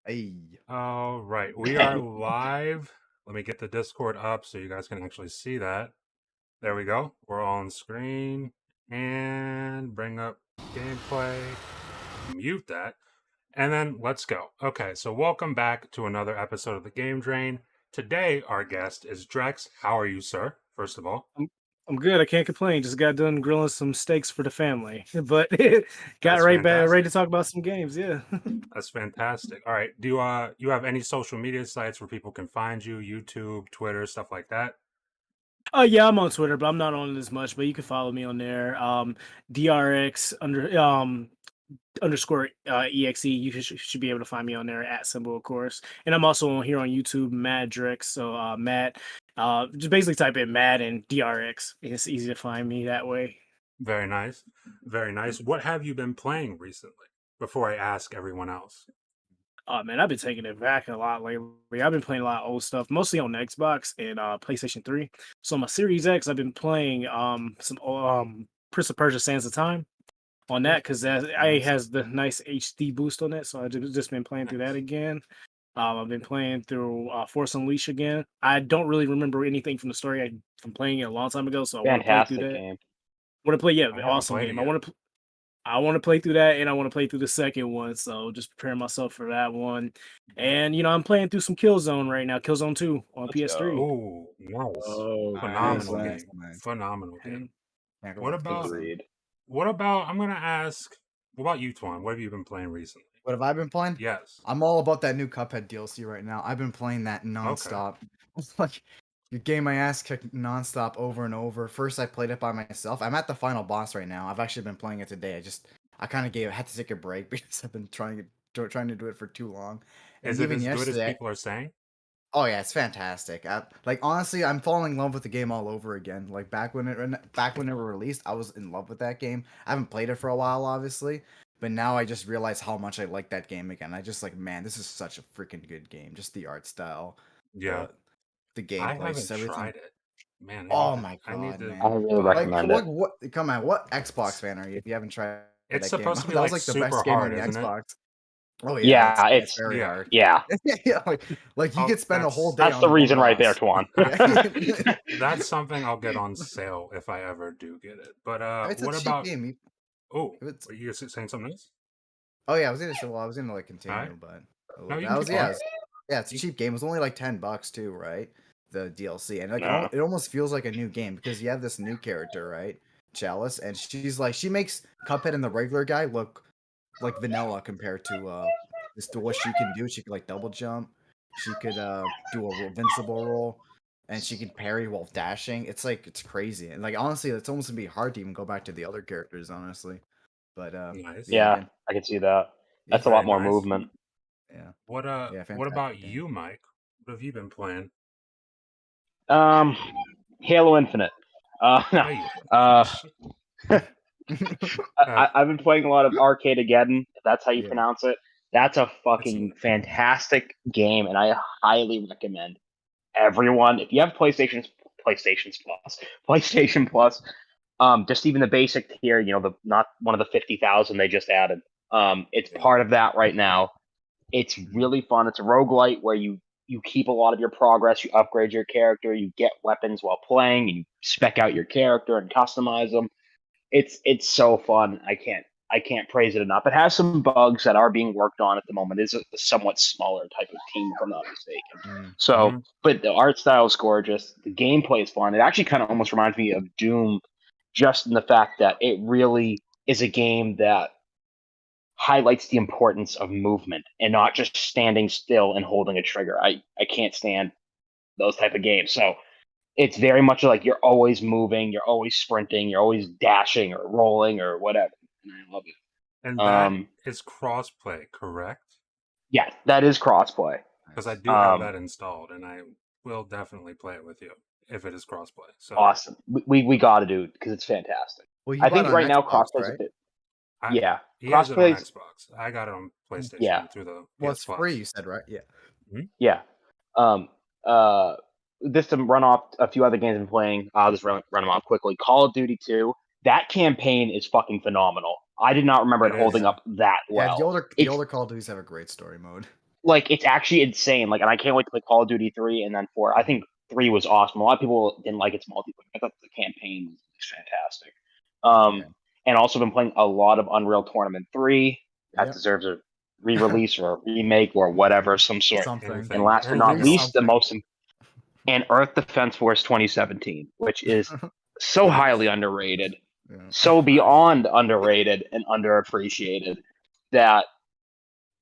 Hey. All right, we are live. Let me get the Discord up so you guys can actually see that. There we go. We're all on screen. And bring up gameplay. Mute that. And then let's go. Okay, so welcome back to another episode of the Game Drain. Today, our guest is Drex. How are you, sir? First of all. I'm good. I can't complain. Just got done grilling some steaks for the family, but got That's right back ready fantastic. to talk about some games. Yeah. That's fantastic. All right. Do you have any social media sites where people can find you? YouTube, Twitter, stuff like that? Oh yeah, I'm on Twitter, but I'm not on it as much. But you can follow me on there. DRX underscore exe. You should be able to find me on there at symbol, of course. And I'm also on here on YouTube, Mad Drex. So Matt, just basically type in Mad and DRX. It's easy to find me that way. Very nice. Very nice. What have you been playing recently? Before I ask everyone else. Oh man, I've been taking it back a lot lately. I've been playing a lot of old stuff, mostly on Xbox and PlayStation 3. So my Series X, I've been playing some Prince of Persia: Sands of Time on that because it has the nice HD boost on it. So I've just been playing through that again. I've been playing through Force Unleashed again. I don't really remember anything from the story from playing it a long time ago, so I want to play through Fantastic that. game. Want to play? Yeah, I haven't awesome played it game. yet. I want to play through that, and I want to play through the second one. So just preparing myself for that one. And I'm playing through some Killzone right now. Killzone 2 on Let's PS3. go. Oh, nice. Oh, Phenomenal Nice. game. Nice. Phenomenal game. Can't go What wrong with about Killzone. Agreed. I'm gonna ask, what about you, Twan? What have you been playing recently? What have I been playing? Yes. I'm all about that new Cuphead DLC right now. I've been playing that nonstop. It's like you getting my ass kicked nonstop over and over. First, I played it by myself. I'm at the final boss right now. I've actually been playing it today. I kind of had to take a break because I've been trying to do it for too long. Is And it even as good as yesterday, people are saying? oh yeah, it's fantastic. Like honestly, I'm falling in love with the game all over again. Like back when it were released, I was in love with that game. I haven't played it for a while, obviously, but now I just realize how much I like that game again. I just like, man, this is such a freaking good game. Just the art style, Yeah. the I gameplay, haven't just everything. tried it. Man, Oh my I need god, to I man! really Like recommend it. what? Come on, what Xbox fan are you if you haven't tried it's that game? supposed to be That was like like the super best game on hard, the isn't it? Xbox. Oh yeah, Yeah, it's it's very Yeah. hard. yeah. Yeah, like you Oh, could spend a whole day That's on the one reason right there, boss. Twan. Yeah. That's something I'll get on sale if I ever do get it. But It's a what cheap about game. oh, It's, were you saying something else? oh yeah, I was gonna like All right. continue, but No, you that can was keep going. yeah, it's a cheap game. It was only like $10 too, right? The DLC, and like No. it almost feels like a new game because you have this new character, right? Chalice, and she makes Cuphead and the regular guy look like vanilla compared to what she can do. She can like double jump. She could do a invincible roll, and she can parry while dashing. It's crazy, and like honestly, it's almost gonna be hard to even go back to the other characters, honestly. But Nice. yeah, Yeah, again, I can see that. yeah, That's a lot Very more nice. movement. yeah, What yeah, what about fantastic game. you, Mike? What have you been playing? Um, Halo Infinite. No. Hey. I've been playing a lot of Arcade Again. If that's how you Yeah. pronounce it. That's a It's fucking fantastic game, and I highly recommend everyone. If you have PlayStation Plus, just even the basic tier, the not one of the 50,000 they just added. It's part of that right now. It's really fun. It's a roguelite where you keep a lot of your progress, you upgrade your character, you get weapons while playing, and you spec out your character and customize them. It's so fun. I can't praise it enough. It has some bugs that are being worked on at the moment. It's a somewhat smaller type of team, if I'm not mistaken. So, Mhm. but the art style is gorgeous. The gameplay is fun. It actually kind of almost reminds me of Doom, just in the fact that it really is a game that highlights the importance of movement and not just standing still and holding a trigger. I can't stand those type of games. So it's very much like you're always moving, you're always sprinting, you're always dashing or rolling or whatever. And I love it. And that is crossplay, correct? Yeah, that is crossplay. Because I do have that installed, and I will definitely play it with you if it is crossplay. So Awesome. We got to do it because it's fantastic. Well, you I bought think it on right now Xbox, crossplay's a right? bit. I, Yeah, he has it on crossplay's. Xbox. I got it on PlayStation Yeah, through the Well, PS it's Plus. free, you said, right? Yeah. yeah. Um. Just to run off a few other games I've been playing. I'll just run them off quickly. Call of Duty 2. That campaign is fucking phenomenal. I did not remember it holding up that Yeah, well. the older Call of Duties have a great story mode. like it's actually insane. Like, and I can't wait to play Call of Duty 3 and then 4. I think 3 was awesome. A lot of people didn't like its multiplayer. I thought the campaign was fantastic. Yeah. And also been playing a lot of Unreal Tournament 3. That Yep. deserves a re-release or a remake or whatever of some sort. Something. And last but Anything. not Anything. least, the most and Earth Defense Force 2017, which is so highly underrated, Yeah. so beyond underrated and underappreciated that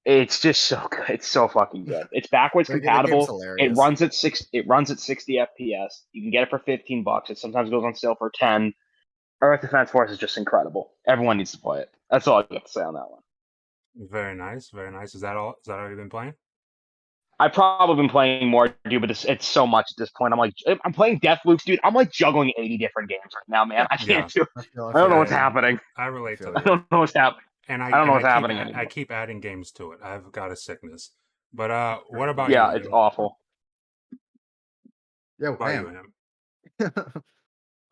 it's just so good. It's so fucking good. It's backwards The game's compatible. It hilarious. runs at 60 FPS. You can get it for $15. It sometimes goes on sale for 10. Earth Defense Force is just incredible. Everyone needs to play it. That's all I got to say on that one. Very nice, very nice. Is that all? Is that all you've been playing? I've probably been playing more, dude, but it's so much at this point. I'm playing Deathloops, dude. I'm like juggling 80 different games right now, man. I can't do it. I don't know what's happening. I relate to feel I that. don't know what's happening. And I don't know what's keep happening I anymore. keep adding games to it. I've got a sickness. But what about Yeah, you? it's awful. Yo, What about you, man. him?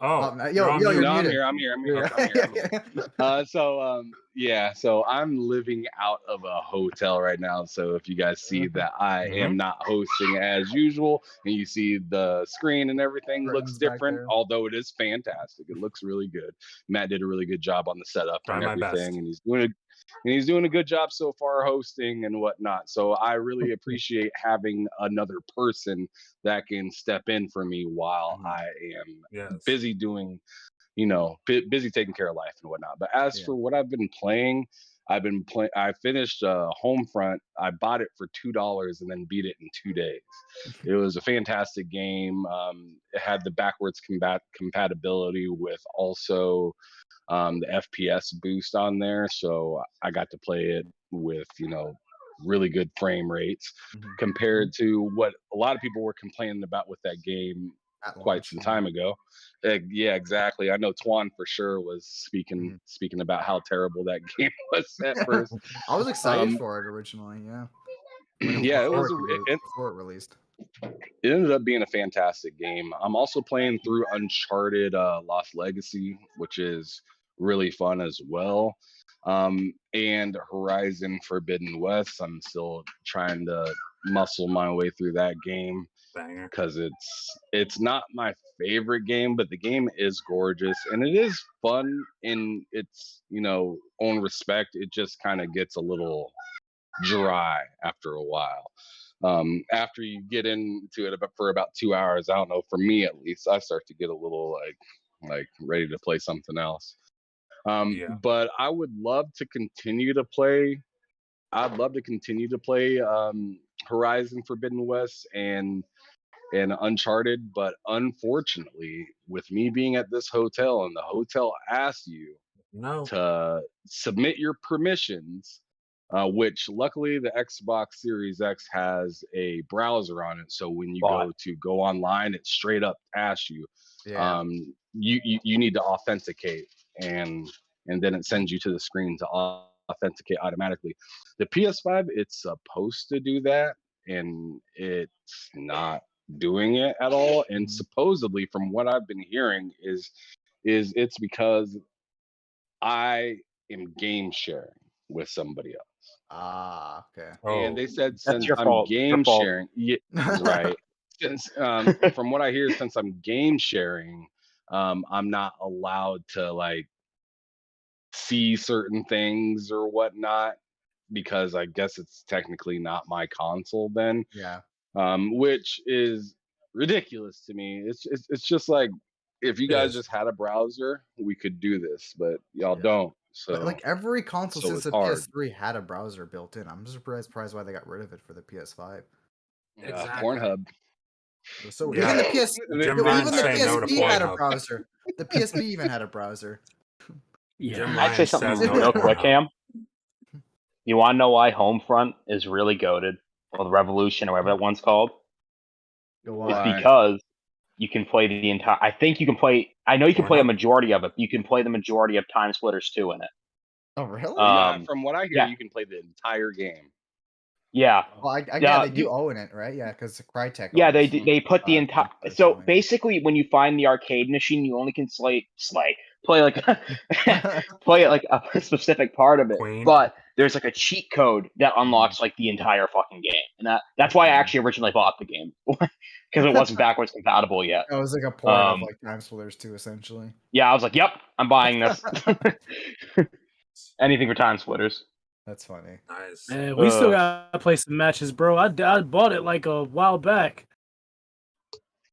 Oh, Yo, you're on yo, mute. you're No, I'm muted. here. I'm here. I'm here. I'm here. Yeah. So I'm living out of a hotel right now. So if you guys see that I am not hosting as usual, and you see the screen and everything looks Curtains back different, there. although it is fantastic. It looks really good. Matt did a really good job on the setup Try and my everything, best. and he's doing a good job so far hosting and whatnot. So I really appreciate having another person that can step in for me while I am busy doing, busy taking care of life and whatnot. But as for what I've been playing, I finished Homefront. I bought it for $2 and then beat it in 2 days. It was a fantastic game. It had the backwards compatibility with also the FPS boost on there, so I got to play it with really good frame rates compared to what a lot of people were complaining about with that game quite some time ago. Yeah, exactly. I know Twan for sure was speaking about how terrible that game was at first. I was excited for it originally. Yeah. Yeah, before it released. It ended up being a fantastic game. I'm also playing through Uncharted Lost Legacy, which is really fun as well. And Horizon Forbidden West. I'm still trying to muscle my way through that game because it's not my favorite game, but the game is gorgeous and it is fun in its own respect. It just kind of gets a little dry after a while. After you get into it for about 2 hours, I don't know, for me at least, I start to get a little like ready to play something else. But I would love to continue to play. I'd love to continue to play Horizon Forbidden West and Uncharted, but unfortunately, with me being at this hotel and the hotel asks you to submit your permissions, which luckily the Xbox Series X has a browser on it, so when you go online, it straight up asks you, you need to authenticate, and then it sends you to the screen to authenticate automatically. The PS5, it's supposed to do that, and it's not doing it at all. And supposedly, from what I've been hearing, is it's because I am game sharing with somebody else. Ah, okay. And they said since your I'm fault. game sharing, right? Since from what I hear, since I'm game sharing, I'm not allowed to like see certain things or whatnot because I guess it's technically not my console then. Yeah. Which is ridiculous to me. It's just like if you guys just had a browser, we could do this, but y'all don't. So like every console since the hard. PS3 had a browser built in. I'm surprised why they got rid of it for the PS5. Pornhub. So even the PSP had a Pornhub. browser. The PSP even had a browser. Yeah. I'd say something real quick, Cam. You want to know why Homefront is really goated? Or the Revolution, or whatever that one's called? It's because you can play the entire. I think you can play. I know you can play a majority of it. But you can play the majority of Time Splitters 2 in it. Oh, really? Yeah, from what I hear, you can play the entire game. Yeah. Well, I they do own it, right? Yeah, because Crytek. Yeah, they put the entire. So basically, when you find the arcade machine, you only can play like play like a specific part of it. Queen. But there's like a cheat code that unlocks like the entire fucking game, and that's why I actually originally bought the game because it wasn't backwards compatible yet. It was like a port of like Time Splitters 2, essentially. Yeah, I was like, "Yep, I'm buying this." Anything for Time Splitters. That's funny. Nice. Man, we still gotta play some matches, bro. I bought it like a while back.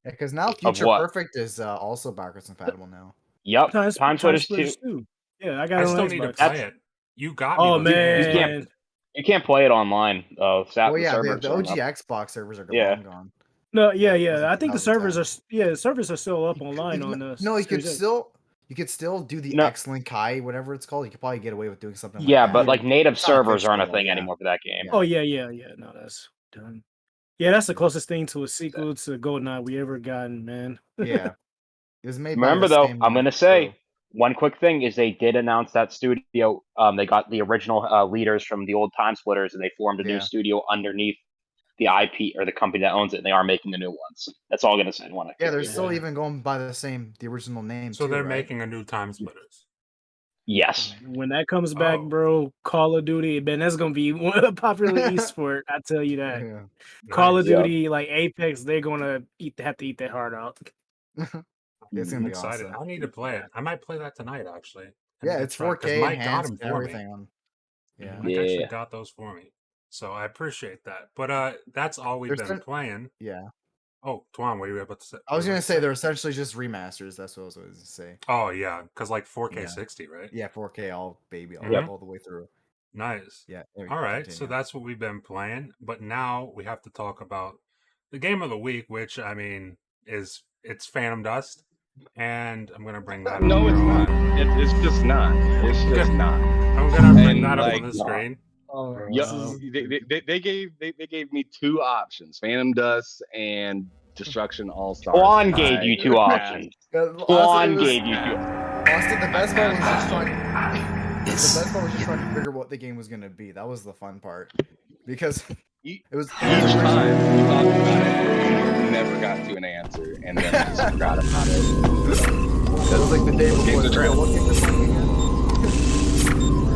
Yeah, because now Future what? Perfect is also backwards compatible now. Yep, Time Splitters too. Yeah, I got I it still on need to Xbox. play it. You got me. Oh with it. man, You can't play it online. Oh yeah, servers the are OG up. Xbox servers are Yeah. long gone. no, Yeah, yeah. I think the servers 2010. are the servers are still up online on the. No, you could Series X. still do the No. X-Link Kai, whatever it's called. You could probably get away with doing something Yeah, like that. but like native It's not servers aren't a fixable, thing yeah. anymore for that game. Yeah. Oh yeah. No, that's done. Yeah, that's the closest thing to a sequel to GoldenEye we ever gotten, man. Yeah. It was made by Remember the though, same I'm gonna say crew. one quick thing is they did announce that studio. They got the original leaders from the old Time Splitters, and they formed a new Yeah. studio underneath the IP or the company that owns it, and they are making the new ones. That's all I'm gonna say. Yeah, they're Yeah. still even going by the original name. So too, they're right? making a new Time Splitters. Yes. When that comes back, Oh. bro, Call of Duty, man, that's gonna be one of the popular esport. I tell you that. Yeah. Call of Nice. Yeah. Duty, like Apex, they're gonna have to eat that heart out. It's I'm gonna be excited. awesome. I need to play it. I might play that tonight, actually. I Yeah, need to it's try it, 'cause 4K Mike got enhanced them and for me. everything on. Yeah. Mike actually Yeah. got those for me. So I appreciate that. But that's all we've There's been been- playing. Yeah. Oh, Tuan, what were you about to say? I was What were you gonna say they're essentially just remasters. That's what I was going to say. Oh yeah, because like 4K Yeah. 60, right? Yeah, 4K all baby all, Yep. all the way through. Nice. Yeah. All right, so continue. that's what we've been playing. But now we have to talk about the game of the week, which I mean it's Phantom Dust, and I'm gonna bring that. No, up it's here not. on- It's just not. It's just not. I'm gonna bring And, that up on like, the screen. Yep. They gave me two options: Phantom Dust and Destruction All Stars. Juan gave you two options. Juan gave you two. Austin, the best part was just trying to figure what the game was gonna be. That was the fun part, because it was Each time we talked about it, we never got to an answer, and then we just forgot about it. That was like the day before Game's a the trip. what game was playing again?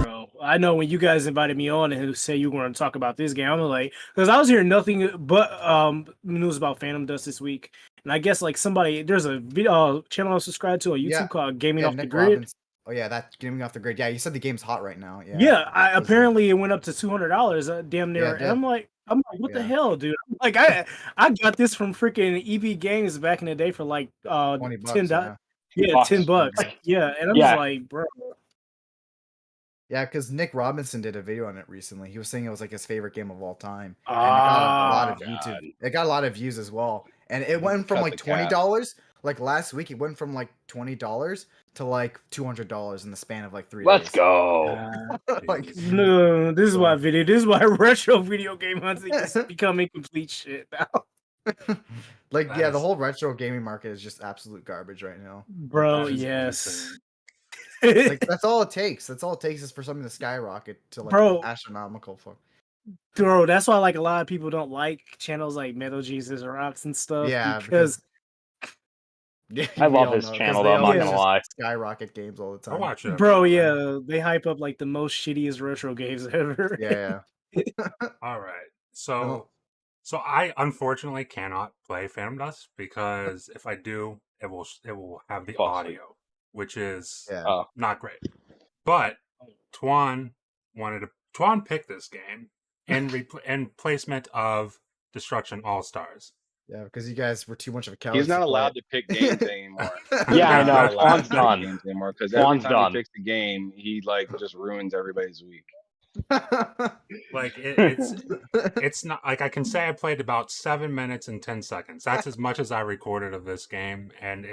Bro, I know when you guys invited me on and say you were going to talk about this game, I'm like, because I was hearing nothing but news about Phantom Dust this week, and I guess like there's a video channel I subscribe to on YouTube Yeah. called Gaming Yeah, Off the Nick Grid. Robbins. Oh yeah, that Gaming Off the Grid. Yeah, you said the game's hot right now. Yeah. Yeah, Listen. apparently it went up to $200, damn near. Yeah, and I'm like, what the yeah. hell, dude? Like, I got this from freaking EB Games back in the day for like $20. $10. Yeah. Yeah, Bucks. $10. Yeah, and I'm Yeah. just like, bro. Yeah, because Nick Robinson did a video on it recently. He was saying it was like his favorite game of all time. And it got a lot of views as well. And it went from Cut like the cap. $20. Like last week, it went from like $20 to like $200 in the span of like 3 Let's days. go. Like, No, this is why retro video game hunting is becoming complete shit now. like That yeah, the is- whole retro gaming market is just absolute garbage right now. Bro, That is yes. insane. Like that's all it takes. That's all it takes is for something to skyrocket to like Bro. astronomical. Bro, that's why like a lot of people don't like channels like Metal Jesus Rocks and stuff. Yeah, because Yeah, I we love all his know, 'cause channel, they though, I'm not always gonna just lie. Skyrocket games all the time. I'll watch it. bro, yeah, they hype up like the most shittiest retro games ever. Yeah. All right. No. So I unfortunately cannot play Phantom Dust because if I do, it will have the Fall asleep. audio, which is Yeah. not great. But Tuan picked this game in placement of Destruction All Stars. Yeah, because you guys were too much of a coward. He's not allowed to pick games anymore. Yeah, I Yeah, know. he's Juan's done. Games anymore because every Juan's time done. he picks a game, he like just ruins everybody's week. Like it's not like I can say I played about 7 minutes and 10 seconds. That's as much as I recorded of this game, and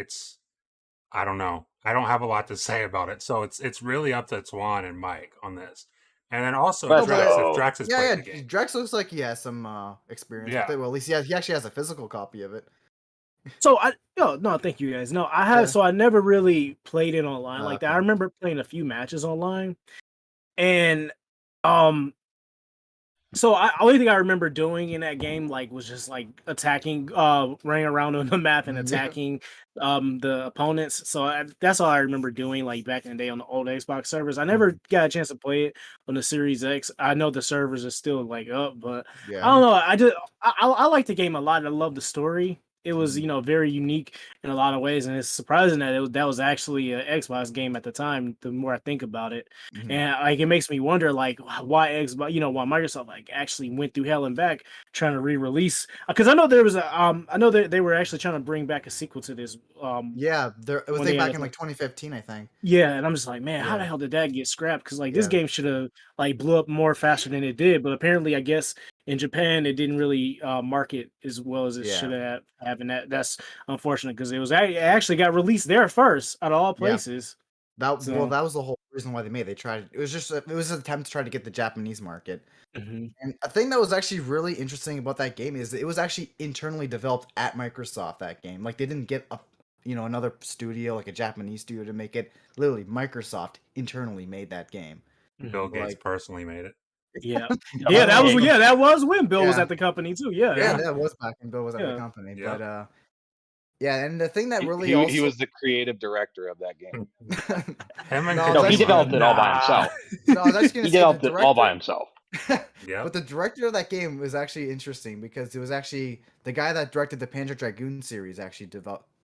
I don't know. I don't have a lot to say about it. So it's really up to Tuan and Mike on this. And then also Let's Drex, go. if Drex has Yeah, played yeah. the game. Drex looks like he has some experience Yeah. with it. Well, at least he actually has a physical copy of it. So no, thank you guys. No, I have. Yeah. So I never really played it online like that. Okay. I remember playing a few matches online, and So only thing I remember doing in that game was just attacking, running around on the map and Yeah. attacking the opponents. So that's all I remember doing back in the day on the old Xbox servers. I never got a chance to play it on the Series X. I know the servers are still up, but I don't know. I like the game a lot. I love the story. It was very unique in a lot of ways, and it's surprising that that was actually an Xbox game at the time. The more I think about it. And it makes me wonder why Xbox, why Microsoft actually went through hell and back trying to re-release, because I know there was I know that they were actually trying to bring back a sequel to this Yeah, it was when they had back in 2015, I think. yeah, and I'm just like, man, how the Yeah. hell did that get scrapped? Because this Yeah. game should have blew up more faster than it did, but apparently, I guess in Japan it didn't really market as well as it should have. And that's unfortunate because it actually got released there first out of all places. Well, So, that was the whole reason why they made it. They tried. It was an attempt to try to get the Japanese market. mhm. And a thing that was actually really interesting about that game is that it was actually internally developed at Microsoft. That game, they didn't get another studio, like a Japanese studio, to make it. Literally, Microsoft internally made that game. Bill Gates personally made it. Yeah, Yeah, that was when Bill was Yeah. at the company too. Yeah, Yeah. that was back when Bill was at the Yeah. company. Yeah. But yeah, and the thing that really He also was the creative director of that game. Him and No, No, he that's- developed it all by himself. no, I was actually gonna He say developed the it all by director- himself. Yeah. But the director of that game was actually interesting because it was actually the guy that directed the Panzer Dragoon series actually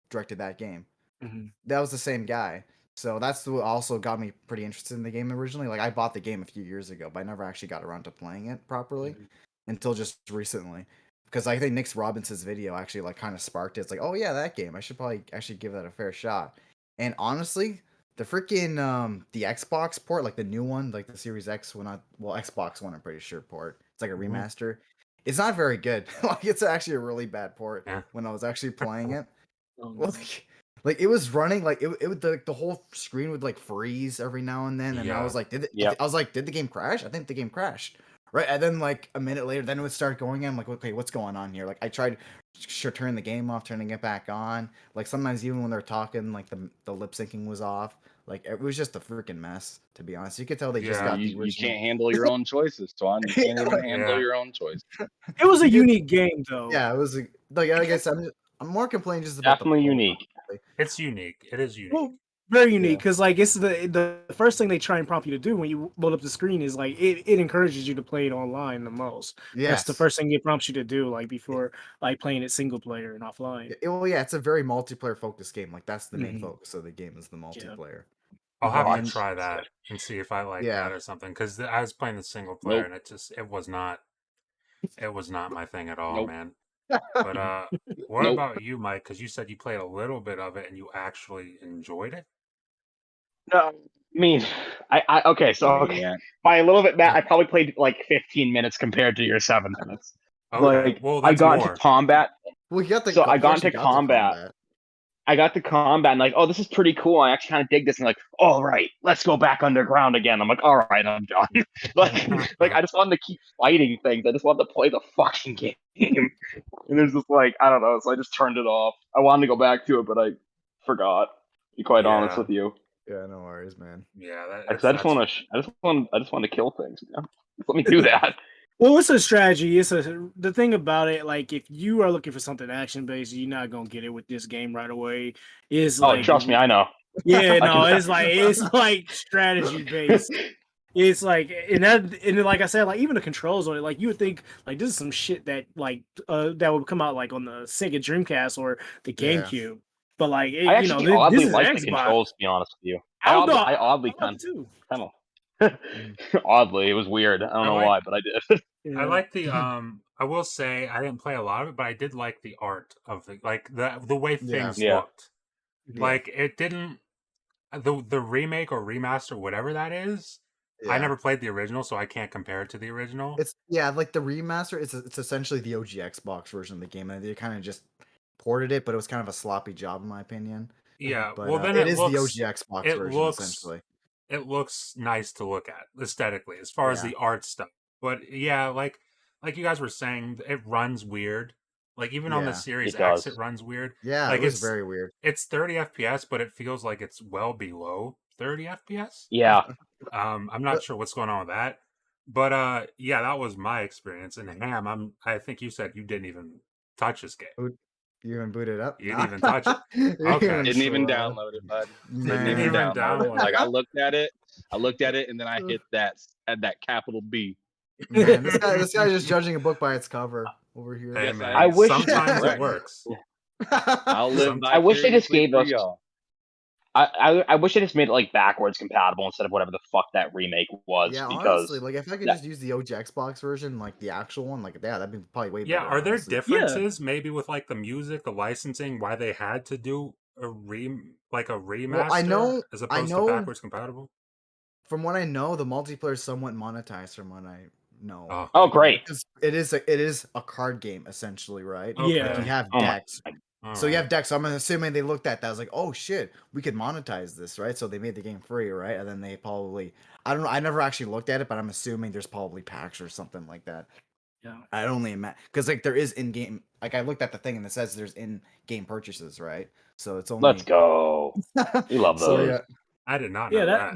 directed that game. Mhm. That was the same guy. So that's what also got me pretty interested in the game originally. I bought the game a few years ago, but I never actually got around to playing it properly until just recently. Because I think Nick Robinson's video actually kind of sparked it. It's oh yeah, that game. I should probably actually give that a fair shot. And honestly, the freaking the Xbox port, the new one, the Series X Xbox One, I'm pretty sure port. It's like a remaster. It's not very good. It's actually a really bad port Yeah. when I was actually playing it. Oh, no. It was running it would the whole screen would freeze every now and then, and I was like, did the game crash? I think the game crashed. Right, and then a minute later, then it would start going. I'm like, okay, what's going on here? I tried turning the game off, turning it back on. Sometimes even when they're talking, the lip syncing was off. It was just a freaking mess, to be honest. You could tell they just got the You original. can't handle your own choices, Twan. You can't even handle your own choices. It was a unique game though. Yeah, it was like I guess I'm more complaining just about Definitely the unique. It's unique. It is unique. Well, very unique because it's the first thing they try and prompt you to do when you load up the screen is it encourages you to play it online the most. Yes. That's the first thing it prompts you to do before playing it single player and offline. Yeah, it's a very multiplayer focused game. That's the main focus of the game is the multiplayer. I'll have And- to try that and see if I like that or something. Because I was playing the single player and it was not my thing at all, Nope. man. But what about you, Mike? Because you said you played a little bit of it and you actually enjoyed it. No, I mean, okay, so Yeah. by a little bit, Matt, I probably played 15 minutes compared to your 7 minutes. Okay, well, I that's got more. into combat. Well, you got the. So I of got course you into combat. combat. I got to combat and oh, this is pretty cool. I actually kind of dig this. And all right, let's go back underground again. I'm all right, I'm done. I just wanted to keep fighting things. I just wanted to play the fucking game. And there's just I don't know. So I just turned it off. I wanted to go back to it, but I forgot. To be quite honest with you. Yeah, no worries, man. Yeah, I just want to kill things, man. Just let me do that. Well, it's a strategy. The thing about it, if you are looking for something action based, you're not gonna get it with this game right away. Trust me, I know. Yeah, no, it's strategy based. It's and like I said, even the controls on it, you would think this is some shit that that would come out on the Sega Dreamcast or the GameCube. But I actually oddly this is like the Xbox. controls, to be honest with you. I oddly kind of oddly, it was weird. I don't know why, but I did. I like the I will say I didn't play a lot of it, but I did like the art of the way things looked. It didn't the remake or remaster, whatever that is. Yeah. I never played the original, so I can't compare it to the original. It's the remaster. It's essentially the OG Xbox version of the game, and they kind of just ported it, but it was kind of a sloppy job in my opinion. Yeah, But, well then it is looks, the OG Xbox version essentially. It looks nice to look at aesthetically, as far as the art stuff. But yeah, like you guys were saying, it runs weird. Even on the Series X, it runs weird. Yeah, it was very weird. It's 30 FPS, but it feels like it's well below 30 FPS. Yeah. I'm not sure what's going on with that. But yeah, that was my experience. And Ham, I think you said you didn't even touch this game. You even boot it up? You didn't even touch it. You Okay. Didn't even try. download it, bud. Man. Didn't even Even download it. download Like it. I looked at it, and then I hit that capital B. Man, this guy's just judging a book by its cover over here. Hey, Yes, man, I wish- sometimes it Right. works. I'll live I wish they just vicariously gave through us- y'all. I wish they just made it like backwards compatible instead of whatever the fuck that remake was. Yeah, because honestly, like if I could that- just use the OG Xbox version, like the actual one, like yeah, that'd be probably way Yeah, better. are there honestly. differences maybe with like the music, the licensing, why they had to do a remaster I know- as opposed to backwards compatible? From what I know, the multiplayer is somewhat monetized. From what I know, Oh, great. because it is a card game essentially, right? Yeah. You have Oh my- decks. So you have decks. So I'm assuming they looked at that. I was like, oh shit, we could monetize this, right? So they made the game free, right? And then they probably, I don't know, I never actually looked at it, but I'm assuming there's probably packs or something like that. Yeah. I only imagine because like there is in-game. Like I looked at the thing and it says there's in-game purchases, right? So it's only. Let's go. We love So those. yeah, I did not know Yeah, that.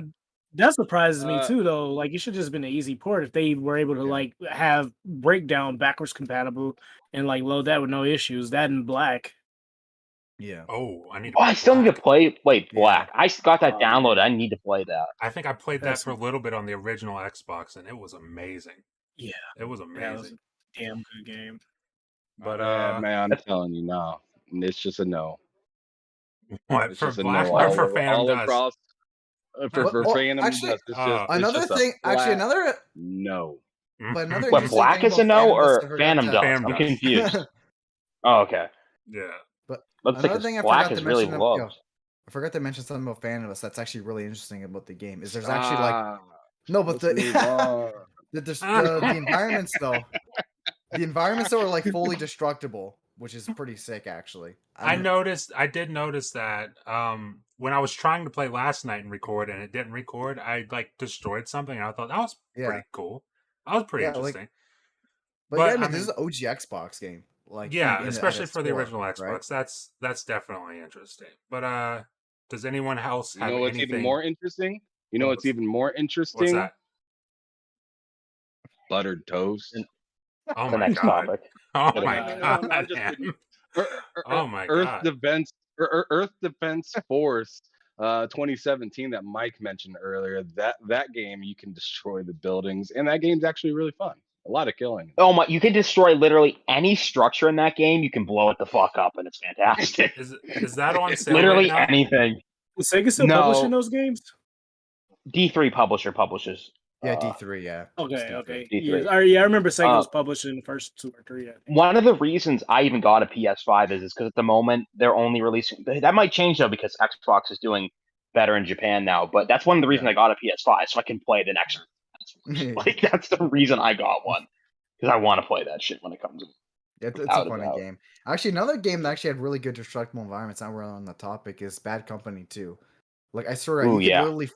that surprises me Uh, too, though. Like, it should just been an easy port if they were able to Yeah. like have breakdown backwards compatible and like load that with no issues. That in black. yeah. Oh, I need to Oh, I still need to Black. play Yeah. Black. I got that Oh, downloaded. man. I need to play that. I think I played that That's- for a little bit on the original Xbox, and it was amazing. Yeah. It was That was amazing. a damn good game. But yeah, man, I'm that's- telling you now, it's just a no. what It's for just a Black no or for Phantom all Dust? across. For Well, Phantom actually, Dust, it's Another just a thing, actually, flat another, no. but another What, interesting Black thing is a about no Phantom Dust I or forgot Phantom to- Dust? Phantom I'm Dust. confused. Oh, okay. Yeah. Looks Another like thing I Black forgot is to really mention, loved. I forgot to mention something about Phantom Dust that's actually really interesting about the game. Is there's actually like Ah, no, but let's move on. the environments though, the environments though are like fully destructible, which is pretty sick actually. I did notice that when I was trying to play last night and record and it didn't record, I like destroyed something and I thought that was pretty cool. That was pretty Yeah, like- interesting. But yeah, I mean, this is an OG Xbox game. Like yeah, at especially its for the core, original Xbox. right? That's definitely interesting. But does anyone else You have know what's anything? even more interesting? You know what's even more interesting? What's that? Buttered toast. Oh The my next god. topic. Oh No, my no, no, god. I'm just man. kidding. Oh my Earth god. Defense Earth Defense Force 2017 that Mike mentioned earlier. That game you can destroy the buildings, and that game's actually really fun. A lot of killing. Oh my! You can destroy literally any structure in that game. You can blow it the fuck up, and it's fantastic. Is that on sale Literally right now? anything. Is Sega still No. publishing those games? D3 publishes. Yeah, D3, yeah. Okay, It's D3. okay. D3. Yeah, I remember Sega was publishing the first 2 or 3. I think. One of the reasons I even got a PS5 is because at the moment they're only releasing. That might change though because Xbox is doing better in Japan now. But that's one of the reasons I got a PS5 so I can play the next. Like that's the reason I got one because I want to play that shit when it comes. Yeah, it's a Without a funny doubt. game. Actually, another game that actually had really good destructible environments. Now we're on the topic is Bad Company 2. Like I swear, Ooh, you could yeah. literally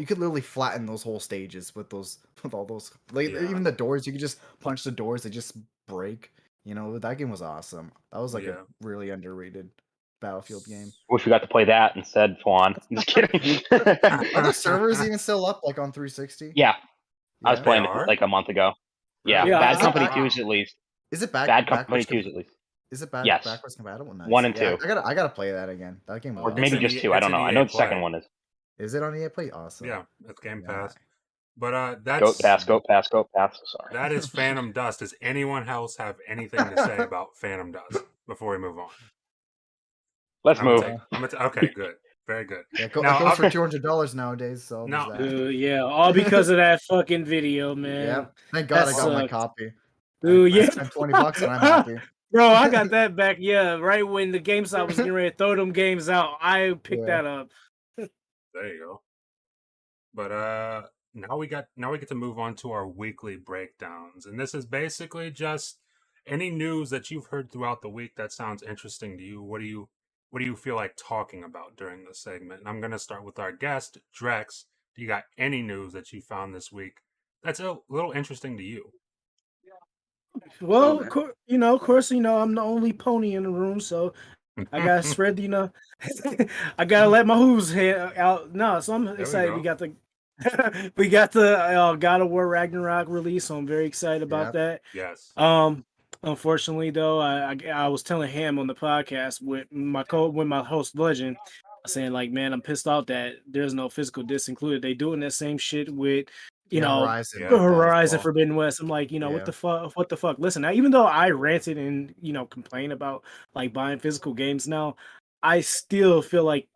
you could literally flatten those whole stages with all those like Yeah. even the doors. You could just punch the doors; they just break. You know that game was awesome. That was like Yeah. a really underrated Battlefield game. Wish we got to play that instead, Twan. Just kidding. Are the servers even still up like on 360? Yeah, I was Yeah? playing They it are? like a month ago. Yeah, Really? Yeah, Bad I- Company I- 2 is at least. Is it Bad Company backwards 2 is at least. Is it Yes. backwards compatible? Nice. 1 and Yeah, 2. I gotta play that again. That game was Or awesome. maybe an just E- 2. I it's don't an know. I EA know the Play. second one is. Is it on EA Play? Awesome. Yeah, it's Game Yeah. Pass. But Goat pass, goat pass, goat pass. Sorry. that is Phantom Dust. Does anyone else have anything to say about Phantom Dust before we move on? Let's I'm move. gonna okay, good. Very good. Yeah, it Now, goes for I'm- $200 nowadays. So Now- there's that. Yeah, all because of that fucking video, man. Yeah, thank God that I got my sucked. copy. Dude, I yeah. spent $20 and I'm happy. Bro, I got that back. Yeah, right when the GameStop was getting ready to throw them games out, I picked Yeah. that up. There you go. But now we get to move on to our weekly breakdowns, and this is basically just any news that you've heard throughout the week that sounds interesting to you. What do you feel like talking about during this segment? And I'm gonna start with our guest, Drex. Do you got any news that you found this week that's a little interesting to you? Well, man. of course, I'm the only pony in the room, so I gotta spread, I gotta let my hooves head out. No, so I'm we excited. go. We got the We got the God of War Ragnarok release, so I'm very excited about Yep. that. Yes. Unfortunately, though, I was telling him on the podcast with my host Legend, saying like, man, I'm pissed off that there's no physical disc included. They doing that same shit with Horizon. Yeah. did that as Horizon well. Forbidden West. I'm like, what Yeah. the fuck? What the fuck? Listen, now, even though I ranted and complain about like buying physical games now, I still feel like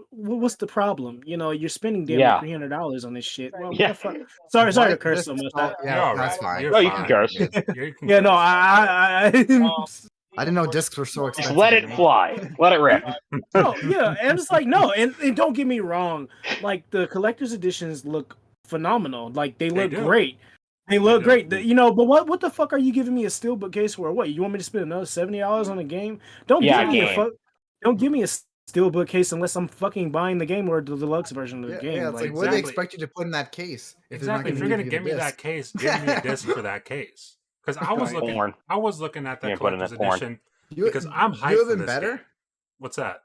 what's the problem? You're spending damn Yeah. $300 on this shit. Well, what Yeah. the fuck? Sorry to What? curse so This- much. oh, You're yeah, all that's right. fine. You're No, you fine. can curse. You can Yeah, no, curse. I didn't know discs were so expensive. Just let to it make. fly. Let it rip. No, yeah, and I'm just like, no, and don't get me wrong, like the collector's editions look phenomenal. Like they look do. great. They look do. great. But what the fuck are you giving me a steelbook case for? What, you want me to spend another $70 on a game? Don't Yeah, give me game. don't give me a steelbook case unless I'm fucking buying the game or the deluxe version of the Yeah, game. yeah, it's like, what do they expect you to put in that case? If they're not Exactly. If you're gonna gonna give me the that disc? case, give me a disc for that case. Because I was Right. looking, Porn. I was looking at that You're putting collector's it porn. edition You- because I'm you hyped for even this better? game. What's that?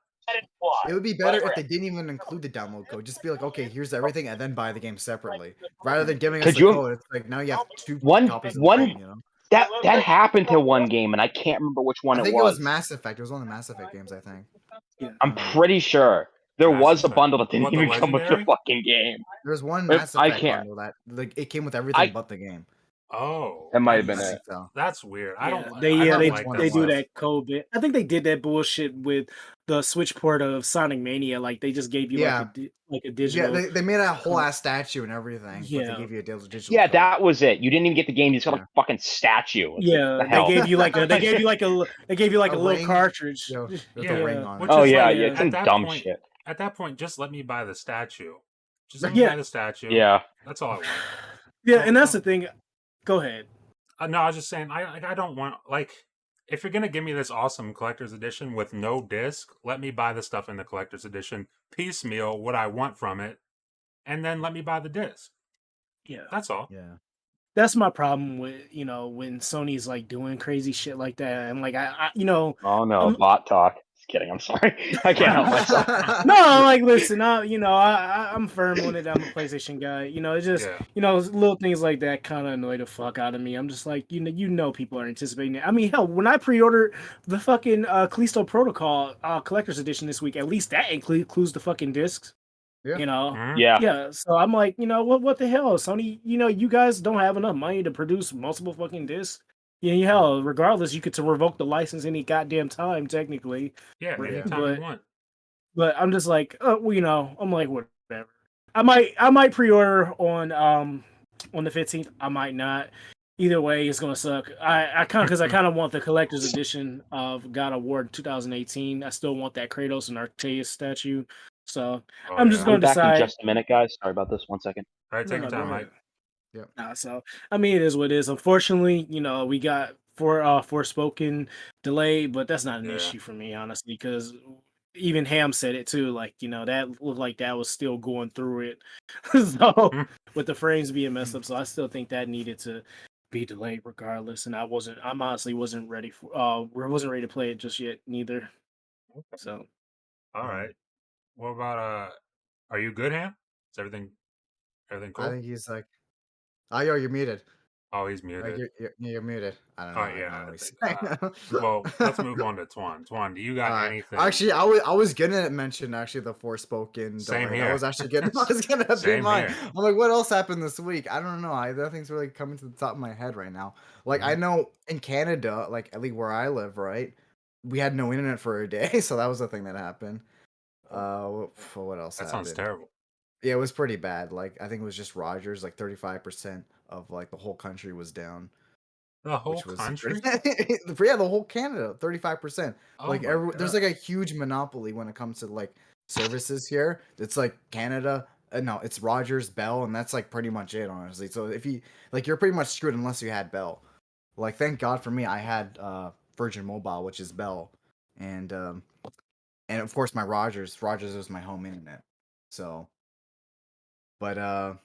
It would be better if they didn't even include the download code. Just be like, okay, here's everything, and then buy the game separately, rather than giving us Could the you- code. It's like now you have two One- copies of one- the game. That happened to one game, and I can't remember which one I think it was. Mass Effect. It was one of the Mass Effect games, I think. I'm pretty sure there Mass was a Effect. bundle that didn't What, the even come with the Legendary? fucking game. There was one If Mass I Effect can't- bundle that like it came with everything but the game. Oh, That might have I been think it. so. That's weird. I don't. They I don't they, like they that do stuff. that code bit. I think they did that bullshit with the Switch port of Sonic Mania. Like they just gave you Yeah. like a digital. Yeah, they made a whole ass statue and everything, but Yeah. they gave you a digital. Yeah, code. that was it. You didn't even get the game. You just got Yeah. a fucking statue. It's Yeah, like, the they hell? gave you like a A little ring. cartridge. Yo, there's Yeah, a ring on which it. Oh is yeah, like, yeah, at some that dumb point- shit. At that point, just let me buy the statue. Just let me Yeah. buy the statue. Yeah. That's all I want. Yeah, and that's the thing. Go ahead. No, I was just saying. I don't want if you're gonna give me this awesome collector's edition with no disc, let me buy the stuff in the collector's edition piecemeal, what I want from it, and then let me buy the disc. Yeah, That's all. Yeah. that's my problem with when Sony's like doing crazy shit like that, and like I Oh no, bot talk. Just kidding. I'm sorry. I can't help myself. no, like listen, I'm firm on it. I'm a PlayStation guy. It's just Yeah. little things like that kind of annoy the fuck out of me. I'm just like people are anticipating it. I mean, hell, when I pre-ordered the fucking Callisto Protocol collector's edition this week, at least that includes the fucking discs. Yeah. Mhm. Yeah. Yeah, so I'm like, what the hell, Sony? You guys don't have enough money to produce multiple fucking discs. Yeah, hell, regardless, you get to revoke the license any goddamn time, technically. Yeah, Right, anytime but- you want. But I'm just like, I'm like, whatever. I might pre-order on the 15th. I might not. Either way, it's gonna suck. I kind of want the collector's edition of God of War 2018. I still want that Kratos and Arceus statue. So Oh, I'm just yeah. gonna I'll be back decide. in just a minute, guys. Sorry about this. 1 second. All right, take No, your time, go Mike. ahead. So I mean, it is what it is. Unfortunately, we got Forspoken delayed, but that's not an Yeah. issue for me, honestly, because even Ham said it too. Like that looked like that was still going through it. So with the frames being messed up, so I still think that needed to be delayed regardless. And I'm honestly wasn't ready to play it just yet neither. So All right. What about are you good, Ham? Is everything cool? I think he's like, oh, yo, you're muted. Oh, he's Like, muted. you're muted. I don't know. Oh, I don't yeah, know what I he's think, saying. Well, let's move on to Twan. Twan, do you got Alright. anything? Actually, I was gonna mention the Forspoken. Same delay. here. I was actually gonna. I was gonna be Same mine. here. I'm like, what else happened this week? I don't know. Nothing's really coming to the top of my head right now. Like I know in Canada, like at least where I live, right, we had no internet for a day, so that was the thing that happened. What else? That sounds happened? terrible. Yeah, it was pretty bad. Like I think it was just Rogers. Like 35% of like the whole country was down. The whole Which was country? yeah, the whole Canada, 35%. Oh Like my there's God. like a huge monopoly when it comes to like services here. It's like Canada. No, it's Rogers, Bell, and that's like pretty much it, honestly. So if you like, you're pretty much screwed unless you had Bell. Like, thank God for me, I had Virgin Mobile, which is Bell, and of course my Rogers. Rogers was my home internet. So, but I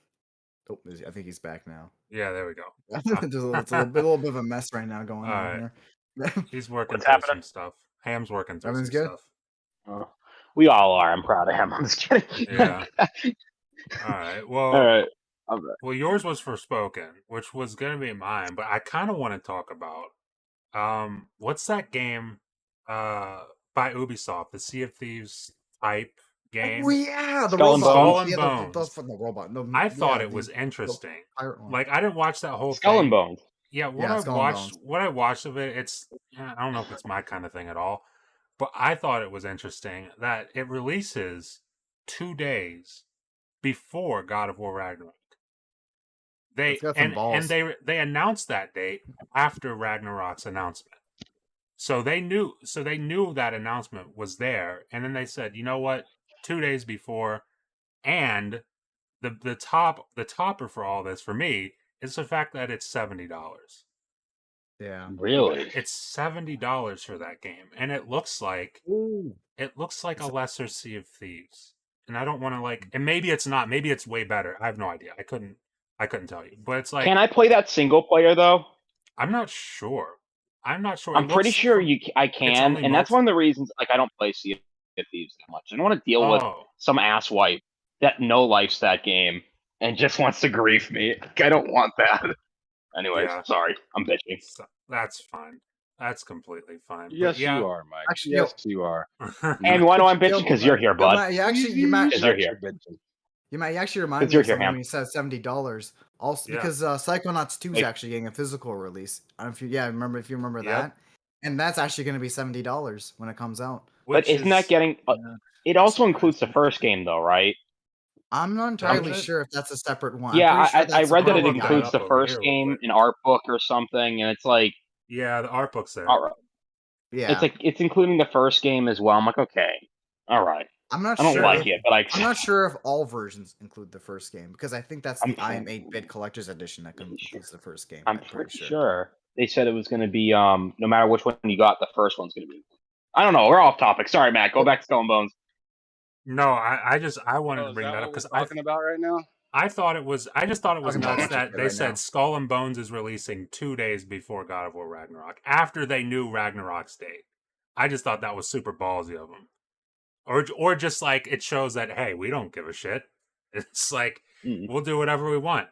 think he's back now. Yeah, there we go. It's a little bit of a mess right now going on Alright. here. He's working What's through happening? some stuff. Ham's working through Everything's some good? stuff. We all are. I'm proud of him. I'm just kidding. Yeah. All right. All Well, right. All right. well, yours was Forspoken, which was gonna be mine, but I kind of want to talk about what's that game by Ubisoft, the Sea of Thieves type Oh game, yeah, the Skull and robot. Skull Bones. and Yeah, Bones. the robot. No, I thought yeah, it was the interesting. pirate one. Like I didn't watch that whole Skull and thing. Bones. Yeah, Yeah, Skull and Bones. what I watched of it, I don't know if it's my kind of thing at all, but I thought it was interesting that it releases 2 days before God of War Ragnarok. It's got some balls. They announced that date after Ragnarok's announcement. So they knew that announcement was there, and then they said, you know what, 2 days before, and the topper for all this for me is the fact that it's $70. Yeah. Really? It's $70 for that game, and it looks like Ooh. a lesser Sea of Thieves. And I don't want to and maybe it's not. Maybe it's way better. I have no idea. I couldn't tell you. But it's like Can I play that single player though? I'm not sure. I'm not sure. I'm pretty sure I can, only and that's one of the reasons. Like, I don't play Sea of Thieves that much. I don't want to deal with some asswipe that no lifes that game and just wants to grief me. I don't want that. Anyways, Yeah. sorry, I'm bitching. That's fine. That's completely fine. Yes, yeah. you are, Mike. Actually, yes, you are. And why do I'm bitching? Because you're here, bud. You might Because you're here. You might actually remind me you're of here, something Ham. when you said $70. Also, Yeah. because Psychonauts 2 is Wait. actually getting a physical release. I don't know if you remember Yep. that, and that's actually going to be $70 when it comes out. But isn't that getting? It also includes the first game, though, right? I'm not entirely sure if that's a separate one. Yeah, I'm pretty sure I read that it I'll look that includes up the over first here real game, quick. an art book or something, and it's like, Yeah, the art book's there. all right. Yeah, It's like it's including the first game as well. I'm like, okay, all right. I'm not I don't sure. like it, but I'm not sure if all versions include the first game because I think that's the I'm IM 8-bit collector's edition that includes the first game. I'm pretty sure they said it was going to be no matter which one you got, the first one's going to be. I don't know. We're off topic. Sorry, Matt. Go back to Skull and Bones. No, I wanted to bring that up because I'm talking about right now. I just thought it was nuts that they right said now. Skull and Bones is releasing 2 days before God of War Ragnarok after they knew Ragnarok's date. I just thought that was super ballsy of them, or just like it shows that hey, we don't give a shit. It's like we'll do whatever we want.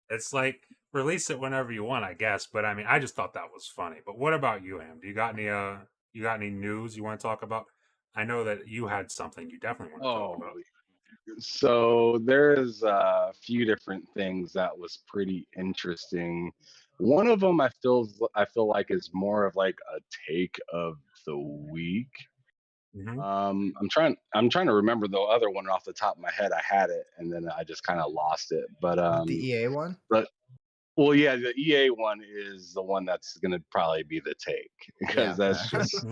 It's like release it whenever you want, I guess. But I mean, I just thought that was funny. But what about you, Ham? Do you got any news you want to talk about? I know that you had something you definitely want to talk about. So there's a few different things that was pretty interesting. One of them I feel like is more of like a take of the week. Mm-hmm. I'm trying to remember the other one off the top of my head. I had it and then I just kind of lost it. But the EA one. Well, yeah, the EA one is the one that's gonna probably be the take because that's just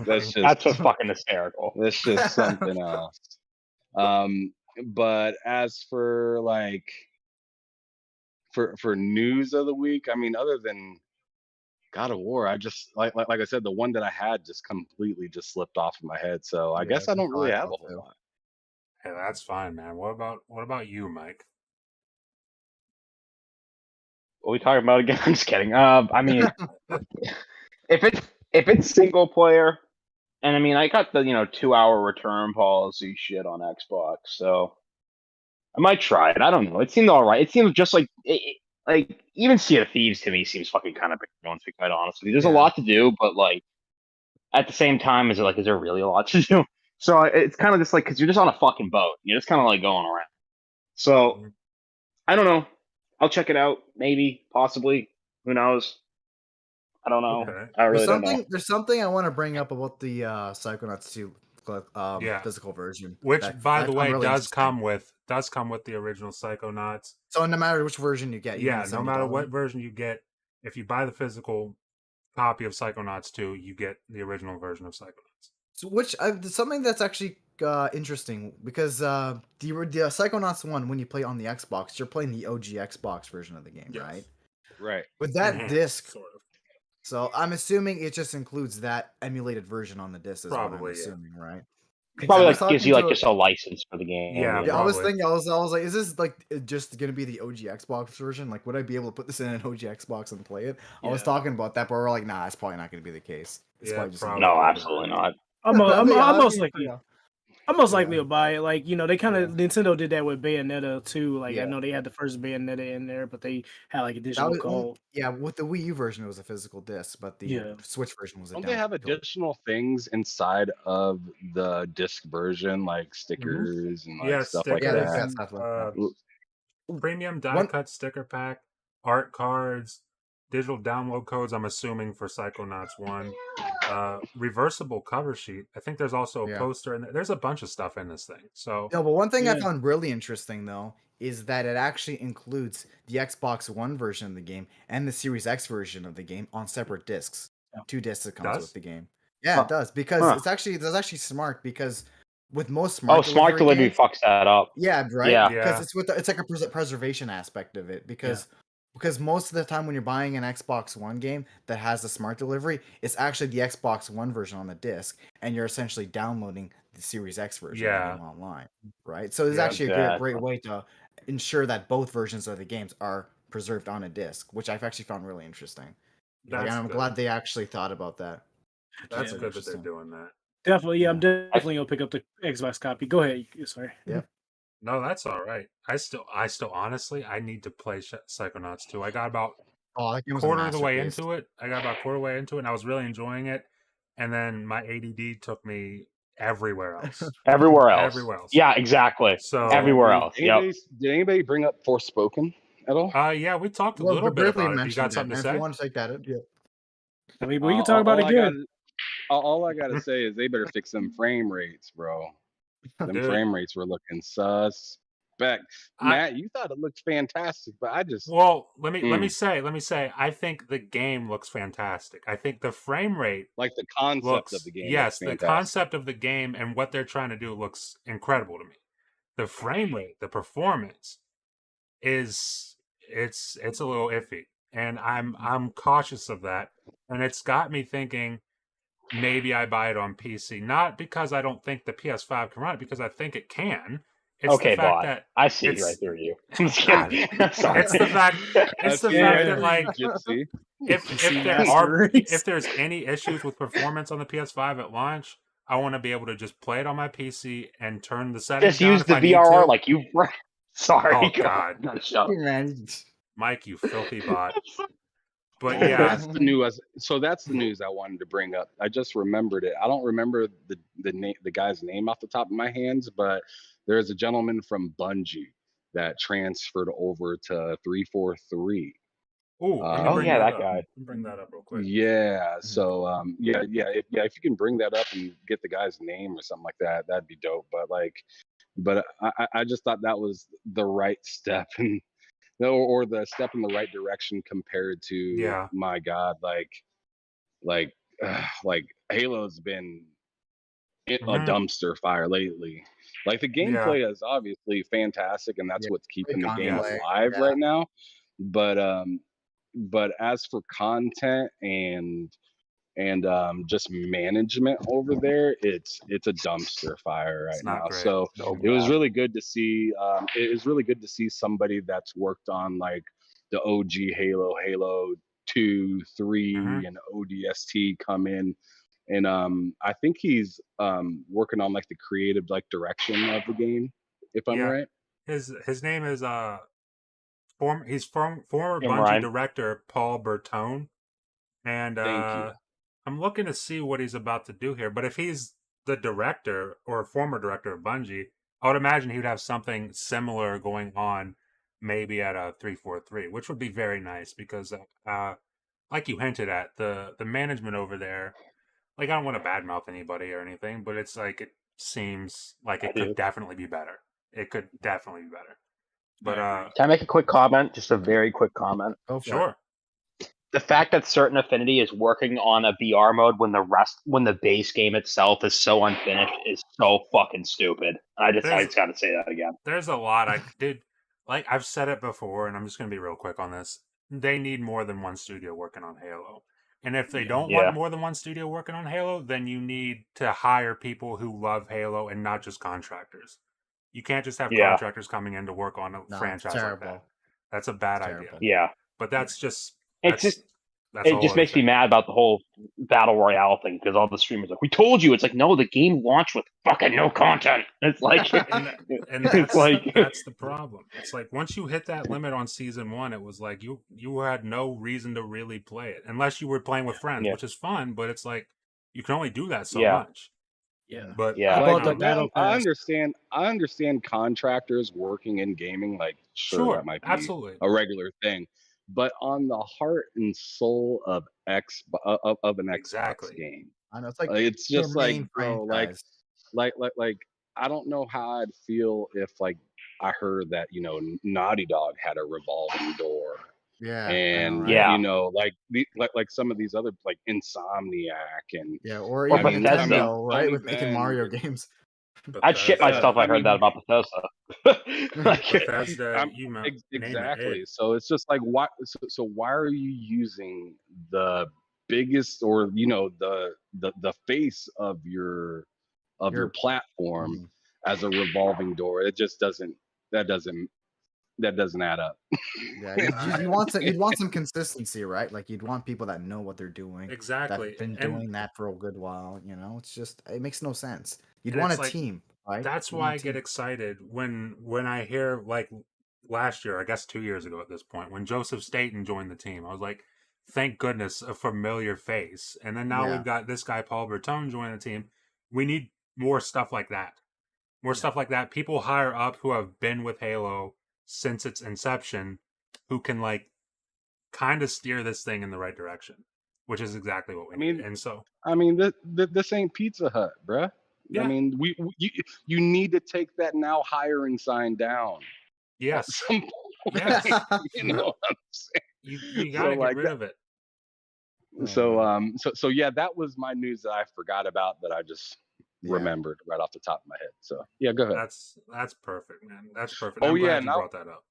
fucking hysterical. That's just something else. But as for like for news of the week, I mean, other than God of War, I just like I said, the one that I had just completely just slipped off of my head. So I guess I don't really have a whole lot. Hey, that's fine, man. What about you, Mike? What are we talking about again? I'm just kidding. I mean, if it's single player, and I mean, I got the 2-hour return policy shit on Xbox, so I might try it. I don't know. It seemed all right. It seems just like even Sea of Thieves to me seems fucking kind of boring, to be quite honest with you. There's a lot to do, but like at the same time, is there really a lot to do? So it's kind of just like because you're just on a fucking boat. You're just kind of like going around. So I don't know. I'll check it out. Maybe, possibly. Who knows? I don't know. Okay. I really don't know. There's something I want to bring up about the Psychonauts 2 physical version, which by the way really does come with the original Psychonauts. So no matter which version you get, no matter what version you get, if you buy the physical copy of Psychonauts 2, you get the original version of Psychonauts. So something that's actually interesting because the Psychonauts 1, when you play on the Xbox, you're playing the OG Xbox version of the game, right? Right. With that disc, sort of. So I'm assuming it just includes that emulated version on the disc. Probably, what I'm assuming, right? Probably gives you just a license for the game. Yeah, I was thinking, I was like, is this like just gonna be the OG Xbox version? Like, would I be able to put this in an OG Xbox and play it? I was talking about that, but we're like, nah, it's probably not gonna be the case. It's no, absolutely not. I'm most likely. I'm most likely Yeah. to buy it. Like, they kind of Yeah. Nintendo did that with Bayonetta too. Like, I Yeah. know they had the first Bayonetta in there, but they had like That additional was code. yeah, with the Wii U version, it was a physical disc, but the Yeah. Switch version was a Don't they have download. additional things inside of the disc version, like Mhm. stickers and like Yeah, stuff like Yeah, they've stickers that? got and stuff like that. premium die One cut sticker pack, art cards, digital download codes. I'm assuming for Psychonauts 1, reversible cover sheet. I think there's also a Yeah. poster, and there's a bunch of stuff in this thing. So No, but one thing I Yeah. found really interesting though is that it actually includes the Xbox One version of the game and the Series X version of the game on separate discs. Yeah. 2 discs it comes with does the game. Yeah, Huh. it does because Huh. that's actually smart because with most Oh, smart smart delivery delivery games, fucks that up. yeah, right. Yeah. Because yeah it's like a preservation aspect of it because most of the time when you're buying an Xbox One game that has the smart delivery, it's actually the Xbox One version on the disc, and you're essentially downloading the Series X version of the yeah game online, right? So it's yeah. actually a great Exactly. way to ensure that both versions of the games are preserved on a disc, which I've actually found really interesting. Like, That's I'm good. glad they actually thought about that. That's really good that they're interesting. doing that. Definitely. Yeah, I'm Yeah. definitely gonna pick up the Xbox copy. Go ahead. Sorry. Yep. No, that's all right. I still honestly, I need to play Psychonauts 2. I got about Oh, that game was a quarter of the way masterpiece. into it. I got about quarter way into it, and I was really enjoying it. And then my ADD took me everywhere else. Everywhere else. Everywhere else. Yeah, exactly. So Everywhere else. Yep. Did anybody bring up Forspoken at all? yeah, we talked a Well, little but bit briefly about it. You mentioned got that, something to and if you say? want to take that, yeah. I mean, we can talk about it good. All I gotta say is they better fix them frame rates, bro. Them Dude, frame rates were looking suspect. Matt, you thought it looked fantastic, but I just well, let me say, I think the game looks fantastic. I think the frame rate like the concept of the game. yes, Looks the fantastic. concept of the game and what they're trying to do looks incredible to me. The frame rate, the performance is it's a little iffy, and I'm cautious of that, and it's got me thinking maybe I buy it on PC, not because I don't think the PS5 can run it, because I think it can. It's Okay, the fact bot. that I see it's right through you. I'm just kidding. Sorry. it's the fact that like Gypsy. if there's any issues with performance on the PS5 at launch, I want to be able to just play it on my PC and turn the settings Just down use if the I need VRR to. like you. Sorry. Oh go God, on. Shut up. Man, Mike, you filthy bot. But Oh, yeah, that's the news. So that's the news I wanted to bring up. I just remembered it. I don't remember the guy's name off the top of my hands, but there's a gentleman from Bungie that transferred over to 343. ooh, let me Oh bring yeah, that that up. guy. Let me bring that up real quick. Yeah. So if you can bring that up and get the guy's name or something like that, that'd be dope. But I just thought that was the right step and or the step in the right direction compared to Yeah. my God, like Halo's been a Mhm. dumpster fire lately. Like the Yeah. gameplay is obviously fantastic, and that's Yeah, what's keeping the great game gunplay, alive yeah. right now. But as for content and just management over there, it's a dumpster fire right It's not now. great. So So it was bad. really good to see. It was really good to see somebody that's worked on like the OG Halo 2, 3, Mhm. and ODST come in, and I think he's working on like the creative like direction of the game, if I'm Yeah. right. His name is former Tim Bungie Ryan. director Paul Bertone, and Thank you. I'm looking to see what he's about to do here. But if he's the director or former director of Bungie, I would imagine he would have something similar going on, maybe at a 343, which would be very nice because, like you hinted at, the management over there, like I don't want to badmouth anybody or anything, but it's like it seems like I it do. could definitely be better. It could definitely be better. But Can I make a quick comment? Just a very quick comment. Go for it. sure. The fact that Certain Affinity is working on a VR mode when the base game itself is so unfinished is so fucking stupid. I just got to say that again. There's a lot I did. Like I've said it before, and I'm just gonna be real quick on this. They need more than one studio working on Halo. And if they don't want Yeah. more than one studio working on Halo, then you need to hire people who love Halo and not just contractors. You can't just have Yeah. contractors coming in to work on a No, it's franchise like that. terrible. That's a bad It's idea. terrible. Yeah. But that's just It's just That's It just makes me mad about the whole battle royale thing because all the streamers are like, we told you. It's like, no, the game launched with fucking no content. It's like, and it's like that's the problem. It's like once you hit that limit on season 1, it was like you had no reason to really play it unless you were playing with friends, which is fun, but it's like you can only do that so much. Yeah. But Yeah. I bought the Like, battle I pass. understand contractors working in gaming. Like, sure, that might be absolutely. a regular thing, but on the heart and soul of of an Xbox Exactly. game, I know it's like it's their just like, main bro, franchise. like I don't know how I'd feel if like I heard that Naughty Dog had a revolving door, Yeah, I know, and right? Yeah. like some of these other like Insomniac and Yeah, or Or even Bethesda. Nintendo, right? Sony With making Bend Mario and- games. I'd shit myself if I I heard mean, that about Bethesda. Like, Bethesda, you name exactly. it. So it's just like, why? So why are you using the biggest or the face of your platform Mhm. as a revolving door? It just doesn't. That doesn't add up. Yeah, you'd want some consistency, right? Like you'd want people that know what they're doing, Exactly. that've been And doing that for a good while. It's just it makes no sense. You'd And want a it's like, team, right? that's You why want I a get team. excited when I hear, like, last year, I guess 2 years ago at this point, when Joseph Staten joined the team. I was like, thank goodness, a familiar face. And then now Yeah. we've got this guy Paul Bertone joining the team. We need more stuff like that. More stuff like that. People higher up who have been with Halo since its inception, who can like kind of steer this thing in the right direction, which is exactly what we need. And so, I mean, this ain't Pizza Hut, bruh. Yeah. I mean, you need to take that now hiring sign down. yes, At some point. yes, You know what I'm saying? you got to So, get like, rid of it. So yeah, that was my news that I forgot about that I just Yeah. remembered right off the top of my head. So yeah, go ahead. That's perfect, man. That's perfect. Oh, I'm yeah, glad you now- brought that up.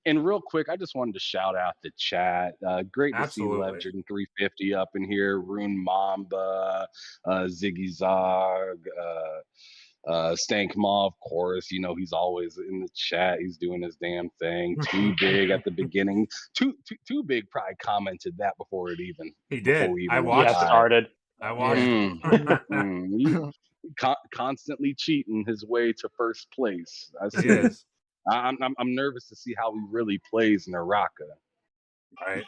And real quick, I just wanted to shout out the chat. Great to Absolutely. see Legend 350 up in here. Rune Mamba, Ziggy Zog, Stank Ma, of course. He's always in the chat. He's doing his damn thing. Too Big at the beginning. Too Big probably commented that before it even. He did. Before we I even watched got it. started. I watched He constantly cheating his way to first place. I see. He is. I'm nervous to see how he really plays Naraka. Right.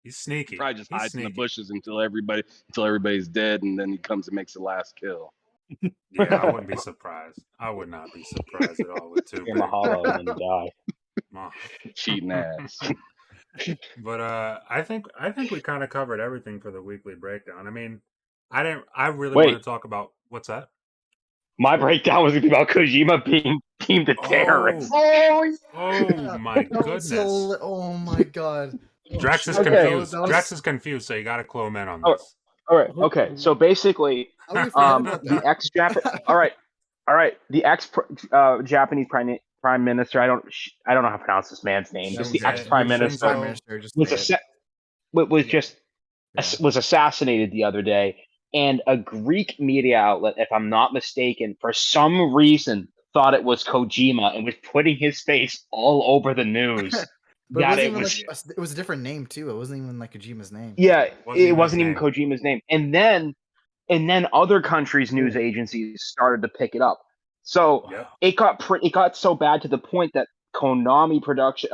He's sneaky. Probably just He's hides in the sneaky. bushes until everybody's dead, and then he comes and makes the last kill. Yeah, I wouldn't be surprised. I would not be surprised at all with Too Hear Big. Mahalo and then die. Oh. Cheating ass. But I think we kind of covered everything for the weekly breakdown. I mean, I really want to talk about what's that? My breakdown was going to be about Kojima being deemed a terrorist. Oh my goodness. Oh my god. Drex is Okay. confused. That was- Drex is confused, so you got to clue him in on Oh. this. All right. Okay. So basically, How do we forget about the that? ex-Japan. All right. The ex-Japanese prime minister. I don't know how to pronounce this man's name. Just the Shinzo- ex-prime minister Shinzo- Minister, just was say it. was assassinated the other day, and a Greek media outlet, if I'm not mistaken, for some reason thought it was Kojima and was putting his face all over the news. But that it it wasn't was even like it was a different name too. It wasn't even like Kojima's name. yeah, Wasn't it even wasn't his even name. Kojima's name. And then other countries' news agencies started to pick it up. So Yep. it got so bad to the point that Konami production,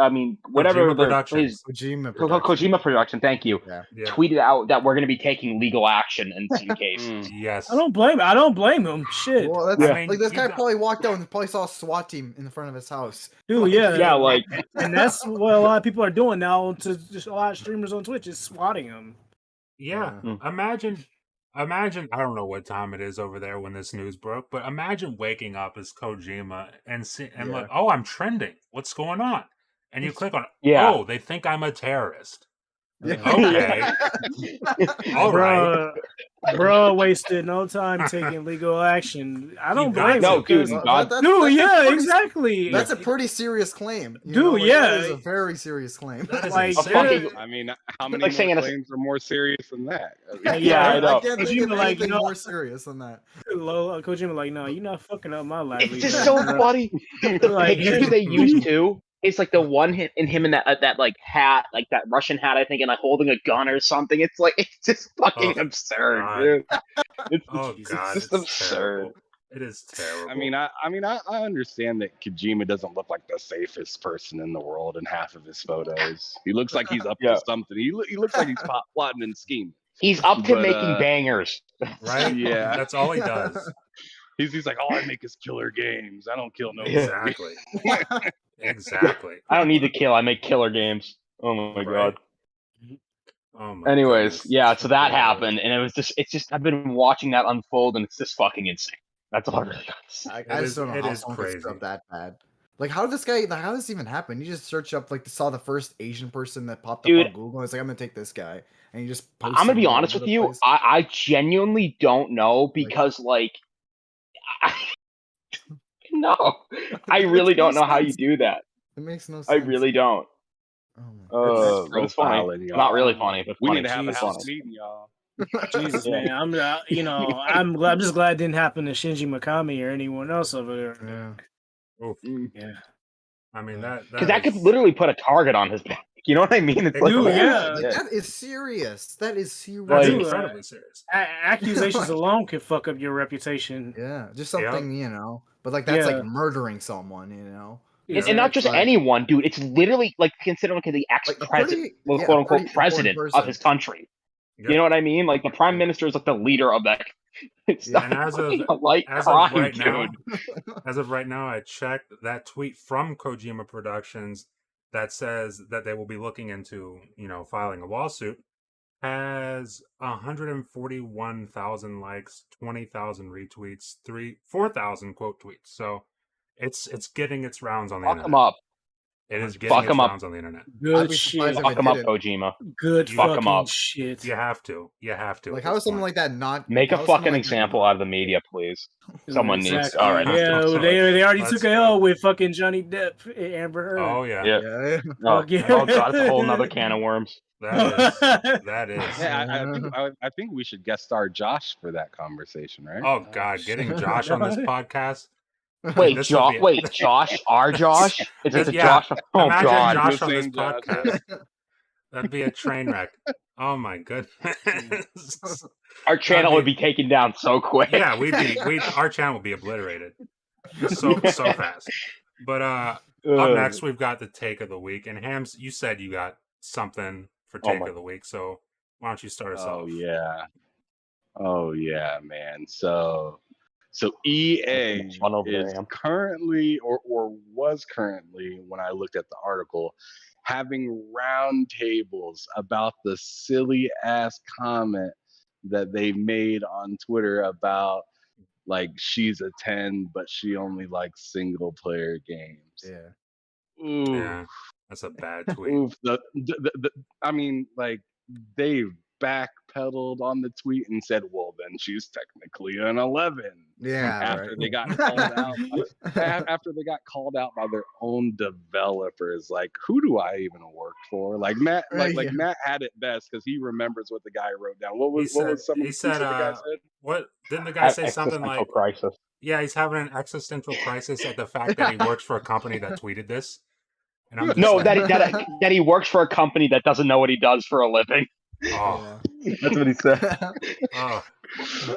whatever Kojima Productions. Kojima production. Kojima production, thank you, Yeah. Yeah. tweeted out that we're going to be taking legal action in some cases. Yes. I don't blame him. Shit. Well, that's, I mean, like this you guy got- probably walked out and probably saw a SWAT team in the front of his house. Dude, yeah. Yeah, like And that's what a lot of people are doing now to just a lot of streamers on Twitch is swatting them. Yeah. Imagine. I don't know what time it is over there when this news broke, but imagine waking up as Kojima and look, oh, I'm trending. What's going on? And you click on, Yeah. oh, they think I'm a terrorist. Yeah. Okay. All right. Bro wasted no time taking legal action. I don't got blame to. him. No, dude, because- God. Dude, yeah, pretty- exactly. That's a pretty serious claim. Dude, That yeah. is a very serious claim. That is Like, insane. fucking- I mean, how many Like saying more in a- claims are more serious than that? Yeah, I know. I can't think Kojima, of like, anything no. more serious than that. Kojima like, no, you're not fucking up my livelihood. It's just so funny. The Like, pictures they used too. It's like the one in him in that like hat, like that Russian hat, I think, and like holding a gun or something. It's like it's just fucking Oh, absurd, God. dude. It's Oh Jesus. God, just it's absurd. terrible. It is terrible. I understand that Kojima doesn't look like the safest person in the world in half of his photos. He looks like he's up Yeah. to something. He looks like he's plotting and scheming. He's up to But, making bangers. Right? Yeah. That's all he does. He's like, all I make is killer games. I don't kill nobody. Exactly. Exactly. I don't need to kill. I make killer games. Oh my Right. god. Oh my Anyways, goodness. yeah, so that Yeah. happened, and it's just I've been watching that unfold, and it's just fucking insane. That's all I really got to say. I just don't know it how is someone could screw crazy. up that bad. Like, how did this guy? Like, how did this even happen? You just search up, like, saw the first Asian person that popped Dude. up on Google. And it's like, I'm gonna take this guy, and you just. I'm gonna be honest with you. I genuinely don't know because no, I really don't know how you do that. It makes no sense. I really don't. Oh my. But it's funny. profiling, y'all. Not really funny, but We funny. need to have a Jesus. house meeting, y'all. Jesus, Yeah. man, I'm just glad it didn't happen to Shinji Mikami or anyone else over there. Yeah. Oof. Yeah. I mean that Because that could literally put a target on his back. You know what I mean? It's It like, could, yeah. Like, that is serious. That is serious. That's Dude, incredibly serious. Accusations alone could fuck up your reputation. Yeah, just something, but like that's Yeah. like murdering someone, and not just Like- anyone, dude. It's literally like considering the ex-president, pretty- quote unquote, pretty president important of person. his country. Yep. You know what I mean? Like the prime minister is like the leader of that. It's Yeah, not and as of- a light As of crime, right dude. now, I checked that tweet from Kojima Productions that says that they will be looking into, filing a lawsuit, has 141,000 likes, 20,000 retweets, 4,000 quote tweets. So it's getting its rounds on the Fuck internet. him up. It is Fuck getting its him up. rounds on the internet. I'd Good be shit. surprised if Fuck it him up, didn't. Kojima. Good You- Fuck 'em fucking up. shit. You have to. You have to. Like, at how this is someone point. like that not Make a how is someone fucking like that example not- out of the media, please. Someone needs. Exactly. All right. Yeah, So they already let's took an go. L with fucking Johnny Depp and Amber Heard. Oh yeah. Yeah. Yeah. Oh, Fuck yeah. oh god, it's a whole nother can of worms. That is. Yeah, I think we should guest star Josh for that conversation, right? Oh God, getting Josh on this podcast. Wait, This would be- wait, Josh? Our Josh? Is it the Yeah. Josh? Oh Imagine god. Josh The on this same Josh. podcast. That'd be a train wreck. Oh my goodness. Our channel I would mean- be taken down so quick. Yeah, our channel would be obliterated so fast. But up next we've got the take of the week, and Hams, you said you got something for take of the week, so why don't you start us off? Oh yeah, man. So EA One over is there. currently or was currently, when I looked at the article, having roundtables about the silly ass comment that they made on Twitter about like she's a 10 but she only likes single player games. Yeah. Ooh. Yeah, that's a bad tweet. Oof. I mean, like, they backpedaled on the tweet and said, well, then she's technically an 11. Yeah. After they got called out, after they got called out by their own developers, like, who do I even work for? Like Matt, Yeah. Matt had it best because he remembers what the guy wrote down. What was some of he the said, the guy said? what didn't the guy say something Existential like, crisis. yeah, he's having an existential crisis at the fact that he works for a company that tweeted this. And I'm just No, like, that he works for a company that doesn't know what he does for a living. oh, That's what he said. oh,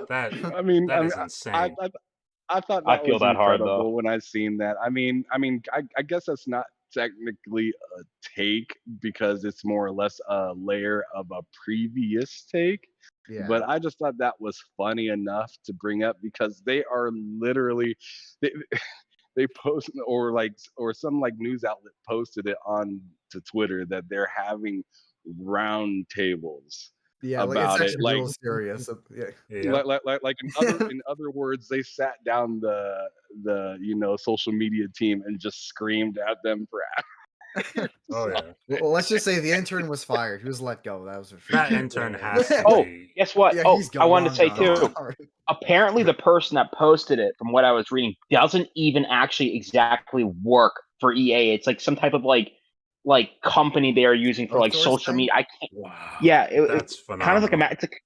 that I is insane. I thought I that feel was that hard, incredible though. when I seen that. I guess that's not technically a take because it's more or less a layer of a previous take. Yeah. But I just thought that was funny enough to bring up because they are literally they post or some like news outlet posted it on to Twitter that they're having round tables. Yeah, like about it's it, actually like- real serious. Yeah. Yeah. Like in other words, they sat down the social media team and just screamed at them for Oh yeah. Well, let's just say the intern was fired. He was let go. That was for sure. That intern has to Oh, be. guess what? Yeah, Oh, he's I wanted to say gone. too. Apparently, the person that posted it, from what I was reading, doesn't even actually exactly work for EA. It's like some type of like company they are using for like Outsource social thing? media. I can't. Wow. Yeah, That's it's phenomenal. kind of like it's like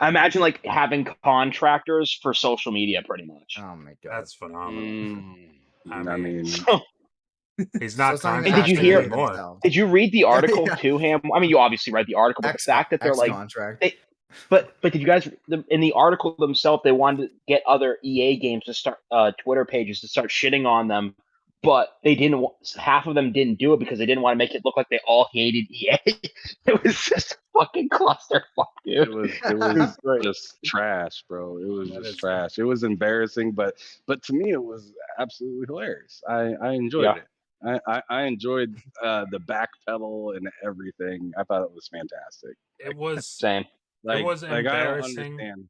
I imagine like having contractors for social media, pretty much. Oh my god. That's phenomenal. I I mean, mean, He's So not it's not even Hey, did you contracted hear- anymore. themselves. Did you read the article Yeah. too, Ham? I mean, you obviously read the article, but the fact that they're like, contract. but did you guys in the article themselves they wanted to get other EA games to start Twitter pages to start shitting on them, but they didn't. Half of them didn't do it because they didn't want to make it look like they all hated EA. It was just a fucking clusterfuck, dude. It was just trash, bro. It was That just is trash. It was embarrassing, but to me it was absolutely hilarious. I enjoyed it. I enjoyed the backpedal and everything. I thought it was fantastic. It was Same. Like, it was I don't embarrassing. understand.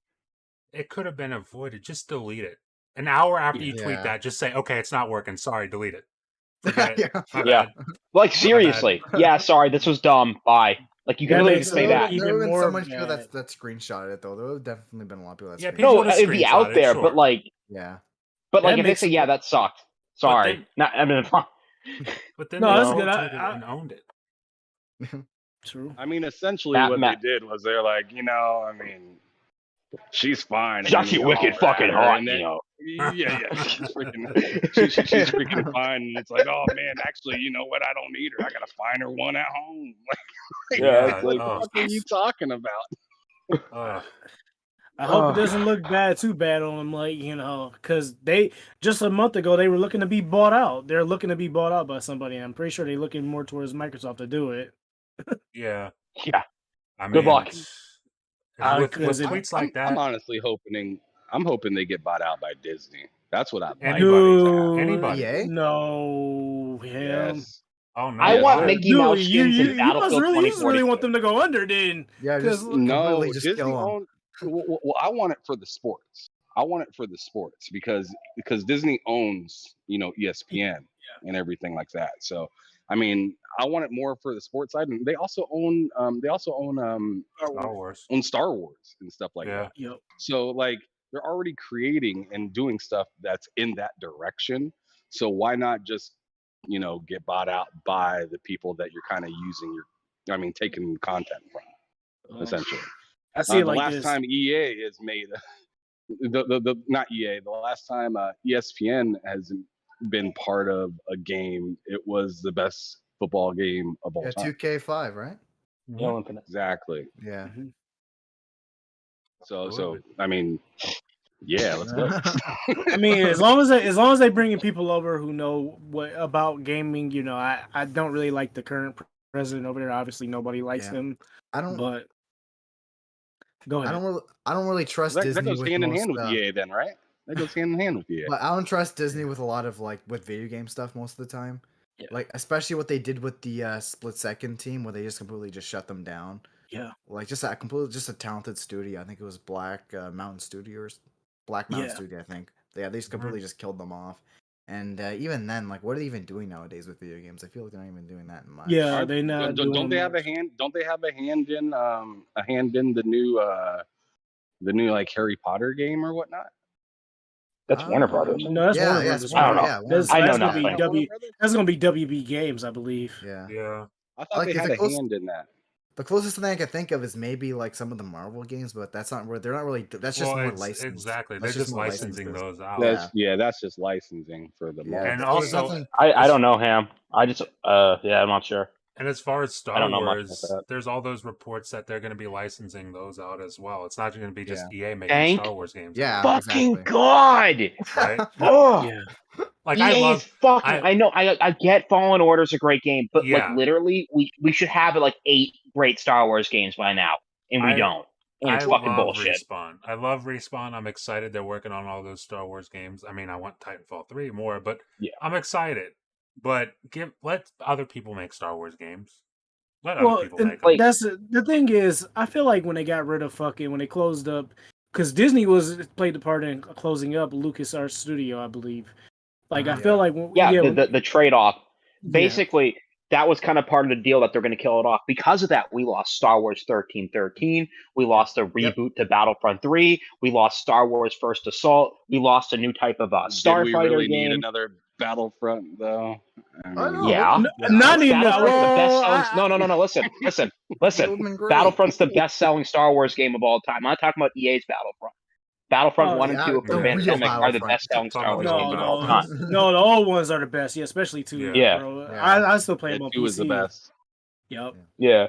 It could have been avoided. Just delete it. An hour after you Yeah. tweet that, just say, "Okay, it's not working. Sorry, delete it." Forget it. Yeah. My Yeah. bad. Like seriously, yeah. Sorry, this was dumb. Bye. Like you can That literally makes just say it that. even There would have been more so much people bad. that screenshotted it though. There would have definitely been a lot of people that Yeah, screenshotted people No, would've it'd be out screenshotted, there, sure. but like, Yeah. but like That if they makes say, it- yeah, that sucked. Sorry. then- Not. I mean, But then No, they that's all good. tweeted and owned it. True. I mean, essentially Matt- what Matt- they did was they're like, I mean, she's fine. She's and actually then we wicked holler at fucking her, hot, and you then- know. Yeah, she's freaking, she's freaking fine. And it's like, oh man, actually, you know what? I don't need her. I gotta find her one at home. Like, Yeah, what the oh. fuck are you talking about? I hope Oh. it doesn't look too bad on them, like, because they just a month ago they were looking to be bought out. They're looking to be bought out by somebody. And I'm pretty sure they're looking more towards Microsoft to do it. Yeah. Yeah. I mean, Good luck. With Because tweets like that, I'm honestly hoping they get bought out by Disney. That's what I'd like. Anybody. Anybody. EA? No, him. Yes. oh no, I Yeah, want dude, Mickey Mouse skins in you must Battlefield really, you just really 2042. want them to go under, then. Yeah, just Because No, completely just Disney kill 'em. owned. Well, I want it for the sports. I want it for the sports because Disney owns ESPN and everything like that. So I mean, I want it more for the sports side, and they also own Star Wars. Star Wars and stuff like Yeah. that. Yep. So like they're already creating and doing stuff that's in that direction. So why not just get bought out by the people that you're kind of taking content from, essentially. I see it The like last this. time EA has made not EA, the last time ESPN has been part of a game, it was the best football game of all Yeah, time. 2K5, right? Halo Infinite. Exactly. Yeah. So I mean, yeah, let's go. I mean, as long as they bringing people over who know what about gaming, I don't really like the current president over there. Obviously, nobody likes Yeah. him. I don't. But go ahead. I don't really trust that Disney goes with hand in most, hand with EA then, right? That goes hand in hand with EA. But I don't trust Disney with a lot of with video game stuff most of the time. Yeah. Like especially what they did with the Split Second team, where they just completely just shut them down. Yeah. Like just a talented studio. I think it was Black Mountain Studios, Black Mountain Yeah. Studio. I think. Yeah, they just completely just killed them off. And even then, what are they even doing nowadays with video games? I feel like they're not even doing that much. Yeah, they not. Don't they have a hand? Don't they have a hand in the new like Harry Potter game or whatnot? That's Warner Brothers. No, that's Warner yeah, Brothers. I don't know. Yeah, That's, I know that's gonna nothing. be That's gonna be WB Games, I believe. Yeah. Yeah. I thought they it's had a a close- hand in that. The closest thing I can think of is maybe some of the Marvel games, but that's not where they're not really. That's just more licensed. Exactly. That's They're just more licensing licenses. those out. That's just licensing for the Yeah. Marvel. And There's also- nothing- I don't know, Ham. I just I'm not sure. And as far as I Star don't know much Wars, about that. there's all those reports that they're going to be licensing those out as well. It's not going to be just EA making Thank Star Wars games. Yeah. Fucking exactly. God! Right? Oh, Yeah. Like EA I love is fucking. I know. I get Fallen Order's a great game, but Yeah. like literally, we should have 8 great Star Wars games by now, and we I- don't. And it's I fucking love bullshit. Respawn. I love Respawn. I'm excited they're working on all those Star Wars games. I mean, I want Titanfall 3 more, but Yeah. I'm excited. But let other people make Star Wars games. Let Well, other people and make them. that's the thing is, I feel like when they got rid of when they closed up, because Disney played the part in closing up LucasArts Studio, I believe. Like I feel like The trade off. yeah. Basically, that was kind of part of the deal that they're going to kill it off. Because of that, we lost Star Wars 1313. We lost a reboot to Battlefront 3. We lost Star Wars First Assault. We lost a new type of Did we Starfighter really game. need another Battlefront though? I mean, Yeah. Not even Battlefront's the best-selling. well, No. Listen. It would've been great. Battlefront's the best-selling Star Wars game of all time. I'm not talking about EA's Battlefront. Battlefront Oh, 1 yeah, and 2 for the real Pandemic are the Battlefront. best selling Talking Star about Wars the games old of all no, time. Battlefront. no, the old ones are the best, yeah, especially 2, Yeah. bro. Yeah. I still play them on 2 is the PC. best. Yep. Yeah.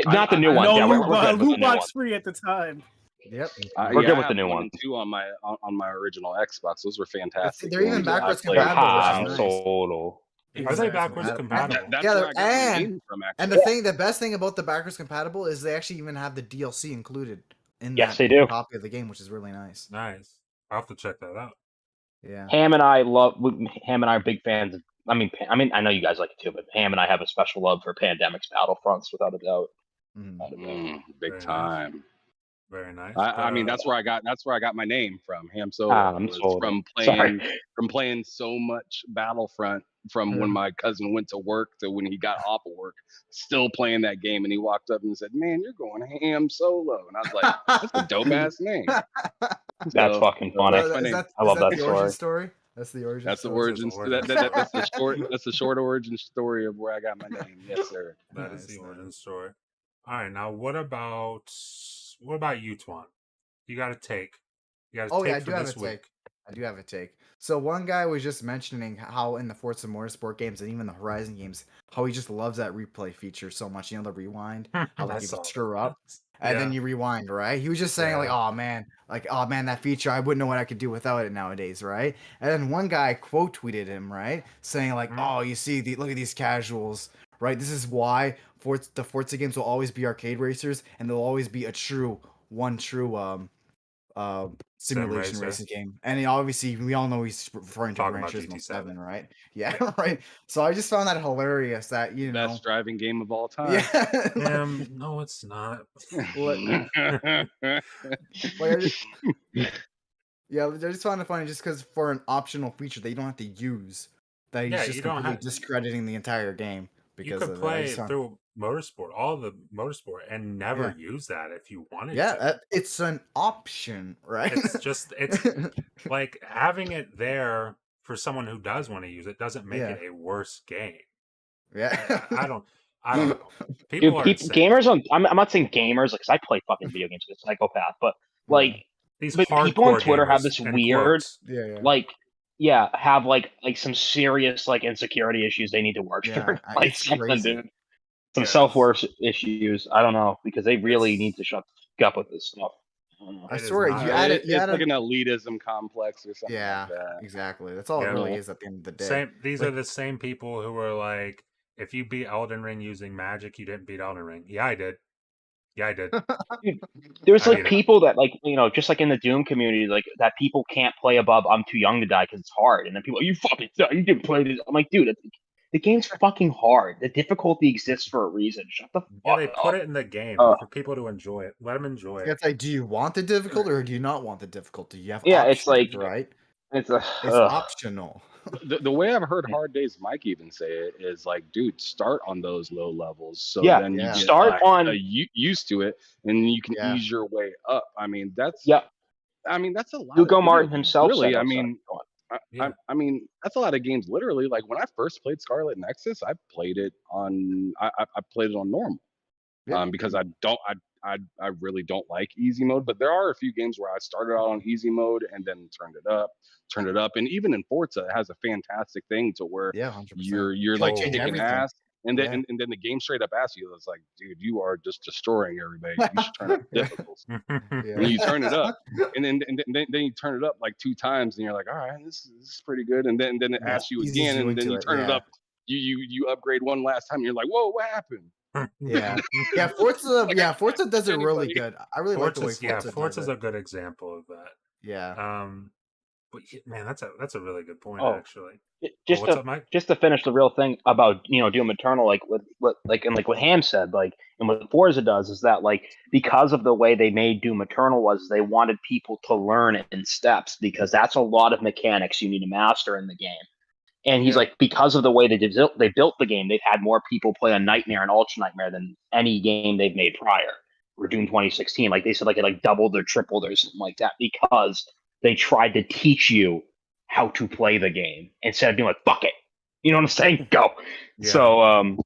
Not the new I- ones. No Yeah, loot, we're good with the loot new box ones. free at the time. Yep. We're Yeah, good I with the have new 1 one. and 2 on my original Xbox. Those were fantastic. they're even games. I backwards played compatible, which is Han nice. Solo. Are they Exactly. backwards That- compatible? That's Yeah, where I got my and name from. and Actually, the best thing about the backwards compatible is they actually even have the DLC included in Yes, that they do. copy of the game, which is really nice. Nice. I'll have to check that out. Yeah. Ham and I are big fans. I mean, I know you guys like it too, but Ham and I have a special love for Pandemic's Battlefronts, without a doubt. Mhm. Without a doubt. big Very nice. time. Very nice. I mean, But, that's where I got my name from. Ham Solo I'm was Solo. from playing so much Battlefront from when my cousin went to work to when he got off of work, still playing that game, and he walked up and said, "Man, you're going Ham Solo," and I was like, "That's a dope ass name." That's fucking funny. That's my name. I love that the origin story. That's the origin. That's the story. origin. origin That's the short. That's the short origin story of where I got my name. Yes, sir. that is Nice, the origin nice. story. All right, now what about you, Twan? You got a take. You got a Oh take yeah, I for do have this a week. take. I do have a take. So one guy was just mentioning how in the Forza Motorsport games and even the Horizon games, how he just loves that replay feature so much. You know, the rewind, how I like if saw you screw up that. and then you rewind, right? He was just saying like, Yeah. oh man, that feature, I wouldn't know what I could do without it nowadays, right? And then one guy quote tweeted him, right, saying like, Mhm. oh, you see, look at these casuals, right? This is why the Forza games will always be arcade racers, and they'll always be a true simulation racer. racing game. And obviously, we all know he's referring to Talking Gran about Turismo GT7. 7, right? Yeah, right. So I just found that hilarious that, you know. Best driving game of all time. Yeah. No, it's not. What? Like, yeah, I just found it funny just because for an optional feature that you don't have to use, that he's Yeah, just you don't completely have- discrediting the entire game You because could of it. I play just found- through Motorsport, all the Motorsport, and never Yeah. use that if you wanted Yeah, to. it's an option, right? It's like having it there for someone who does want to use it doesn't make Yeah. it a worse game. Yeah. I don't know. Dude, People are insane. gamers on. I'm not saying gamers because I play fucking video games like a psychopath, but like, These but people on hardcore Twitter have gamers, this in weird, quotes. Yeah. have like some serious like insecurity issues they need to work Yeah, through. I- Like it's something, crazy. dude. Some Yes. self-worth issues. I don't know because they really It's- need to shut the fuck up with this stuff. I don't know. I It is swear, not- you added, It's like an elitism complex or something yeah, like that. exactly. That's all Yeah. it really is at the end of the day. Same. These Like- are the same people who were like, if you beat Elden Ring using magic, you didn't beat Elden Ring. Yeah, I did. Yeah, I did. There's I like mean it. people that like just like in the Doom community, like that people can't play above I'm too young to die because it's hard, and then people you fucking suck, you didn't play this. I'm like, dude, the game's fucking hard. The difficulty exists for a reason. Shut the fuck Yeah, they up. put it in the game Oh. for people to enjoy it. Let them enjoy it. It's like, do you want the difficulty or do you not want the difficulty? You have Yeah, options, it's like- right? It's It's optional. The way I've heard Hard Days Mike even say it is like, dude, start on those low levels so Yeah, then you yeah. get start on used to it and you can Yeah. ease your way up. I mean, that's yeah. I mean, that's a lot. Hugo of video Martin games, himself really. said, I I'm sorry, mean, go on. I mean, that's a lot of games. Literally, like when I first played Scarlet Nexus, I played it on I played it on normal, Yeah. because I really don't like easy mode. But there are a few games where I started out on easy mode and then turned it up, and even in Forza, it has a fantastic thing to where Yeah, 100%. you're It'll like change kicking everything. ass. And then, Yeah. and then the game straight up asks you, it's like, dude, you are just destroying everybody. You should turn up the Yeah. difficulty. Yeah. And you turn it up, and then you turn it up like 2 times, and you're like, all right, this is pretty good. And then it Yeah, asks you eases again, you and then into you it, turn it yeah. up. You upgrade one last time, and you're like, whoa, what happened? Yeah. Yeah, Forza. Like, yeah, Forza does it really anybody. good. I really like the way Forza's, Forza Forza's does a it. good example of that. Yeah. But man, that's a really good point, Oh. actually. Just What's to up, Mike? just to finish the real thing about Doom Eternal, like what Ham said, like and what Forza does is that like because of the way they made Doom Eternal was they wanted people to learn it in steps because that's a lot of mechanics you need to master in the game. And he's Yeah. like, because of the way they built the game, they've had more people play on Nightmare and Ultra Nightmare than any game they've made prior. Or Doom 2016, like they said, like it like doubled or tripled or something like that because they tried to teach you how to play the game instead of being like, fuck it. You know what I'm saying? Go. Yeah. So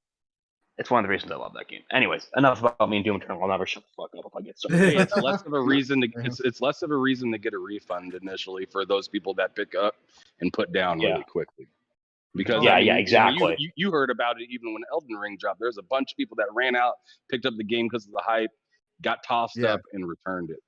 It's one of the reasons I love that game. Anyways, enough about me and Doom Eternal. I'll never shut the fuck up if I get started. Hey, it's less of a reason to it's less of a reason to get a refund initially for those people that pick up and put down Yeah. really quickly. Because Yeah, I mean, yeah, I mean, exactly. you heard about it even when Elden Ring dropped. There's a bunch of people that ran out, picked up the game because of the hype, got tossed up, and returned it.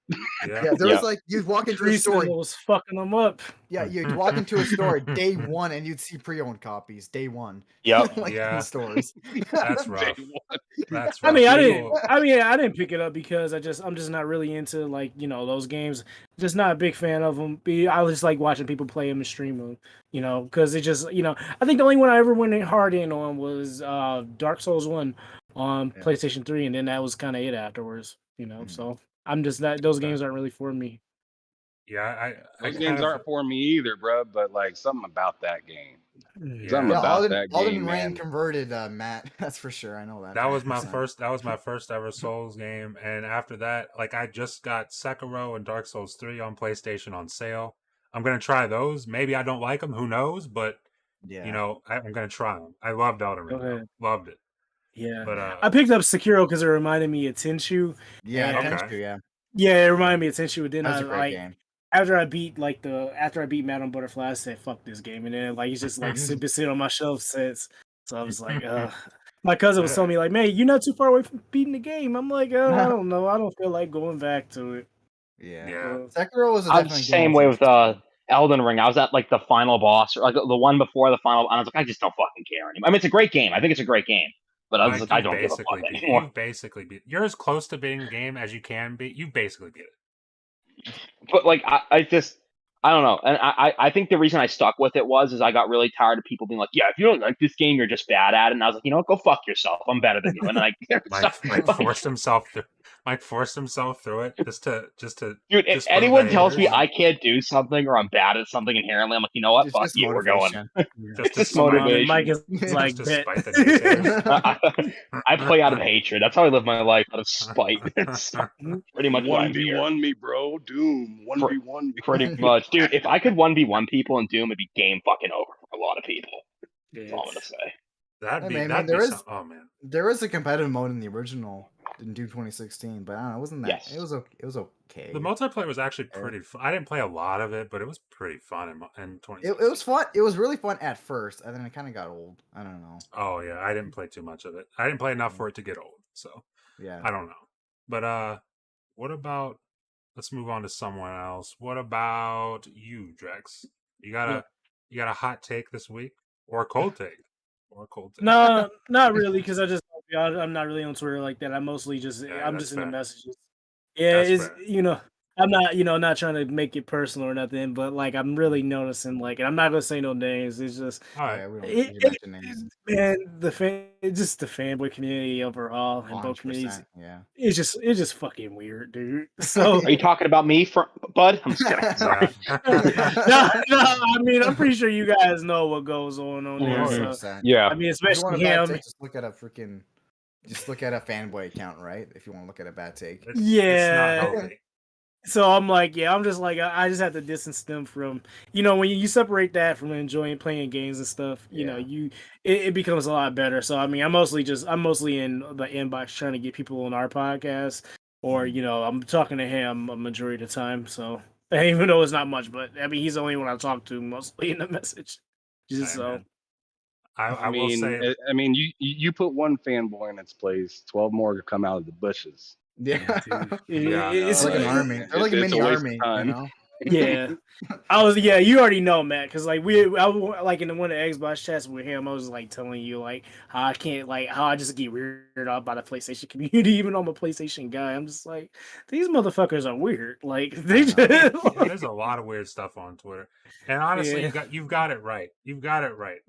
Yeah. Yeah, there Yeah. was like you'd walk into a Treason store. was fucking them up. Yeah, you'd walk into a store day one and you'd see pre-owned copies day one. Yep. Like in Yeah. the stores. That's Day rough. one. That's I rough. mean, People- I didn't pick it up because I'm just not really into like those games. Just not a big fan of them. I just like watching people play them and stream them. Because it just I think the only one I ever went hard in on was Dark Souls 1 on Yeah. PlayStation 3, and then that was kind of it afterwards. So I'm just not. Those games aren't really for me. Yeah, I Those kind games of- aren't for me either, bro. But like something about that game. Yeah. Something Yeah, about Alden, that Alden game, Rain man. converted Matt. That's for sure. I know that. That was my 100%. first. That was my first ever Souls game, and after that, like I just got Sekiro and Dark Souls 3 on PlayStation on sale. I'm gonna try those. Maybe I don't like them. Who knows? But Yeah. I'm gonna try them. I loved Elden Ring. Go ahead. Loved it. Yeah. But I picked up Sekiro because it reminded me of Tenchu. Yeah, Okay. Tenchu, yeah. Yeah, it reminded me of Tenchu. And then That was I a great like game. after I beat Madame Butterfly, I said fuck this game, and then like it's just like been sitting on my shelf since. So I was like, my cousin was telling me like, man, you're not too far away from beating the game. I'm like, I don't know, I don't feel like going back to it. Yeah. Yeah. Sekiro was a I'm definitely the game same that way was with interesting. Elden Ring. I was at like the final boss, or like the one before the final, and I was like, I just don't fucking care anymore. I mean, it's a great game. I think it's a great game, but I was like, I don't give a fuck anymore. You've basically beat. You're as close to beating the game as you can be. You basically beat it. But like, I don't know, and I think the reason I stuck with it is I got really tired of people being like, yeah, if you don't like this game, you're just bad at it. And I was like, you know what, go fuck yourself. I'm better than you. And then Mike forced himself through. Mike forced himself through it just to. Dude, if disprove anyone that tells me haters. I can't do something or I'm bad at something inherently, I'm like, you know what, fuck Just you, we're going. motivation. Just spite- motivation. Mike is Just like, to bet. spite the naysayers. I play out of hatred. That's how I live my life, out of spite. It's pretty much what I'm here. 1v1 me, bro. Doom. 1v1 me. Pretty much, dude. If I could 1v1 people in Doom, it'd be game fucking over for a lot of people. That's all I'm gonna say. That'd be. I mean, that'd there be is- some, oh man. There was a competitive mode in the original in Doom 2016, but I don't know, it wasn't that. Yes. It was okay. The multiplayer was actually pretty fun. I didn't play a lot of it, but it was pretty fun in 2016. It was fun. It was really fun at first, and then it kind of got old. I don't know. Oh yeah, I didn't play too much of it. I didn't play enough for it to get old, so Yeah. I don't know. But what about? Let's move on to someone else. What about you, Drex? You got a hot take this week, or a cold take, No, not really, because I'm not really on Twitter like that. I'm mostly just Yeah, I'm that's just in the fair. messages. Yeah, That's it's fair. I'm not not trying to make it personal or nothing, but like I'm really noticing like, and I'm not gonna say no names. It's just All right. Yeah, we don't it, need to mention names. man, just the fanboy community overall and both 100%, communities. yeah. It's just fucking weird, dude. So Are you talking about me, Bud? I'm just kidding. Sorry. no, I mean I'm pretty sure you guys know what goes on there. So, 100%. Yeah. I mean, If you want especially a bad him. take, just look at a fanboy account, right? If you want to look at a bad take. It's Yeah. not healthy. So I'm like, I'm just like, I just have to distance them from, when you separate that from enjoying playing games and stuff, it becomes a lot better. So I mean, I'm mostly in the inbox trying to get people on our podcast, or I'm talking to him a majority of the time. So even though it's not much, but I mean, he's the only one I talk to mostly in the message. Just Hey, so. man. I will say, I mean, you put one fanboy in its place, 12 more could come out of the bushes. Yeah. Yeah, It's like an no, army. They're like a it's a mini waste of army, time. you know? Yeah, you already know, Matt, because like like in one of the Xbox chats with him, I was like telling you like how I can't, like how I just get weirded out by the PlayStation community, even though I'm a PlayStation guy. I'm just like, these motherfuckers are weird. Like they just there's a lot of weird stuff on Twitter, and honestly, you've got it right. You've got it right.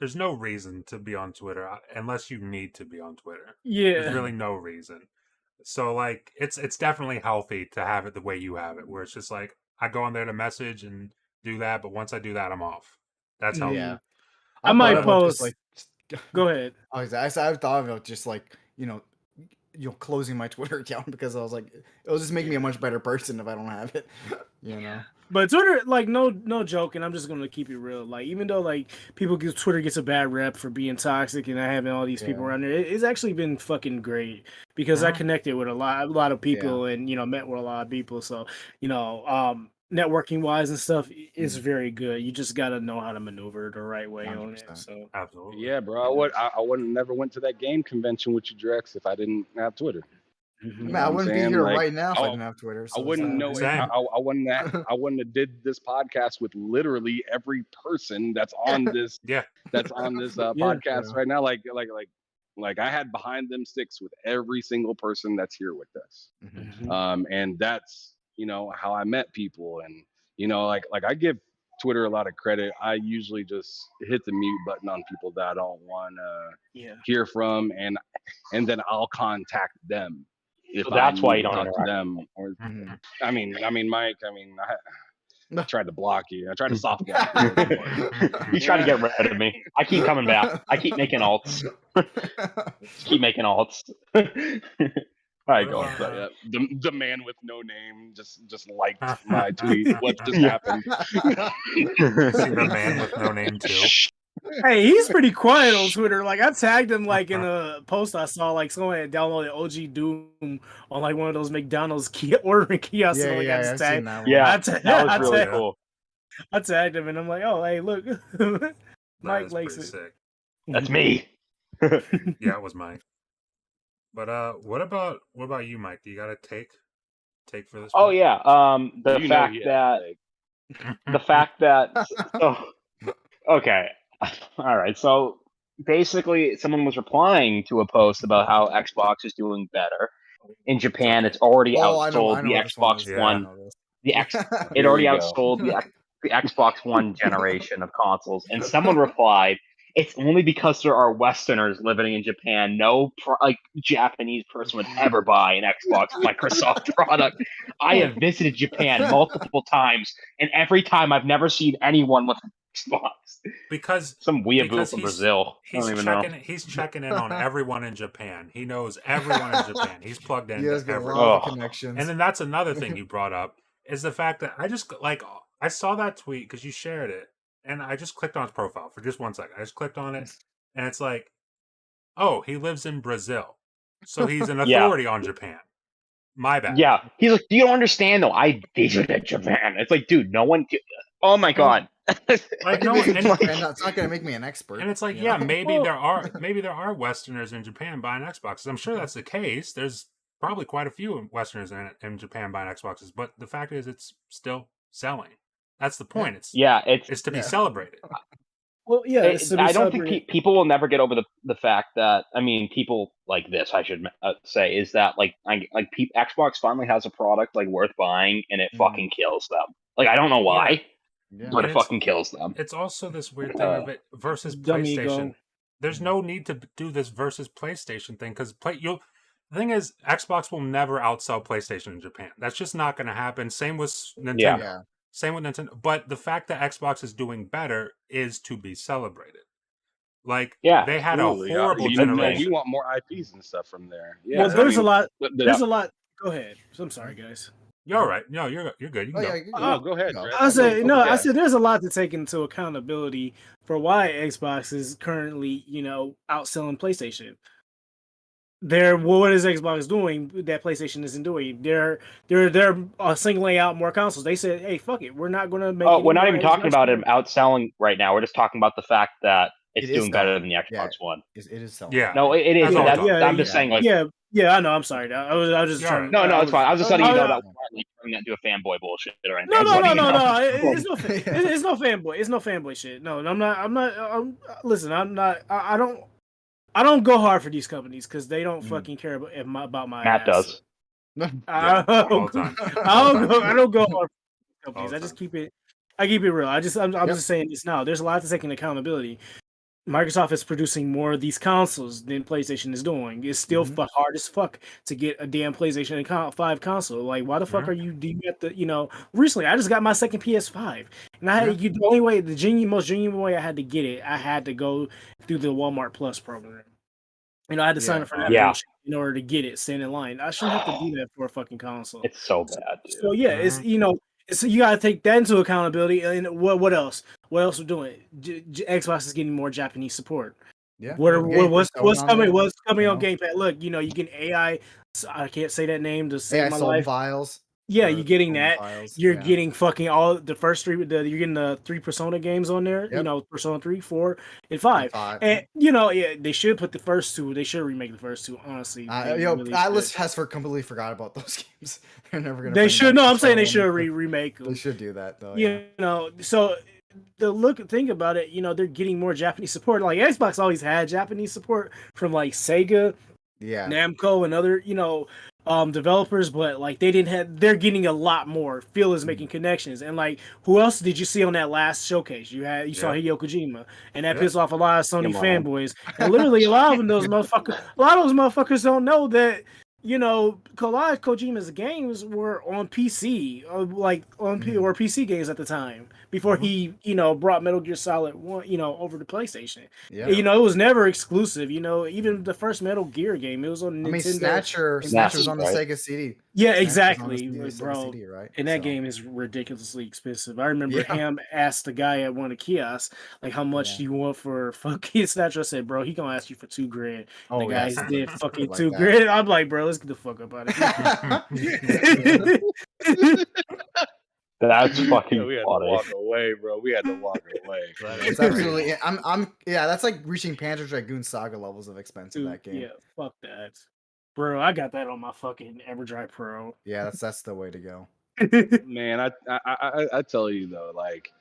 There's no reason to be on Twitter unless you need to be on Twitter. There's really no reason. So like it's definitely healthy to have it the way you have it, where it's just like I go on there to message and do that, but once I do that, I'm off. That's healthy. Yeah. I might thought about just, post. Go ahead. I thought about just like, closing my Twitter account because I was like, it'll just make me a much better person if I don't have it. But Twitter, like, no joke, and I'm just gonna keep it real. Like, even though like Twitter gets a bad rep for being toxic and having all these people around there, it's actually been fucking great because I connected with a lot of people and met with a lot of people. So networking wise and stuff is very good. You just gotta know how to maneuver the right way 100%. on it. So Absolutely. Yeah, bro. I wouldn't never went to that game convention with you, Drex, if I didn't have Twitter. Man, I wouldn't be here right now if I didn't have Twitter. I wouldn't know. Same. I wouldn't. I wouldn't have did this podcast with literally every person that's on this. That's on this podcast right now. Like I had behind them sticks with every single person that's here with us. And that's how I met people, and like I give Twitter a lot of credit. I usually just hit the mute button on people that I don't want to hear from, and then I'll contact them. If that's why you don't talk to interact. them. Or, I mean, Mike. I tried to block you. I tried to soft block you. You try to get rid of me. I keep coming back. I keep making alts. Keep making alts. All right, go on. But, the man with no name just liked my tweet. What just happened? See the man with no name too. Hey, he's pretty quiet on Twitter. Like, I tagged him like in a post I saw, like someone had downloaded OG Doom on like one of those McDonald's ordering kiosks. I've seen that one. Yeah, that was really cool. I tagged him and I'm like, oh, hey, look, Mike likes it. Sick. That's me. Yeah, it was Mike. But what about you, Mike? Do you got a take for this? Oh yeah, the fact that okay. All right, so basically someone was replying to a post about how Xbox is doing better. In Japan, it's already outsold the Xbox One. It already outsold the Xbox One generation of consoles. And someone replied, it's only because there are Westerners living in Japan. No Japanese person would ever buy an Xbox Microsoft product. I have visited Japan multiple times, and every time I've never seen anyone with Xbox. Because some weirdo from Brazil. He's checking in on everyone in Japan. He knows everyone in Japan. He's plugged in. He has got a lot of connections. And then that's another thing you brought up is the fact that I saw that tweet because you shared it, and I just clicked on his profile for just 1 second. I just clicked on it, and it's like, oh, he lives in Brazil, so he's an authority on Japan. My bad. Yeah, he's like, you don't understand though. I visited Japan. It's like, dude, no one. Oh my god. Like, no, and it's not going to make me an expert. And it's like, maybe there are Westerners in Japan buying Xboxes. I'm sure that's the case. There's probably quite a few Westerners in Japan buying Xboxes, but the fact is, it's still selling. That's the point. It's to be celebrated. Well, yeah, I don't think people will never get over the fact that, I mean, people like this, I should say, is that Xbox finally has a product worth buying, and it fucking kills them. I don't know why. Yeah. But it fucking kills them. It's also this weird thing of it versus PlayStation. There's no need to do this versus PlayStation thing because the thing is, Xbox will never outsell PlayStation in Japan. That's just not going to happen. Same with Nintendo. Yeah. Same with Nintendo. But the fact that Xbox is doing better is to be celebrated. They had a horrible generation. We want more IPs and stuff from there. Yeah, well, there's a lot. There's a lot. Go ahead. I'm sorry, guys. You're all right. No, you're good. You can go. Go ahead. I said there's a lot to take into accountability for why Xbox is currently, outselling PlayStation. What is Xbox doing that PlayStation isn't doing? They're singling out more consoles. They said, "Hey, fuck it, we're not going to make." Oh, we're not even talking about it outselling right now. We're just talking about the fact that it's doing better than the Xbox One. It is selling. Yeah. No, it is. I'm just saying, Yeah, I know. I'm sorry. I was just trying. No, it's fine. I was just letting you know that we're not turning that into a fanboy bullshit or anything. No. It's no fanboy. It's no fanboy shit. No, I'm not. Listen, I'm not. I don't go hard for these companies because they don't fucking care about my. Matt ass. does. I don't go hard for these companies. I just keep it. I keep it real. I'm just saying this now. There's a lot to take into accountability. Microsoft is producing more of these consoles than PlayStation is doing. It's still hard as fuck to get a damn PlayStation 5 console. Why the fuck do you get the, recently I just got my second PS5. And I had, the only way, most genuine way I had to get it, I had to go through the Walmart Plus program. I had to sign up for that in order to get it, stand in line. I shouldn't have to do that for a fucking console. It's so bad, dude. So, it's, So you gotta take that into accountability. And what else? What else we're doing? Xbox is getting more Japanese support. Yeah. What's coming? What's coming on know. Game Pass? Look, you get AI. I can't say that name to save AI my sold life. files. Yeah, you're getting that. Files. You're Yeah. getting fucking all the first three. You're getting the 3 Persona games on there. Yep. Persona 3, 4, and 5. And they should put the first two. They should remake the first two. Honestly, Atlas has completely forgot about those games. They're never gonna. They should. No, I'm saying they should remake them. They should do that though. You know, so think about it. They're getting more Japanese support. Like Xbox always had Japanese support from like Sega, Namco, and other developers, but like they didn't have. They're getting a lot more. Phil is making connections, and like who else did you see on that last showcase? You saw Hideo Kojima, and that pissed off a lot of Sony fanboys. And literally, a lot of those motherfuckers don't know that. A lot of Kojima's games were on PC, or PC games at the time before he, brought Metal Gear Solid 1, over to PlayStation. Yeah. It was never exclusive. Even the first Metal Gear game, it was on Nintendo. Snatcher was on the Sega CD. Yeah, exactly, bro. CD, right? And that game is ridiculously expensive. I remember him asked the guy at one of the kiosks, like, how much do you want for fucking Snatcher? I said, bro, he gonna ask you for $2,000. The guys did fucking like $2,000. I'm like, bro, let's get the fuck up out of here. That's fucking we had funny. to walk away, bro. We had to walk away. It's absolutely. That's like reaching Panzer Dragoon Saga levels of expensive. That game. Yeah, fuck that. Bro, I got that on my fucking EverDrive Pro. Yeah, that's the way to go. Man, I tell you though, like,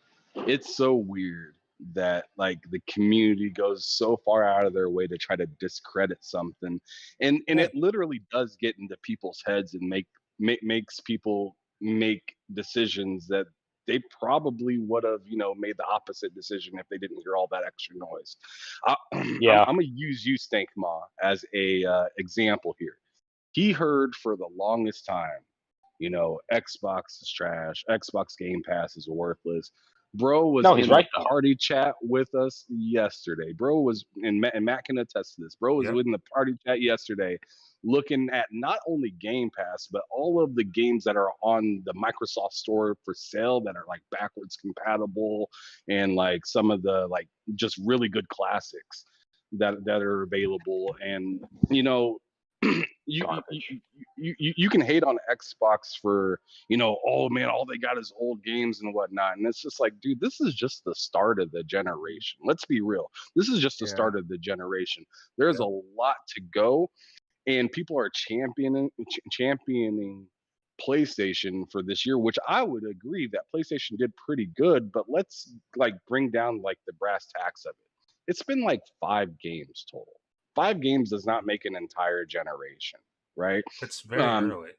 it's so weird that like the community goes so far out of their way to try to discredit something, and it literally does get into people's heads and makes people make decisions that they probably would have, made the opposite decision if they didn't hear all that extra noise. I'm gonna use you, Stank Ma, as a example here. He heard for the longest time, Xbox is trash, Xbox Game Pass is worthless. Bro was in the party chat with us yesterday. Bro was, and Matt can attest to this. Bro was in the party chat yesterday, looking at not only Game Pass, but all of the games that are on the Microsoft Store for sale that are like backwards compatible, and like some of the like just really good classics that are available. And you can hate on Xbox for, oh man, all they got is old games and whatnot. And it's just like, dude, this is just the start of the generation. Let's be real. This is just the start of the generation. There's a lot to go, and people are championing PlayStation for this year, which I would agree that PlayStation did pretty good, but let's like bring down like the brass tacks of it. It's been like 5 games total. 5 games does not make an entire generation, right? It's very early.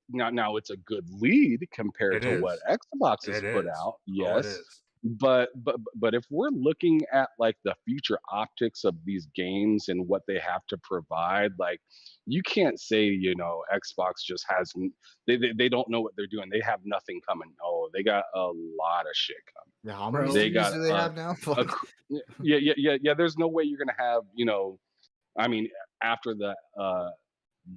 Now it's a good lead compared to what Xbox has put out. Yes. But if we're looking at like the future optics of these games and what they have to provide, like you can't say, Xbox just has they don't know what they're doing. They have nothing coming. Oh, they got a lot of shit coming. Yeah, how many studios do they have now? Yeah. There's no way you're gonna have, after the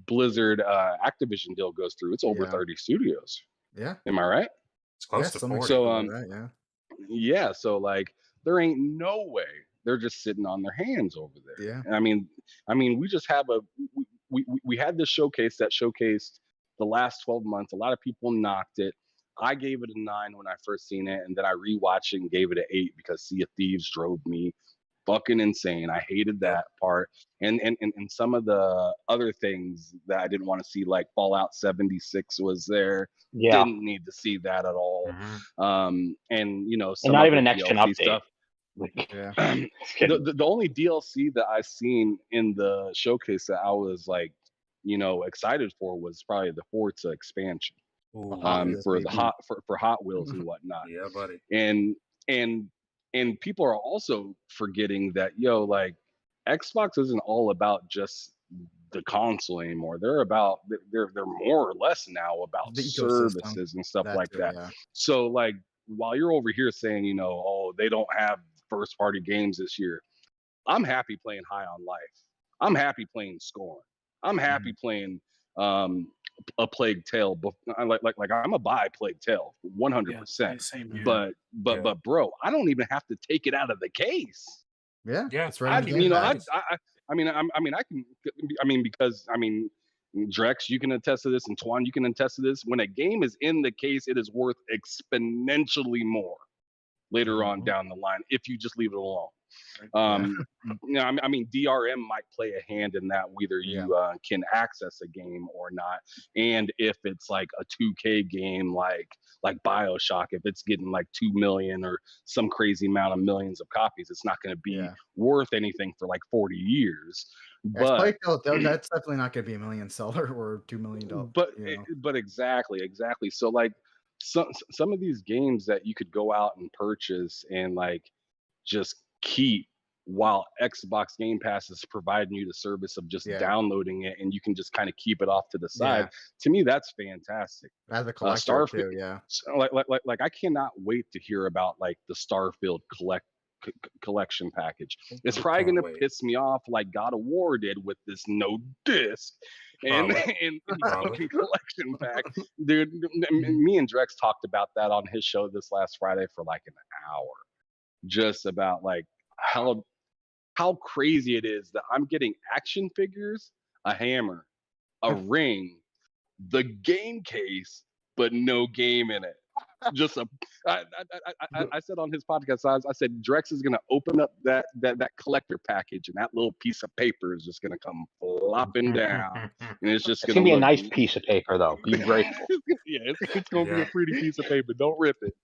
Blizzard Activision deal goes through, it's over 30 studios. Yeah. Am I right? It's close to 40. So so like there ain't no way they're just sitting on their hands over there. Yeah. And I mean we just have we had this showcase that showcased the last 12 months. A lot of people knocked it. I gave it a 9 when I first seen it, and then I rewatched it and gave it an 8 because Sea of Thieves drove me fucking insane. I hated that part, and some of the other things that I didn't want to see, like Fallout 76 was there. Didn't need to see that at all. And some not even a next gen update stuff. The only DLC that I seen in the showcase that I was like, excited for was probably the Forza expansion. For Hot Wheels and whatnot. Yeah, buddy. And people are also forgetting that like Xbox isn't all about just the console anymore. They're more or less now about the services and stuff like that. Yeah. So like while you're over here saying, oh, they don't have first party games this year, I'm happy playing High on Life. I'm happy playing Scorn. I'm happy playing a Plague Tale. Like I'm a buy Plague Tale 100%. Same here. But bro, I don't even have to take it out of the case. Yeah, Yeah, it's right in the You game know, pass. because Drex, you can attest to this, and Twan, you can attest to this. When a game is in the case, it is worth exponentially more later on down the line if you just leave it alone. I mean, DRM might play a hand in that, whether you can access a game or not, and if it's like a 2K game like BioShock, if it's getting like 2 million or some crazy amount of millions of copies, it's not going to be worth anything for like 40 years. But That's definitely not going to be $1 million seller or $2 million. But exactly. So like some of these games that you could go out and purchase and like just keep while Xbox Game Pass is providing you the service of just downloading it, and you can just kind of keep it off to the side. To me, that's fantastic. As a collector too, like I cannot wait to hear about like the Starfield collection package. It's probably going to piss me off like God of War did with this no disc and collection pack. Dude, me and Drex talked about that on his show this last Friday for like an hour, just about like how crazy it is that I'm getting action figures, a hammer, a ring, the game case, but no game in it. Just I said on his podcast, I said Drex is gonna open up that collector package, and that little piece of paper is just gonna come flopping down, and it's gonna be a nice piece of paper, though. Be grateful. It's gonna be a pretty piece of paper. Don't rip it.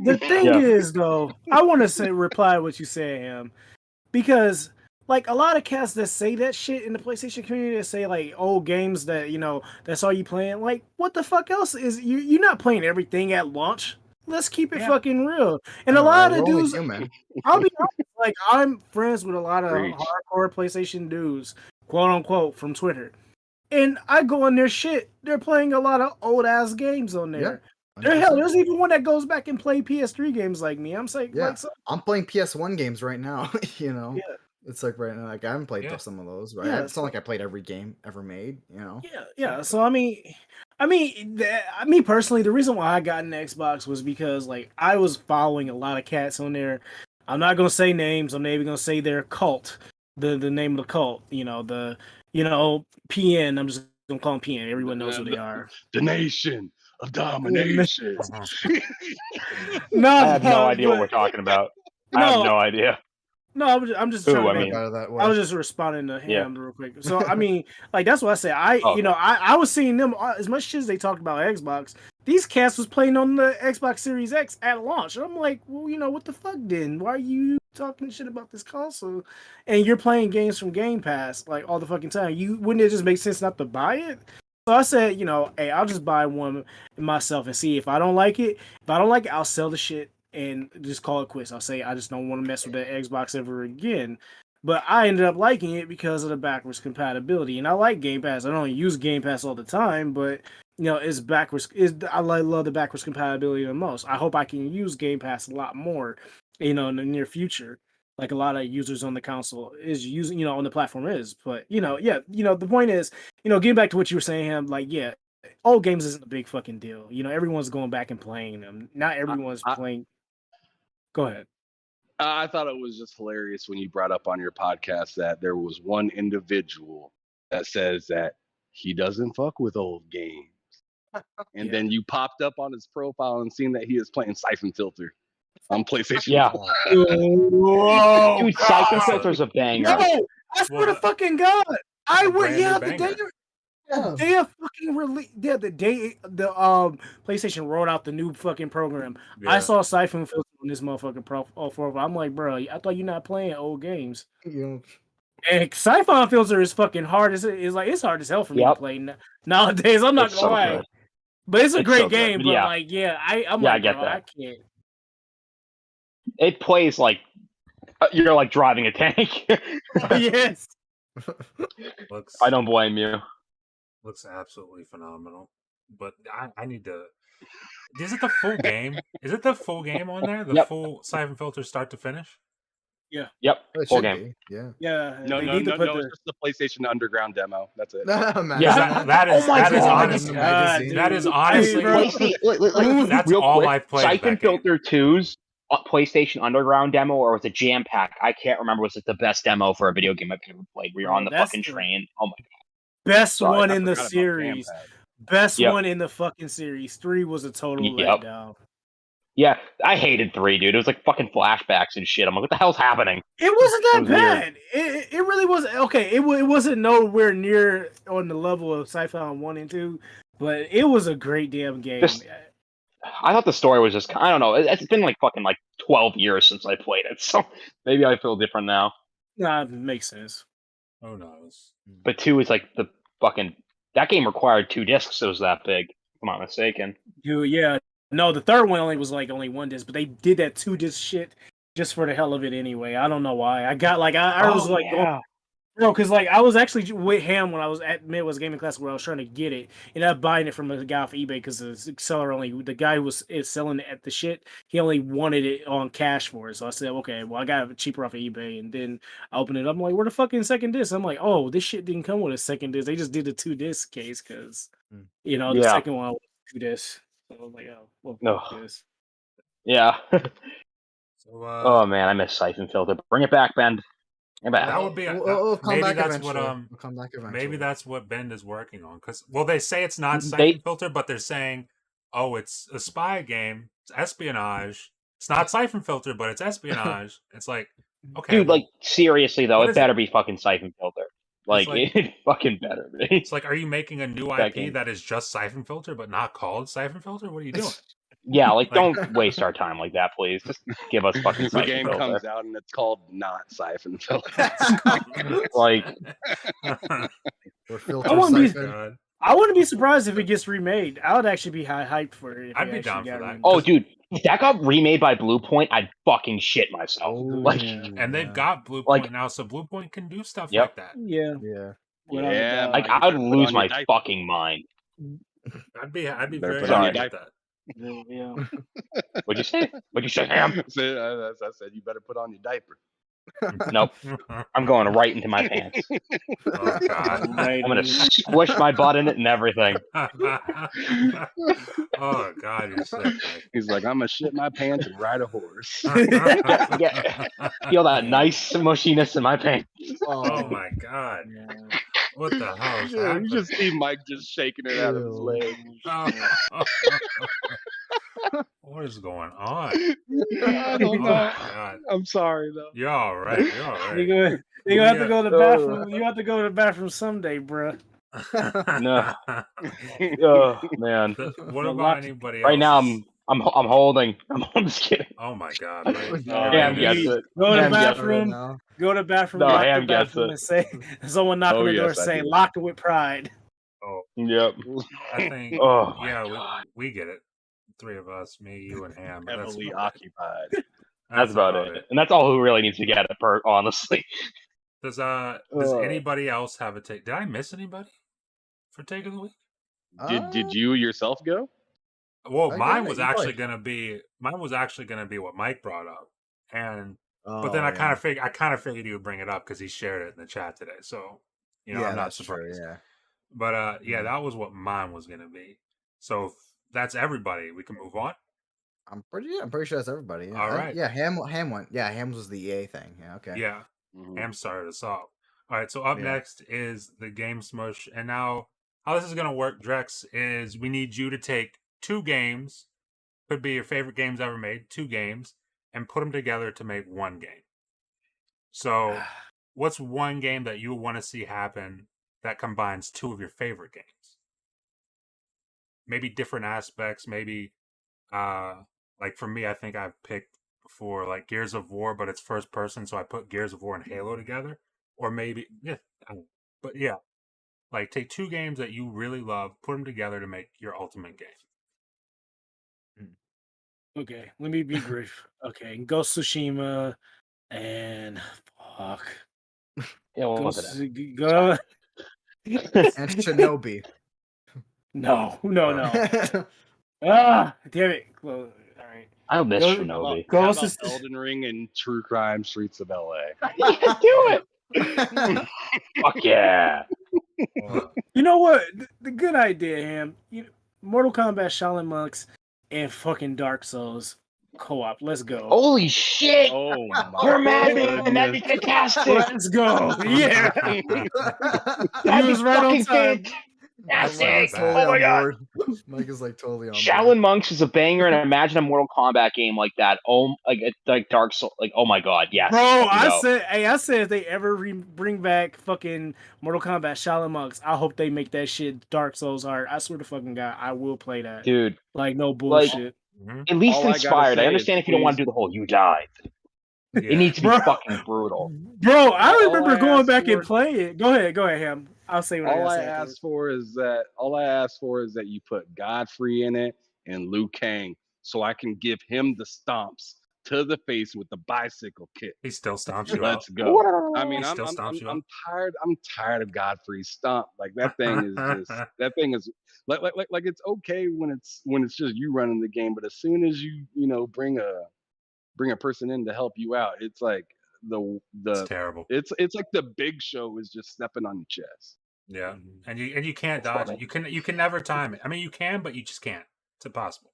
The thing is, though, I want to reply to what you say, Ham, because like a lot of cats that say that shit in the PlayStation community, that say like old games that that's all you playing. Like, what the fuck else is you're not playing everything at launch? Let's keep it fucking real. And a lot of dudes, I'll be honest, like I'm friends with a lot of hardcore PlayStation dudes, quote unquote, from Twitter, and I go on their shit. They're playing a lot of old ass games on there. There's even one that goes back and play PS3 games like me. I'm saying, I'm playing PS1 games right now. It's like right now, like I haven't played some of those, right? It's not like I played every game ever made, So I mean, me personally, the reason why I got an Xbox was because like I was following a lot of cats on there. I'm not gonna say names. I'm maybe gonna say their cult, the name of the cult. PN. I'm just gonna call them PN. Everyone knows who they are. The Nation of Domination. No, I have no idea what we're talking about. I have no idea. No, I'm just trying to make out of that way. I was just responding to him real quick. So I mean, like that's what I say. I was seeing them as much shit as they talked about Xbox. These cats was playing on the Xbox Series X at launch. And I'm like, well, what the fuck then? Why are you talking shit about this console? And you're playing games from Game Pass like all the fucking time. Wouldn't it just make sense not to buy it? So I said, hey, I'll just buy one myself and see if I don't like it. If I don't like it, I'll sell the shit and just call it quits. I'll say I just don't want to mess with the Xbox ever again. But I ended up liking it because of the backwards compatibility. And I like Game Pass. I don't use Game Pass all the time, but it's backwards. I love the backwards compatibility the most. I hope I can use Game Pass a lot more, in the near future. Like a lot of users on the console is using, on the platform is. But the point is, getting back to what you were saying, Ham, like old games isn't a big fucking deal. Everyone's going back and playing them. Not everyone's playing. Go ahead. I thought it was just hilarious when you brought up on your podcast that there was one individual that says that he doesn't fuck with old games. And then you popped up on his profile and seen that he is playing Siphon Filter on PlayStation. Yeah. Whoa, dude, Siphon Filter's a banger. No, I swear to fucking God. They have fucking released. Yeah, the day the PlayStation rolled out the new fucking program. Yeah. I saw Siphon Filter on this motherfucking profile. I'm like, bro, I thought you're not playing old games. Yeah. And Siphon Filter is fucking hard. It's hard as hell for me to play nowadays. I'm not gonna lie, but it's a great game. But I get that. I can't. It plays like you're like driving a tank. Yes. I don't blame you. Looks absolutely phenomenal. But I need to... Is it the full game? Is it the full game on there? The full Siphon Filter start to finish? Yep, Oh, it full should game. be. Yeah. Yeah, No, they no, need to no, put no. the. It's just the PlayStation Underground demo. That's it. Imagine Yeah, that is Oh my that is God. honest. God, That is dude. honestly Hey, bro. that's real all quick, I've played of Siphon that game. Filter 2's PlayStation Underground demo, or was it Jam Pack? I can't remember. Was it the best demo for a video game I've ever played? Where you're Bro, on the that's fucking the train. Oh my best Sorry, one I in the forgot about Jam series. Pad. Best Yep. one in the fucking series. 3 was a total Yep. letdown. Yeah, I hated 3, dude. It was like fucking flashbacks and shit. I'm like, what the hell's happening? It wasn't that It was weird. bad. It really wasn't. Okay, it wasn't nowhere near on the level of Psychonauts 1 and 2, but it was a great damn game. Just- I thought the story was just, I don't know. It's been like fucking like 12 years since I played it, so maybe I feel different now. Nah, it makes sense. Who knows? But 2 is like the fucking, that game required 2 discs. It was that big, if I'm not mistaken. Dude, yeah. No, the third one was only 1 disc, but they did that 2 disc shit just for the hell of it anyway. I don't know why. I got like I was like going, bro, because like I was actually with him when I was at Midwest Gaming Class where I was trying to get it, and I'm buying it from a guy off eBay because the seller the guy who is selling it at the shit, he only wanted it on cash for it. So I said, okay, well I got it cheaper off of eBay, and then I opened it up. I'm like, where the fucking second disc? I'm like, oh, this shit didn't come with a second disc. They just did the 2 disc case because the Yeah. second one was 2 discs. So I was like, oh, well, No. fuck this. Yeah. So, Oh man, I miss Siphon Filter. Bring it back, Ben. Bring it back. that would be We'll come maybe back that's eventually. what We'll come back eventually. maybe that's what Bend is working on. Because they say it's not They- Siphon Filter, but they're saying, oh, it's a spy game, it's espionage. It's not Siphon Filter, but it's espionage. It's like, okay, Dude, like seriously though, what it is it? better be fucking Siphon Filter. Like, like- it fucking better be. it's like, are you making a new That IP game. that is just Siphon Filter, but not called Siphon Filter? What are you doing? Yeah, like Like- don't waste our time like that, please. Just give us fucking The Siphon game Filter. comes out and it's called not Siphon Filter. Like, Or filter I wouldn't be- siphon. God. I wouldn't be surprised if it gets remade. I would actually be hyped for it. If I'd it be actually down for got that. remade. oh dude, if that got remade by Blue Point, I'd fucking shit myself. Like, And they've got Blue Like- Point now, so Blue Point can do stuff Yep. like that. Yeah. Yeah. Without a Yeah, doubt. like You I would better put lose on my your diaper. fucking mind. I'd be Better very put on happy your with that. Yeah. What'd you say? What'd you say, Ham? I said you better put on your diaper. Nope. I'm going right into my pants. Oh God. I'm gonna squish my butt in it and everything. Oh God, you're sick. Mike. He's like, I'm gonna shit my pants and ride a horse. Yeah. Feel that nice mushiness in my pants. Oh my God. Yeah. What the hell is You happening? just see Mike just shaking it out of his leg. Oh. What is going on? I Oh don't my know. God. I'm sorry though. You're all right. You're all right. You're gonna have to go to the Yeah. bathroom. You have to go to the bathroom someday, bruh. No. Oh man. What about anybody else? Right now I'm holding. I'm just kidding. Oh my God. Mike. Yeah, Ham you- gets it. Go to the Ham gets it. bathroom. Now. Go to the bathroom. No, lock Ham the gets bathroom it. and say, someone knock Oh, on the door. yes, I Say, do. locked with pride. Oh, Yep. I think. Oh my Yeah, God. we get it. 3 of us, me, you, and Ham. But Heavily about occupied. That's about it. And that's all who really needs to get it, honestly. Does Ugh. anybody else have a take? Did I miss anybody for take of the week? Did you yourself go? Well, I mine got it. was You actually played. gonna be what Mike brought up, and Oh, but then I yeah. kind of figured he would bring it up because he shared it in the chat today. So yeah, I'm not that's surprised. true. Yeah. But yeah, Mhm. that was what mine was gonna be. So if that's everybody. We can move on. I'm pretty sure that's everybody. Yeah. All right. Yeah, Ham went. Yeah, Ham's was the EA thing. Yeah. Okay. Yeah, Mhm. Ham started us off. All right, so up Yeah. next is the game Smush, and now how this is gonna work, Drex, is we need you to take 2 games, could be your favorite games ever made, 2 games, and put them together to make 1 game. So, what's 1 game that you want to see happen that combines 2 of your favorite games? Maybe different aspects, maybe like for me, I think I've picked before like Gears of War, but it's first person, so I put Gears of War and Halo together. Or maybe but yeah. Like take 2 games that you really love, put them together to make your ultimate game. Okay, let me be brief. Okay, Ghost of Tsushima and fuck. Yeah, what was Ghost, it? go, And Shinobi. no. Oh. Ah, damn it. Well, all right. I miss Go- Shinobi. Go How us about to- Elden Ring and True Crime Streets of LA? Yeah, do it. Fuck yeah. You know what? The good idea, Ham. Mortal Kombat, Shaolin Monks, and fucking Dark Souls co-op. Let's go. Holy shit. Oh my You're mad, man. That'd be goodness. fantastic. Let's go. Yeah. That'd You was be right on fucking time. Mike fantastic. is totally Oh my on god. board. Mike is like totally on board. Shaolin Monks is a banger, and imagine a Mortal Kombat game like that. Oh, like Dark Souls. Like, oh my god, yes. Bro, Fucking I said if they ever bring back fucking Mortal Kombat Shaolin Monks, I hope they make that shit Dark Souls hard. I swear to fucking God, I will play that. dude. Like, no bullshit. At least All I gotta inspired. I say understand is if you don't want to please- do the whole you died. Yeah. It needs to be Bro. fucking brutal. Bro, I All remember I going asked back and for- playing it. Go ahead, Ham. I'll say what All I I say. ask for is that you put Godfrey in it and Liu Kang, so I can give him the stomps to the face with the bicycle kick. He still stomps you out. Let's go. I mean, He I'm still stomps you I'm tired. I'm tired of Godfrey's stomp. Like that thing is like it's okay when it's just you running the game, but as soon as you bring a person in to help you out, it's like It's terrible. it's like the Big Show is just stepping on your chest. Yeah, and you can't That's dodge funny. it. You can never time it. I mean, you can, but you just can't. It's impossible.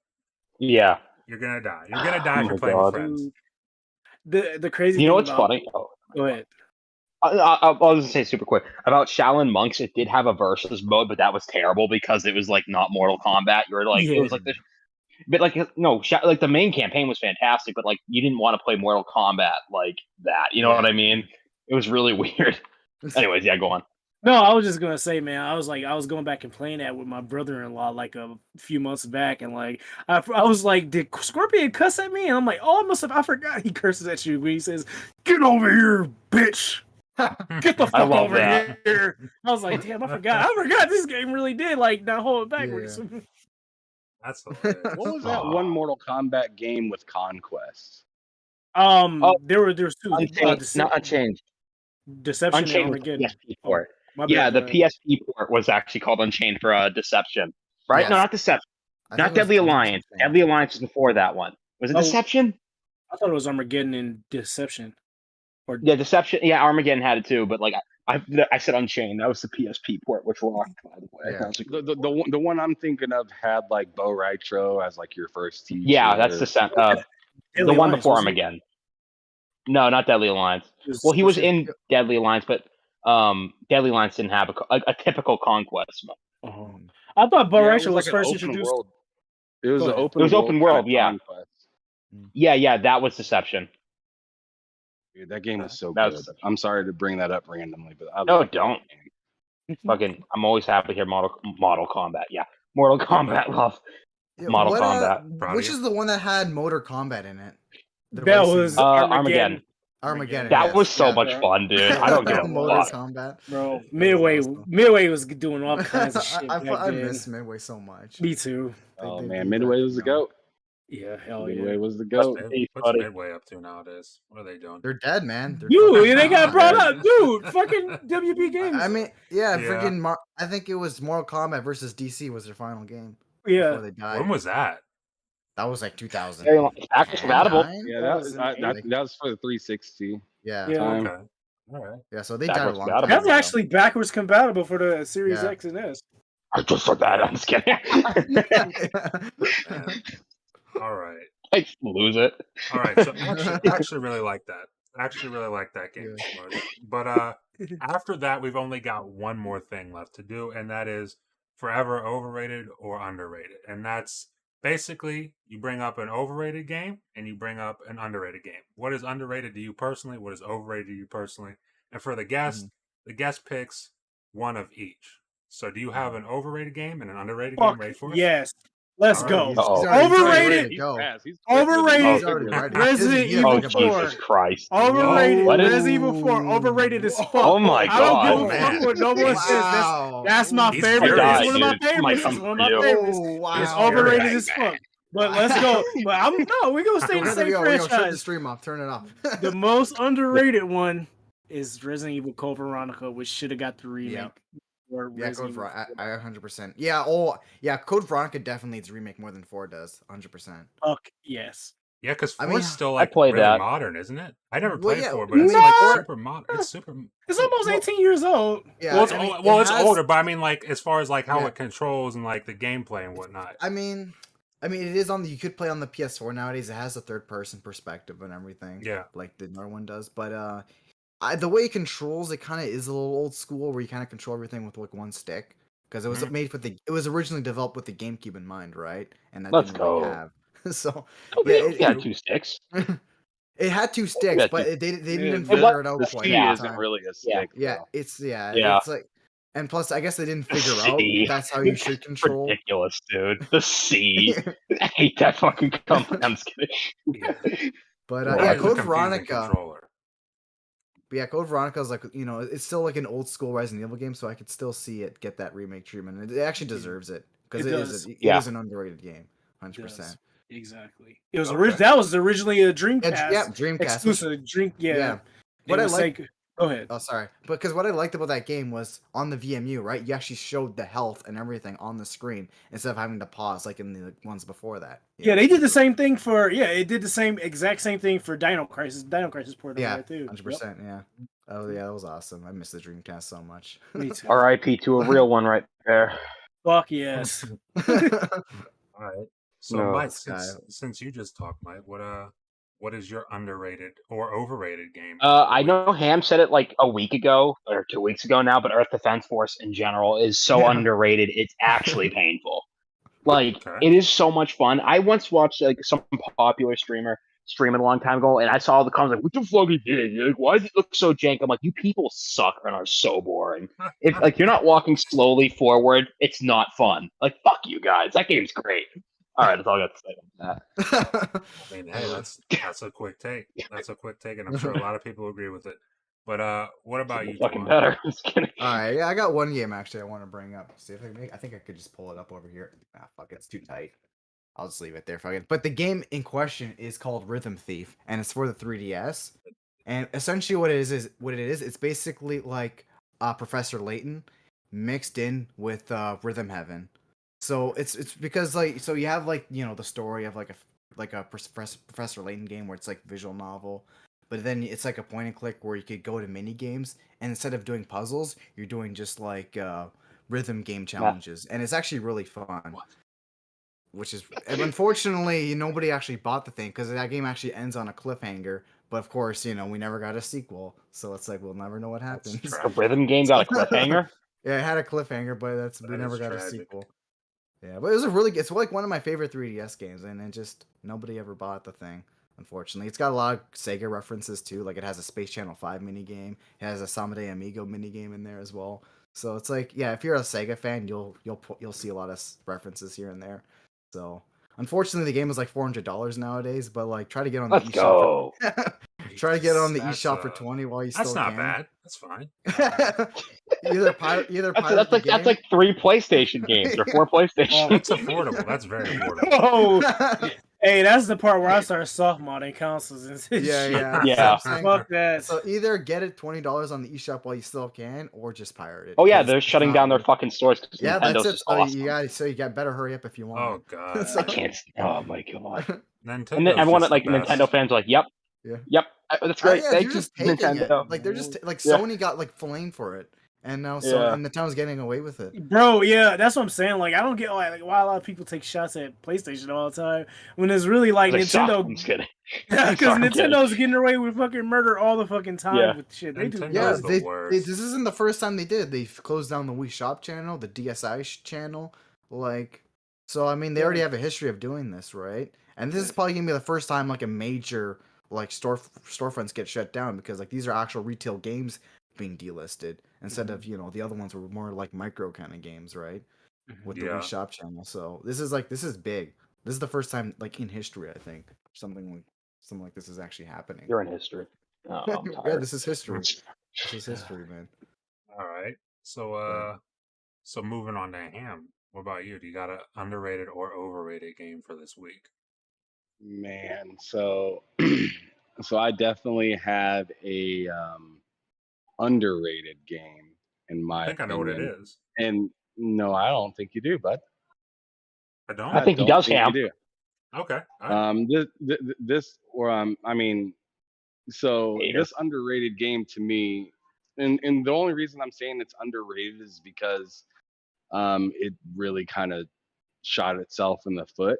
Yeah. You're gonna die. You're gonna die Oh if you're my playing God. with friends. The crazy You know thing what's about, funny? Oh, Go ahead. I'll just say super quick about Shaolin Monks. It did have a versus mode, but that was terrible because it was like not Mortal Kombat. You were like, it was like this, but like no, like the main campaign was fantastic, but like you didn't want to play Mortal Kombat like that. You know what I mean? It was really weird. Anyways, yeah, go on. No, I was just gonna say, man, I was going back and playing that with my brother-in-law like a few months back, and like I was like, did Scorpion cuss at me? And I'm like, oh, I forgot he curses at you when he says, "Get over here, bitch! Get the I fuck love over that. here!" I was like, damn, I forgot this game really did like not hold it backwards. That's hilarious. What was that one Mortal Kombat game with Conquest? There's two. Unchanged, not Unchanged. Deception and Unchained was the Armageddon. PSP port. My Yeah, bad, the PSP port was actually called Unchained for Deception, right? Yes. No, not Deception. I Not think it was Deadly 100% Alliance. same. Deadly Alliance was before that one. Was it Oh. Deception? I thought it was Armageddon and Deception. Or Yeah, Deception. Yeah, Armageddon had it too, but like I said Unchained. That was the PSP port, which rocked, by the way. Yeah. That was a- The one I'm thinking of had like Bo Ritro as like your first teacher. yeah, that's the Deadly one Alliance, before was it? Armageddon. No, not Deadly Alliance. It Well, he was it- in Deadly Alliance, but Deadly Alliance didn't have a typical conquest mode. Oh. I thought Bo Yeah, it Ritro was like an first open introduced. world. It was Go an ahead. open. It was open world, kind of yeah. Conquest. Yeah, that was Deception. Dude, that game was so That good. was- I'm sorry to bring that up randomly, but I No, love that don't. game. Fucking, I'm always happy to hear Mortal Kombat. Yeah, Mortal Kombat love. Yeah, Model what, Combat. Proud of which you. is the one that had Motor Combat in it? The That racing was one. Armageddon. Armageddon. That yes, was so yeah. much fun, dude. I don't give a Motor fuck. Combat. Bro, That was Midway awesome. was doing all kinds of shit. I back then. miss Midway so much. Me too. Oh They man, beat Midway that was the game. goat. Yeah, hell Midway yeah. was the goat. What's buddy. Midway up to nowadays? What are they doing? They're dead, man. They're Dude, fucking they got dead. brought up, dude. Fucking WB games. I mean, yeah, Yeah. freaking. I think it was Mortal Kombat versus DC was their final game yeah. before they died. When was that? That was like 2000. Very long. It's backwards compatible. Yeah, that was for the 360. Yeah, Yeah. Time. Okay. All right. yeah. So they died a Backwards long compatible. time That's ago. actually backwards compatible for the Series Yeah. X and S. I just said that. I'm just kidding. All right. I just lose it. All right. So actually really like that. Actually really like that game. Smush. But after that, we've only got one more thing left to do, and that is forever overrated or underrated. And that's basically you bring up an overrated game and you bring up an underrated game. What is underrated to you personally? What is overrated to you personally? And for the guest picks one of each. So do you have an overrated game and an underrated game Fuck ready for us? yes. Let's All go. right. Uh-oh. Overrated. He's Go. fast. He's Overrated. He's already ready. Resident He's Evil Oh, thinking about it. Jesus Christ. Overrated. What is- Resident Evil 4 overrated as fuck. Oh my I don't give a God. fuck what no one says. Wow. That's my He's favorite. furious, It's one of my dude. It might favorites. come It's one of for my you. favorites. Oh, wow. It's He's overrated furious. as fuck. But let's go. But we're gonna stay in the Here same we go. Shut the franchise. stream off. Turn it off. The most underrated one is Resident Evil Code Veronica, which should have got the remake. Yeah. Or Yeah, Resident Code Evil Veronica. I 100%. Yeah. Oh, yeah. Code Veronica definitely needs a remake more than 4 does. 100%. Fuck yes. Yeah, because I 4 mean, is still I like played really that. modern, isn't it? I never well, played yeah. 4, I but it's mean, like 4, super modern. It's super. It's almost well, 18 years old. yeah. Well, it's I mean, well, it it's has. older, but I mean, like as far as like how Yeah. it controls and like the gameplay and whatnot. I mean, it is on the. You could play on the PS4 nowadays. It has a third-person perspective and everything, Yeah. like the newer one does. But the way it controls it kind of is a little old school, where you kind of control everything with like one stick, because it was Mhm. made with the. It was originally developed with the GameCube in mind, right? And that Let's didn't really go. have. So Oh, yeah, we got 2 sticks. it had two We sticks, got but 2. they Yeah, didn't It was figure it out the quite C at the isn't time. really a Yeah. stick, Yeah, though. Yeah. it's like, and plus I guess they didn't The figure out C. that's how you should control. Ridiculous, dude. The C. I hate that fucking company. I'm just kidding. Yeah. But That yeah, is a Code confusing Veronica. controller. But yeah, Code Veronica is like, it's still like an old school Resident Evil game, so I could still see it get that remake treatment. And it actually deserves it because It it does. is an underrated game, 100%. Does. Exactly. It was Okay. that was originally a Dreamcast Yeah, Dreamcast. exclusive. Yeah. What What I was like. Go ahead. Oh, sorry. Because what I liked about that game was on the VMU, right? You actually showed the health and everything on the screen instead of having to pause like in the ones before that. Yeah, they did the same thing for. Yeah, it did the exact same thing for Dino Crisis. Dino Crisis port over there too. 100%. Yeah. Oh yeah, that was awesome. I miss the Dreamcast so much. Me too. R.I.P. to a real one right there. Fuck yes. All right. So No. Mike, This guy. since you just talked, Mike, what is your underrated or overrated game? I know Ham said it like a week ago or 2 weeks ago now, but Earth Defense Force in general is so Yeah. underrated. It's actually painful. Like Okay. it is so much fun. I once watched like some popular streamer stream it a long time ago, and I saw all the comments like, "What the fuck is this? Like, why does it look so jank?" I'm like, "You people suck and are so boring. If like you're not walking slowly forward, it's not fun. Like fuck you guys. That game's great." All right, that's all I got to say on that. I mean, hey, that's a quick take. That's a quick take, and I'm sure a lot of people agree with it. But what about you, Fucking Twan? better. Just kidding. All right, yeah, I got one game actually I want to bring up. See if I think I could just pull it up over here. Ah, fuck, it's too tight. I'll just leave it there. Fuck it. But the game in question is called Rhythm Thief, and it's for the 3DS. And essentially, what it is, it's basically like Professor Layton mixed in with Rhythm Heaven. So it's because like so you have like the story of like a Professor Layton game where it's like visual novel, but then it's like a point and click where you could go to mini games, and instead of doing puzzles, you're doing just like rhythm game challenges, and it's actually really fun. Which is, and unfortunately, nobody actually bought the thing because that game actually ends on a cliffhanger. But of course, we never got a sequel, so it's like we'll never know what happens. A rhythm game got a cliffhanger. Yeah, it had a cliffhanger, but we never got tragic. a sequel. Yeah, but it's like one of my favorite 3DS games, and it just nobody ever bought the thing. Unfortunately, it's got a lot of Sega references too. Like it has a Space Channel 5 mini game. It has a Samade Amigo mini game in there as well. So it's like, yeah, if you're a Sega fan, you'll see a lot of references here and there. So unfortunately, the game is like $400 nowadays. But like, try to get on the Let's eShop. go. Try to get on the That's, eShop for 20 while you That's still not can. bad. That's fine. either pirate That's like 3 PlayStation games or 4 PlayStation. That's affordable. That's very affordable. Oh, hey, that's the part where I started soft modding consoles and shit. Yeah. Yeah. Fuck that. So either get it $20 on the eShop while you still can, or just pirate it. Oh yeah, 'cause they're it's shutting not down their worth- fucking stores because Yeah, Nintendo's that's it. just So awesome. you got better hurry up if you want. Oh god. So- I can't. Oh my god. Nintendo's And then everyone just like the best. Nintendo fans are like, "Yep, Yeah. yep, that's great. Yeah, Thank you're you, just taking Nintendo." it. Like they're just like Yeah. Sony got like flamed for it, and now Yeah. and Nintendo's getting away with it. Bro, yeah, that's what I'm saying. Like, I don't get like why a lot of people take shots at PlayStation all the time when it's really like They suck. Nintendo. I'm just kidding. Because Sorry, I'm kidding. Nintendo's getting away with fucking murder all the fucking time Yeah. with shit. They do. Nintendo Yeah, is the worst. this isn't the first time they did. They closed down the Wii Shop channel, the DSi channel, like. So I mean, they already have a history of doing this, right? And this is probably gonna be the first time like a major like storefronts get shut down because like these are actual retail games being delisted instead of the other ones were more like micro kind of games, right? With the Yeah. Wii Shop channel. So this is big. This is the first time like in history, I think, something like this is actually happening. You're in history. Oh, I'm Yeah, tired. this is history. This is history, man. All right. So so moving on to Ham. What about you? Do you got an underrated or overrated game for this week? Man, so so I definitely have a underrated game in my I think I know what it opinion. is. And no, I don't think you do, bud. I don't. I think he don't does, Ham. you do. Okay. All right. This or I mean, so Hater. this underrated game to me, and the only reason I'm saying it's underrated is because it really kind of shot itself in the foot.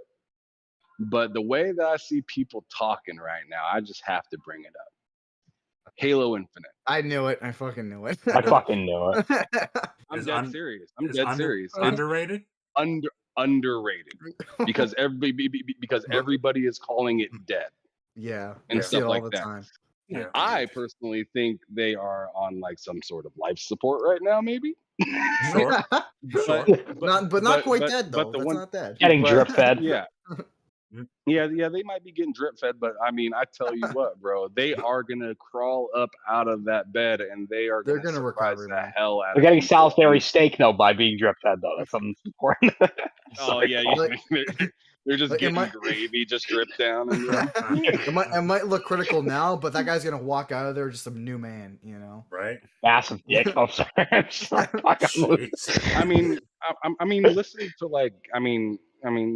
But the way that I see people talking right now, I just have to bring it up. Halo Infinite. I knew it. I fucking knew it. I fucking knew it. I'm Is dead serious. I'm Is dead serious. It's underrated? underrated because everybody is calling it dead yeah, and I see it stuff all like the that. time. Yeah. I personally think they are on like some sort of life support right now, maybe. Sure. Sure. not quite dead though. But the That's one not dead. Getting but- drip fed. Yeah. Yeah, they might be getting drip fed, but I mean, I tell you what, bro, they are gonna crawl up out of that bed and they're gonna surprise recover, the though. hell out They're of getting people. Salisbury steak though by being drip fed though. That's something important. Oh Sorry, yeah, Paul. they're just Like, it getting might- gravy just dripped down and it might look critical now, but that guy's gonna walk out of there just a new man, you know. Right. Massive dick. I'm sorry. I'm sorry. Fuck, I'm losing. Jeez. I mean, listen to like, I mean,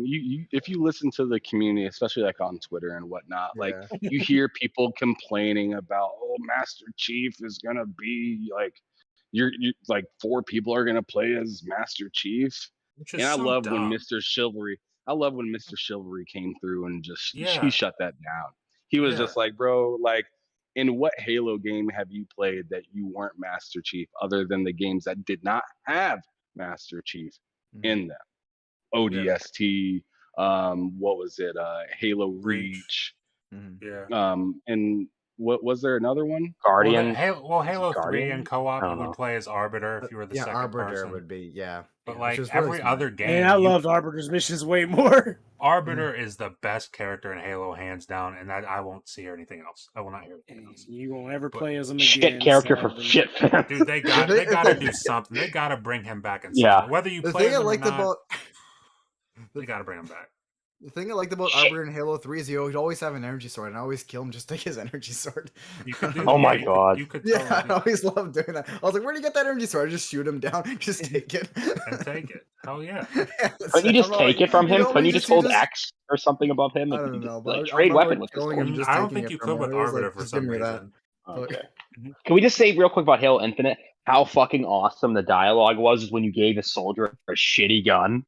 you if you listen to the community, especially like on Twitter and whatnot, like Yeah. you hear people complaining about, oh, Master Chief is gonna be like, you like 4 people are gonna play as Master Chief, Which is and I so love when dumb. Mr. Chivalry, came through and just Yeah. he shut that down. He was Yeah. just like, bro, like, in what Halo game have you played that you weren't Master Chief, other than the games that did not have Master Chief in them? ODST, what was it? Halo Reach. Mhm. Yeah. And what was there another one? Guardian. Halo 3 Guardian? and co-op, I you don't know. would play as Arbiter if you were the Yeah, second Arbiter person. would be But which like is really every smart. other game, And I loved Arbiter's missions way more. Arbiter is the best character in Halo, hands down, and that I won't see anything else. I will not hear anything else. You won't ever But- play as him Shit again. character for sadly. shit fans. Dude, they got to do something. They got to bring him back in Yeah. something. Whether you The play thing I him or liked not, about they got to bring him back. the thing I liked about Arbiter in Halo 3 is he'd always have an energy sword, and I always kill him just to take his energy sword. You could do. Oh my you could- God. You could Yeah, totally I do always loved doing that. I was like, where do you get that energy sword? I just shoot him down, just take it. and take it. Hell yeah. Couldn't you just take it from him? Couldn't you just hold X? X or something above him? I Like, don't you know, just, but like, I trade remember weapon with this killing him thing. just I don't taking think it you from could him. with It was like, Arbiter for just some give me that. reason. Okay. Mhm. Can we just say real quick about Halo Infinite how fucking awesome the dialogue was when you gave a soldier a shitty gun?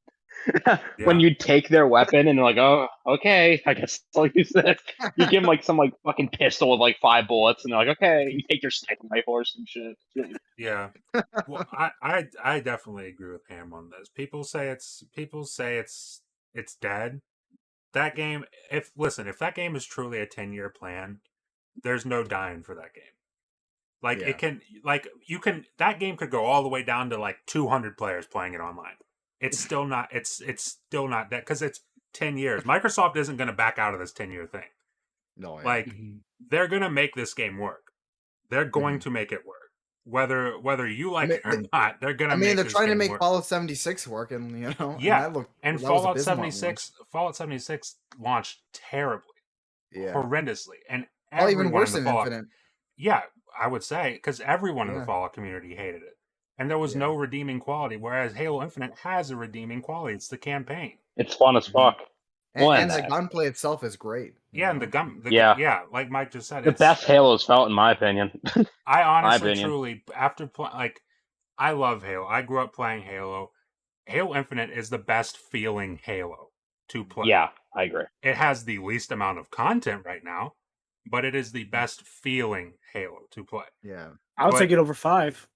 When Yeah. you take their weapon and they're like, oh, okay, I guess I'll use this. You give them like some like fucking pistol with like 5 bullets, and they're like, okay, you take your stick rifle or some shit. Yeah. Well, I definitely agree with Ham on this. People say it's dead. That game, if that game is truly a 10-year plan, there's no dying for that game. Like Yeah. it can, like you can, that game could go all the way down to like 200 players playing it online. It's still not. It's still not that because it's 10 years. Microsoft isn't going to back out of this 10-year thing. No, yeah. Like they're going to make this game work. They're going to make it work. Whether you like it or not, they're going to. I mean, make they're this trying to game make work. Fallout 76 work, and you know, Yeah, and, and that was Fallout abysmal at 76, Fallout 76 launched terribly, yeah, horrendously, and probably even everyone worse in the than Fallout. Infinite. Yeah, I would say because everyone in the Yeah. Fallout community hated it, and there was no redeeming quality. Whereas Halo Infinite has a redeeming quality. It's the campaign. It's fun as fuck. And the gunplay itself is great. you Yeah, and know? the gun. Yeah. Like Mike just said, The it's best Halo's felt, in my opinion. I honestly, opinion. truly, after like, I love Halo. I grew up playing Halo. Halo Infinite is the best feeling Halo to play. Yeah, I agree. It has the least amount of content right now, but it is the best feeling Halo to play. Yeah. I'll But- take it over 5.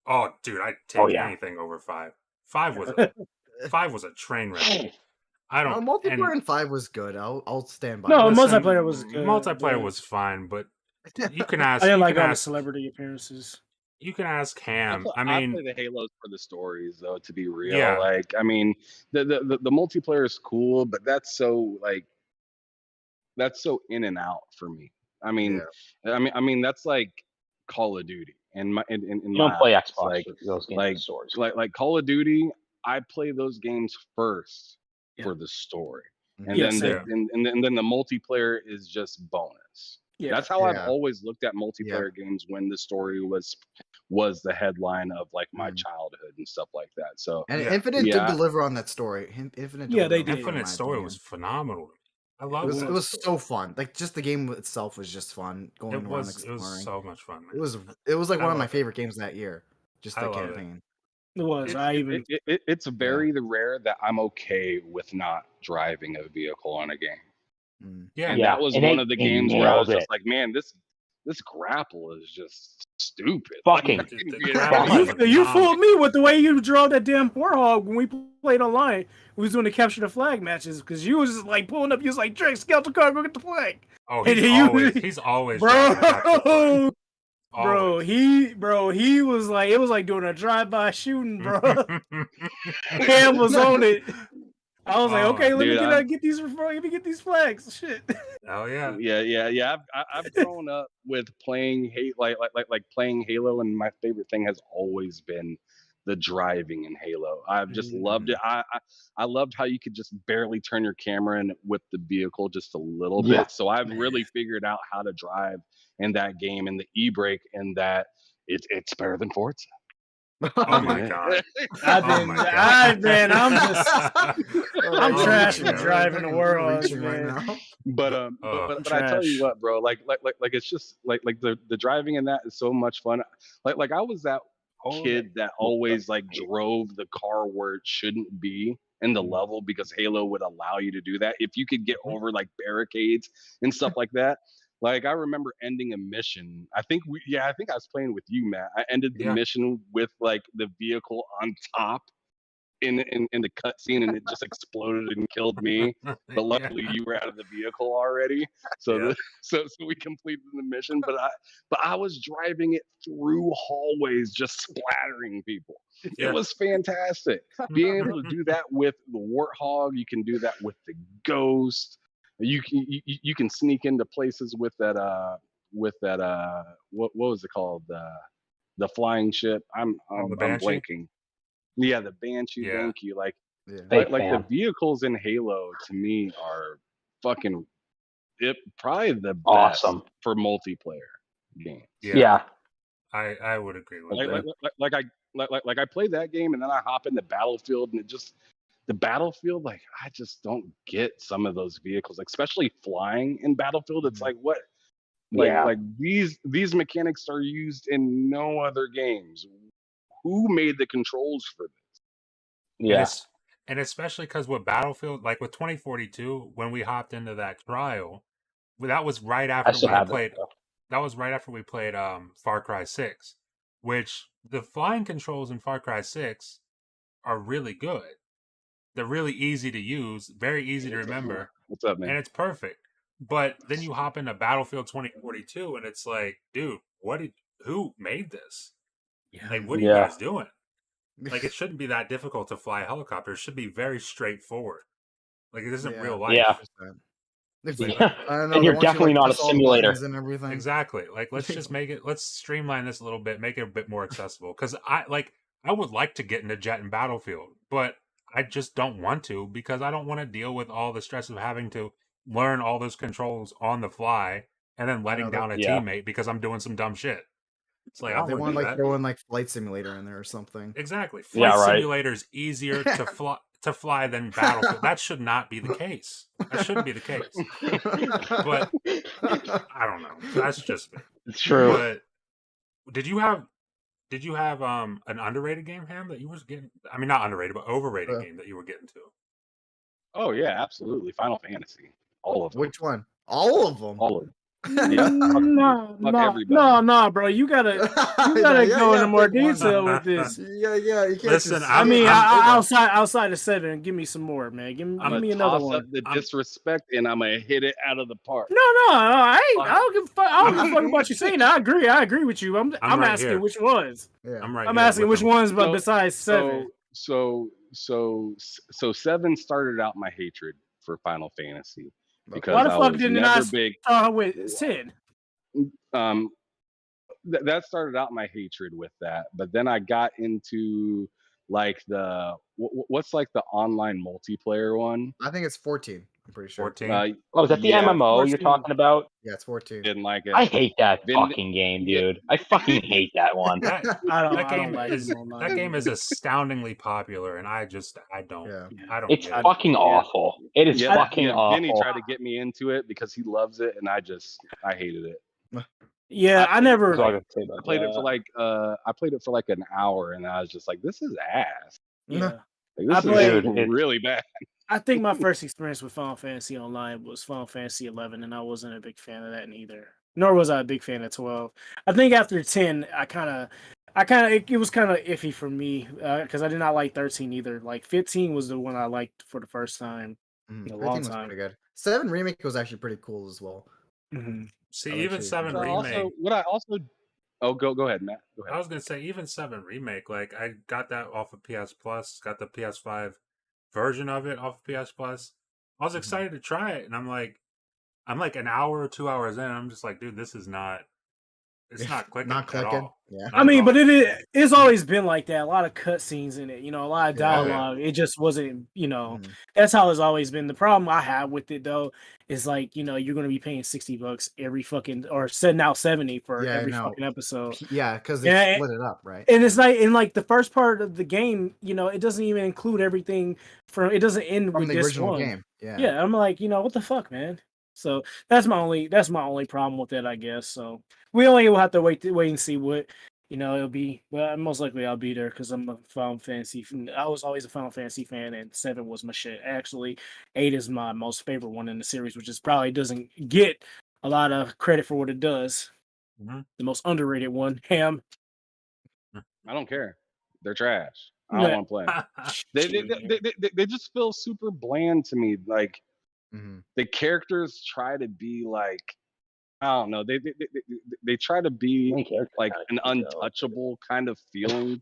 Oh, dude, I'd take yeah. anything over 5. 5 was a train wreck. I No, don't. multiplayer and in 5 was good. I'll stand by. No, that. listen, multiplayer was good, Multiplayer but- was fine, but you can ask. I didn't you like can all the ask. celebrity appearances. You can ask Ham. I I mean, play the Halos for the stories, though. To be real, Yeah. like, I mean, the multiplayer is cool, but that's so in and out for me. I mean, that's like Call of Duty, and in You don't play eyes, Xbox like with those games like- with stories. like Call of Duty. I play those games first Yeah. for the story, and Yeah, then same. and then the multiplayer is just bonus. Yeah. That's how I've Yeah. always looked at multiplayer games when the story was the headline of like my childhood and stuff like that. So And Yeah. Infinite Yeah. did deliver on that story. Infinite. Yeah, they delivered on did. it, in Infinite my Story opinion. was phenomenal. I It love was that. it was so fun. Like just the game itself was just fun. Going It around was exploring. so much fun, man. It was like I one of my love it. favorite games that year. Just I the love it. campaign. It was. It's very rare that I'm okay with not driving a vehicle on a game. Mm. Yeah. And Yeah, that was and one they- of the they games where I was nailed just it. like, man, this grapple is just stupid. Fucking Like, The get grapple out of is here. You phenomenal. fooled me with the way you draw that damn warhog when we played online. We was doing the capture the flag matches because you was just like pulling up. You was like, Drex, scout the car, go get the flag. Oh, And he's always driving capture flag. Bro, he was like, it was like doing a drive-by shooting, bro. Cam was on it. I was like, Oh, okay, let dude, me get these flags. Shit. Hell yeah. Yeah. I've grown up with playing playing Halo, and my favorite thing has always been the driving in Halo. I've just loved it. I loved how you could just barely turn your camera in with the vehicle just a little Yeah. bit. So I've really figured out how to drive in that game, and the e-brake, and that it's better than Forza. Oh my god. I'm trash my at God. driving the world, Reaching man. right now. But I tell you trash. what, bro, like it's just like the driving in that is so much fun. Like I was that kid that always like drove the car where it shouldn't be in the level because Halo would allow you to do that if you could get over like barricades and stuff like that. Like I remember ending a mission. I think I was playing with you, Matt. I ended the mission with like the vehicle on top in the cutscene, and it just exploded and killed me. But luckily, you were out of the vehicle already, so so we completed the mission. But I was driving it through hallways, just splattering people. It was fantastic. Being able to do that with the Warthog, you can do that with the Ghost. You can sneak into places with that what was it called, the flying ship. I'm blanking. Yeah, the Banshee. Yeah. Thank you. Like Big the fan. vehicles in Halo to me are fucking probably the best Awesome. for multiplayer games. Yeah. I would agree with that. Like I play that game, and then I hop into Battlefield, and the Battlefield, like I just don't get some of those vehicles, like, especially flying in Battlefield. It's like, what? Like these mechanics are used in no other games. Who made the controls for this? Yeah. And especially because with Battlefield, like with 2042, when we hopped into that trial, that was right after we played. That was right after we played Far Cry 6, which the flying controls in Far Cry 6 are really good. They're really easy to use, very easy to remember. What's up, man? And it's perfect. But then you hop into Battlefield 2042, and it's like, dude, who made this? Like, what are you guys doing? Like, it shouldn't be that difficult to fly a helicopter. It should be very straightforward. Like, it isn't real life. Yeah. And you're definitely not a simulator. And everything. Exactly. Like, let's just let's streamline this a little bit, make it a bit more accessible. Because I would like to get into Jet and Battlefield, but I just don't want to because I don't want to deal with all the stress of having to learn all those controls on the fly and then letting down a teammate because I'm doing some dumb shit. It's like, I they want want to throw in like Flight Simulator in there or something. Exactly. Flight Simulator is easier to fly than Battlefield. That should not be the case. That shouldn't be the case. But I don't know. That's just me. It's true. But did you have an underrated game, Ham, that you were getting? I mean, not underrated, but overrated game that you were getting to. Oh yeah, absolutely. Final Fantasy. All of them. Which one? All of them. All of them. No, bro. You gotta go into more detail with this. Yeah. You can't Listen, just, I mean, outside of 7, give me some more, man. Give me another one. Up the disrespect, and I'm gonna hit it out of the park. No, I don't give a fuck about you saying that. I agree with you. I'm right asking here. which ones. Yeah. I'm asking which ones, but besides 7. So 7 started out my hatred for Final Fantasy because why the I fuck was didn't never I big. With 10? That started out my hatred with that, but then I got into like what's like the online multiplayer one? I think it's 14. I'm pretty sure. 14. Oh, is that the Yeah, MMO you're 14. talking about? Yeah, it's 14. didn't like it. I hate that Vin- fucking game, yeah. dude. I fucking hate that one. That I don't that game like is it online that game is either. astoundingly popular, and I don't Yeah. I don't It's get it. fucking awful. It is fucking Vinny awful. tried to get me into it because he loves it, and I hated it. Yeah, I I- never. That's all I can say about I played that. it for like an hour, and I was just like, "This is ass. Yeah, Like, I this played- is Dude, really bad." I think my first experience with Final Fantasy Online was Final Fantasy 11, and I wasn't a big fan of that neither. Nor was I a big fan of 12. I think after 10, it was kind of iffy for me because I did not like 13 either. Like 15 was the one I liked for the first time in a 13 long was time. pretty good. 7 Remake was actually pretty cool as well. Mhm. See, I even actually- 7 But remake. go ahead, Matt. Go I ahead. was gonna say even 7 remake. Like I got that off of PS Plus. Got the PS5 version of it off of PS Plus. I was excited to try it, and I'm like an hour or 2 hours in. I'm just like, dude, this is not. It's not clicking. Not At clicking. all. Yeah. I mean, but it's always been like that. A lot of cutscenes in it, a lot of Yeah. dialogue. It just wasn't, Mhm. that's how it's always been. The problem I have with it though is like, you're going to be paying $60 every fucking, or now 70 for Yeah, every no. fucking episode. Yeah, because they Yeah, split it up, right? And it's like in like the first part of the game, it doesn't even include everything it doesn't end From with the this original one. game. Yeah. Yeah, I'm like, what the fuck, man? So that's my only problem with it, I guess. So we only will have to wait and see what it'll be. Well, most likely I'll be there because I'm a Final Fantasy. I was always a Final Fantasy fan, and 7 was my shit. Actually, 8 is my most favorite one in the series, which is probably doesn't get a lot of credit for what it does. Mhm. The most underrated one, Ham. I don't care. They're trash. I don't want to play. They just feel super bland to me. Like Mhm. the characters try to be like, I don't know. They try to be Main character's like kinda an cute, though. untouchable kind of feeling.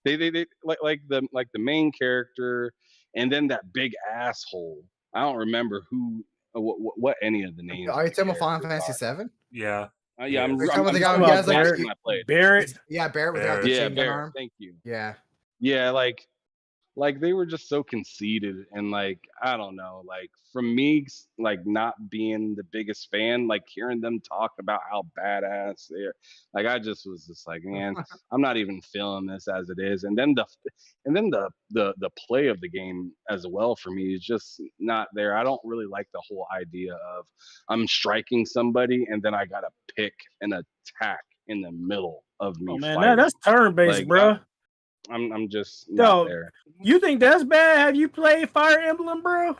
they like the main character, and then that big asshole. I don't remember what any of the names. Are you of the talking about Final characters Fantasy 7? Yeah. Yeah, I'm Are you talking about the guy talking who about has the like last one I played. Barrett. Yeah, Barrett with the Yeah, chain gun Barrett. arm. Thank you. Yeah. Yeah, like they were just so conceited, and like I don't know, like from me, like not being the biggest fan, like hearing them talk about how badass they're, like I just was just like, man, I'm not even feeling this as it is. And then the play of the game as well for me is just not there. I don't really like the whole idea of I'm striking somebody and then I gotta pick an attack in the middle of me Oh man, fighting. that's turn-based, Like, bro. I'm just not there. You think that's bad? Have you played Fire Emblem, bro?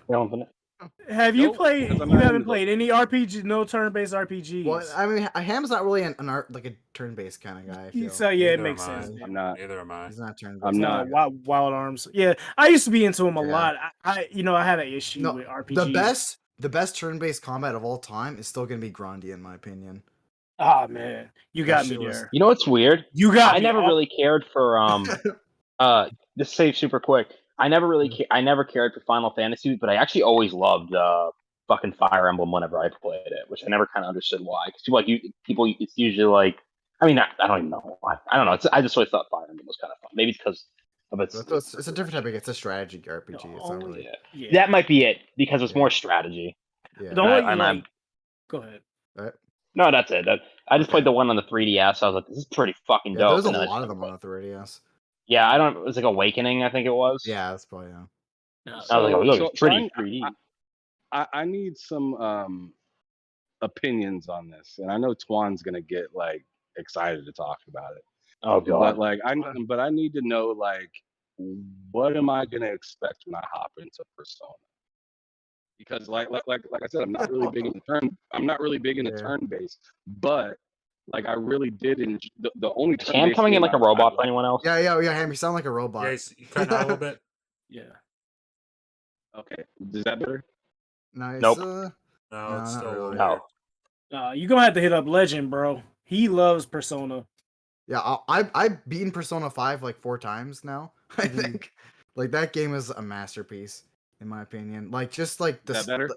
Have you Nope, played? because I'm You not haven't into played any RPG, no turn-based RPGs. Well, I mean, Ham's not really an art like a turn-based kind of guy. I feel. So yeah, it Neither makes am I. sense. I'm not. Neither am I. He's not turn-based. I'm not. Wild Arms. Yeah, I used to be into them a Yeah. lot. I had an issue No, with RPGs. the best turn-based combat of all time is still gonna be Grandia, in my opinion. Oh man, you got me shit was- there. You know what's weird? You got I me. never really cared for just say super quick. I never cared for Final Fantasy, but I actually always loved fucking Fire Emblem whenever I played it, which I never kind of understood why. Because people, it's usually like, I mean, I don't even know why. I don't know. I just always thought Fire Emblem was kind of fun. Maybe it's because of its. It's a different type of. It's a strategy RPG. It's not only- really. Yeah. That might be it because it's Yeah. more strategy. Yeah. The only and I'm- go ahead. Right? No, that's it. I just Okay. played the one on the 3DS. I was like, this is pretty fucking Yeah, dope. there's a and then I lot just- of them on the 3DS. Yeah, it was like Awakening, I think it was. Yeah, that's probably No, I was like, oh, look, it's pretty 3D. I need some opinions on this, and I know Twan's gonna get like excited to talk about it. Oh But god. like I need to know like what am I gonna expect when I hop into Persona? Because like I said, I'm not really big in the Yeah. turn base, but like I really did enjoy the only Is Ham turn-based coming in game like a I robot for liked- anyone else? Yeah, Ham, you sound like a robot. Yeah, you cutting out a little bit. Yeah. Okay, is that better? Nice. Nope. No, No, it's not still really. weird. No. You're gonna have to hit up Legend, bro. He loves Persona. Yeah, I've beaten Persona 5 like 4 times now. I Mhm. think like that game is a masterpiece in my opinion. Like just like Is that better?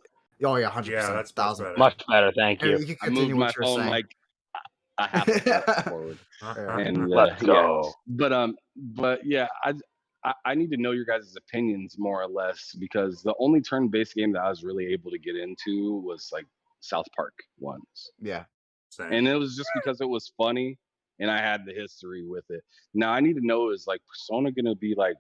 Oh yeah, 100%. Yeah, that's much 1000%. better. Much better, thank Hey, you. you can I moved continue my what you're phone saying. like a half a step forward. Uh-huh. And Let's yeah. go. But yeah, I need to know your guys' opinions more or less, because the only turn-based game that I was really able to get into was like South Park ones. Yeah. Same. And it was just because it was funny and I had the history with it. Now I need to know, is like Persona gonna be like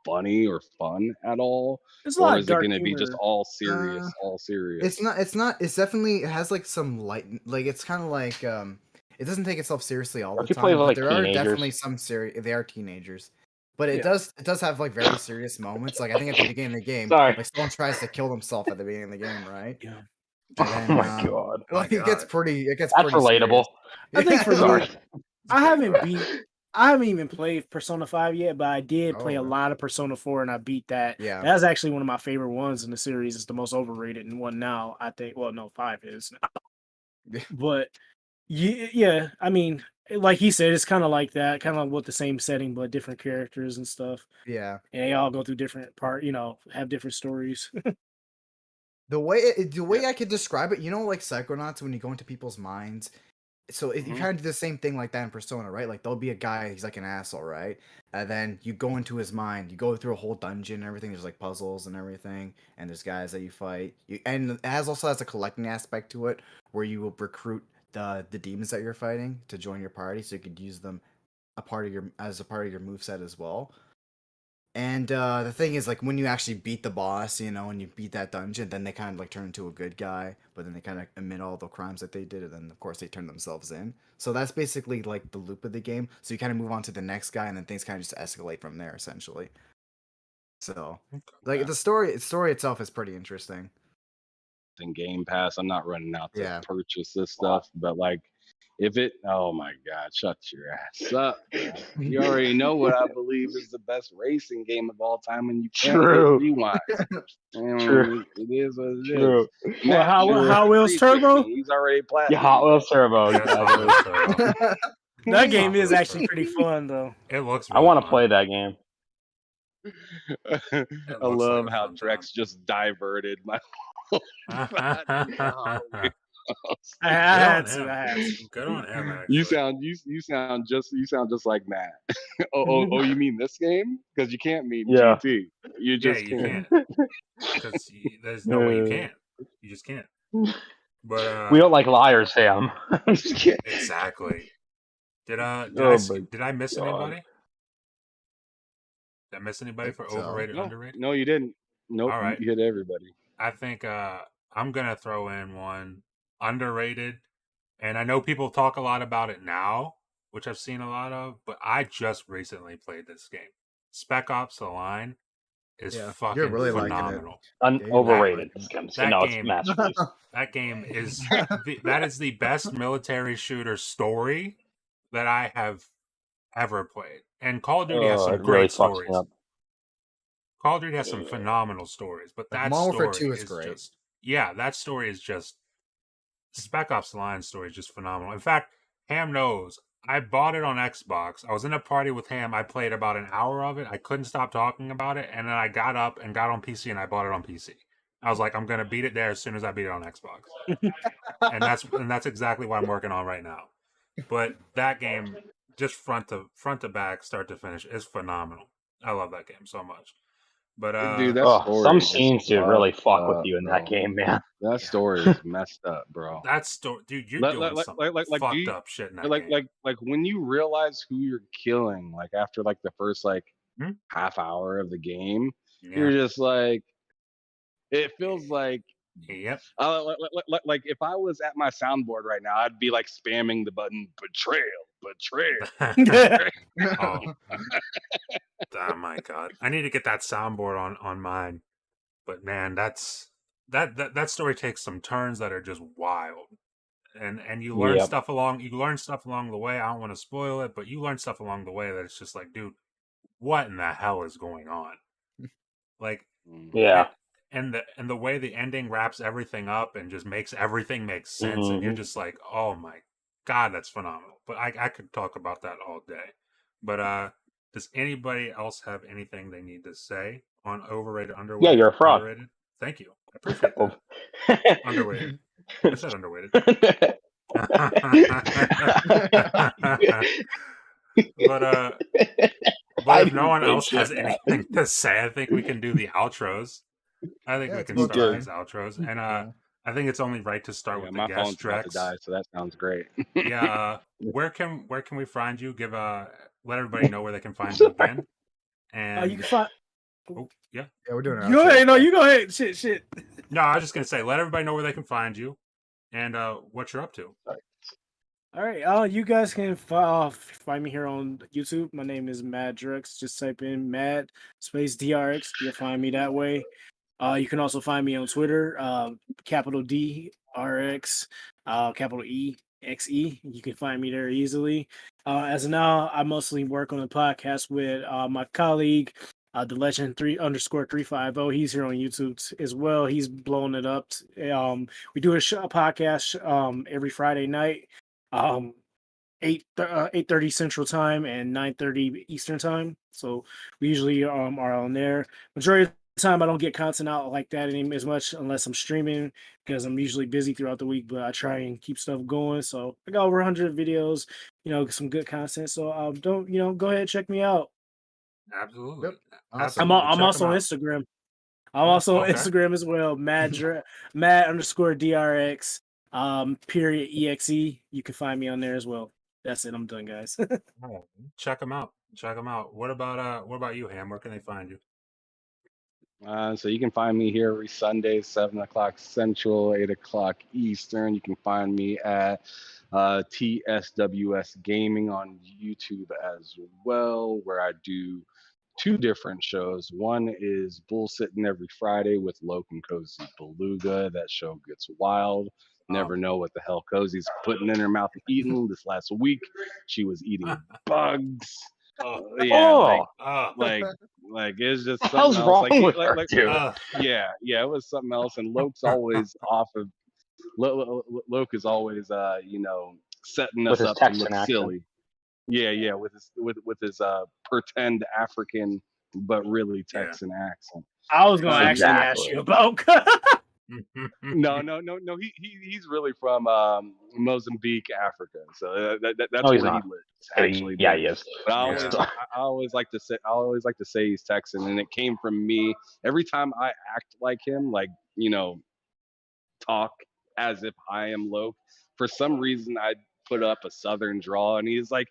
funny or fun at all? There's a Or lot of is it dark gonna be just humor. all serious, all It's serious? not. It's definitely. It has like some light. Like it's kind of like It doesn't take itself seriously all the Don't you play time, with but like there are definitely teenagers? some serious. They are teenagers, but it Yeah. does have like very serious moments. Like I think at the beginning of the game, Sorry. like someone tries to kill themselves at the beginning of the game, right? Yeah. And Oh then my god. like it gets God. pretty. It gets That's pretty serious. relatable. I think for me, Sorry. I haven't even played Persona 5 yet, but I did play a Oh, lot of Persona 4 and I beat that. yeah. That's actually one of my favorite ones in the series. It's the most overrated one now, I think. Well, no, 5 is. But yeah, I mean, like he said, it's kind of like that, kind of with the same setting, but different characters and stuff. Yeah. And they all go through different have different stories. The way I could describe it, like Psychonauts, when you go into people's minds. So you Mhm. kind of do the same thing like that in Persona, right? Like there'll be a guy, he's like an asshole, right? And then you go into his mind, you go through a whole dungeon and everything. There's like puzzles and everything, and there's guys that you fight. And it also has a collecting aspect to it, where you will recruit the demons that you're fighting to join your party, so you could use them as a part of your moveset as well. And the thing is, like, when you actually beat the boss, and you beat that dungeon, then they kind of like turn into a good guy, but then they kind of admit all the crimes that they did, and then of course they turn themselves in. So that's basically like the loop of the game. So you kind of move on to the next guy, and then things kind of just escalate from there, essentially. So, like, the story itself is pretty interesting. In Game Pass, I'm not running out to Yeah. purchase this stuff, but like, oh my god, shut your ass up, man. You already know what I believe is the best racing game of all time, and you can't True. hit rewind. True. It is what it True. is. Well, Matt Hot should Wheels agree with Turbo? me. He's already platinum. Yeah, Hot Wheels Turbo. Yes, exactly. Hot Wheels Turbo. That game Hot is Wheels actually Turbo. pretty fun, though. It looks I really want to fun. play that game. I looks love like a how fun Drex just diverted my time. I had to. Good on him, actually. You sound just like Matt. Oh, you mean this game? Because you can't mean Yeah. GT. You just you can't. Because there's no way you can't. You just can't. But We don't like liars, Sam. I'm just kidding. exactly. Did I miss God. anybody? Did I miss anybody for So. overrated, underrated? No, you didn't. Nope. All right. You hit everybody. I think I'm gonna throw in one underrated, and I know people talk a lot about it now, which I've seen a lot of, but I just recently played this game. Spec Ops: The Line is fucking You're really liking it. phenomenal. Overrated. That No, game- it's masterpiece. That game is that is the best military shooter story that I have ever played. And Call of Duty has some it great really fucks stories. me up. Call of Duty has some phenomenal stories, but that Modern Warfare story 2 is is great. just that story is just Spec Ops: The Line story is just phenomenal. In fact, Ham knows I bought it on Xbox. I was in a party with Ham. I played about an hour of it. I couldn't stop talking about it, and then I got up and got on PC and I bought it on PC. I was like, I'm gonna beat it there as soon as I beat it on Xbox, and that's exactly what I'm working on right now. But that game, just front to back, start to finish, is phenomenal. I love that game so much. But Dude, that story some is scenes do really fucked fuck with up, you in bro. that game, man. That story is messed up, bro. that story, dude, you're doing some fucked up shit in that game. Like when you realize who you're killing, like after like the first like Hmm? half hour of the game, Yeah. you're just like, it feels like, Yep. like if I was at my soundboard right now, I'd be like spamming the button betrayal. Oh my god! I need to get that soundboard on mine. But man, that story takes some turns that are just wild, and you learn stuff along the way. I don't want to spoil it, but you learn stuff along the way that it's just like, dude, what in the hell is going on? Like, Yeah. and the way the ending wraps everything up and just makes everything make sense, and you're just like, oh my god, that's phenomenal. But I could talk about that all day. But does anybody else have anything they need to say on overrated, underrated? Yeah, you're a fraud. Underrated? Thank you. I appreciate that. Underrated. I said underrated. But But if no one else has anything to say, I think we can do the outros. I think Yeah, we it's can about start time. these outros, and Yeah. I think it's only right to start Yeah, with the my guest, phone's about to Drex. die, so that sounds great. Yeah, where can we find you? Let everybody know where they can find you again. And You can find. oh yeah, Yeah, we're doing our Go outro. ahead. No, you go ahead. Shit. no, I was just gonna say let everybody know where they can find you and what you're up to. All right. You guys can find me here on YouTube. My name is Mad Drex. Just type in Mad space DRX. You'll find me that way. You can also find me on Twitter, capital DRX, capital EXE. You can find me there easily. As of now, I mostly work on the podcast with my colleague, the Legend 3_350. He's here on YouTube as well. He's blowing it up. We do a podcast every Friday night. 8:30 Central Time and 9:30 Eastern Time. So we usually are on there. Majority of the time, I don't get content out like that as much unless I'm streaming because I'm usually busy throughout the week. But I try and keep stuff going. So I got over 100 videos, some good content. So don't go ahead and check me out. Absolutely. Yep. Awesome. Absolutely. I'm Check also them on out. Instagram. I'm also on Okay. Instagram as well. Mad_DRX. Period EXE. You can find me on there as well. That's it. I'm done, guys. Oh, check them out. Check them out. What about you, Ham? Where can they find you? So you can find me here every Sunday, 7 o'clock Central, 8 o'clock Eastern. You can find me at TSWS Gaming on YouTube as well, where I do 2 different shows. One is Bullsitting every Friday with Loke and Cozy Beluga. That show gets wild. Never know what the hell Cozy's putting in her mouth and eating. This last week, she was eating bugs. Yeah, like it's just What the something hell's else. wrong with her, dude? Yeah, it was something else. And Loke's always off of. Loke is always, setting With us his up to Texan look accent. silly. Yeah, with his pretend African but really Texan accent. I was gonna actually ask Exactly. you about. No. He's really from Mozambique, Africa. So that's No, he's where he not. lives, actually. Yeah, But he is. But Yeah. I always like to say he's Texan, and it came from me. Every time I act like him, talk as if I am Loke, for some reason I put up a Southern drawl, and he's like,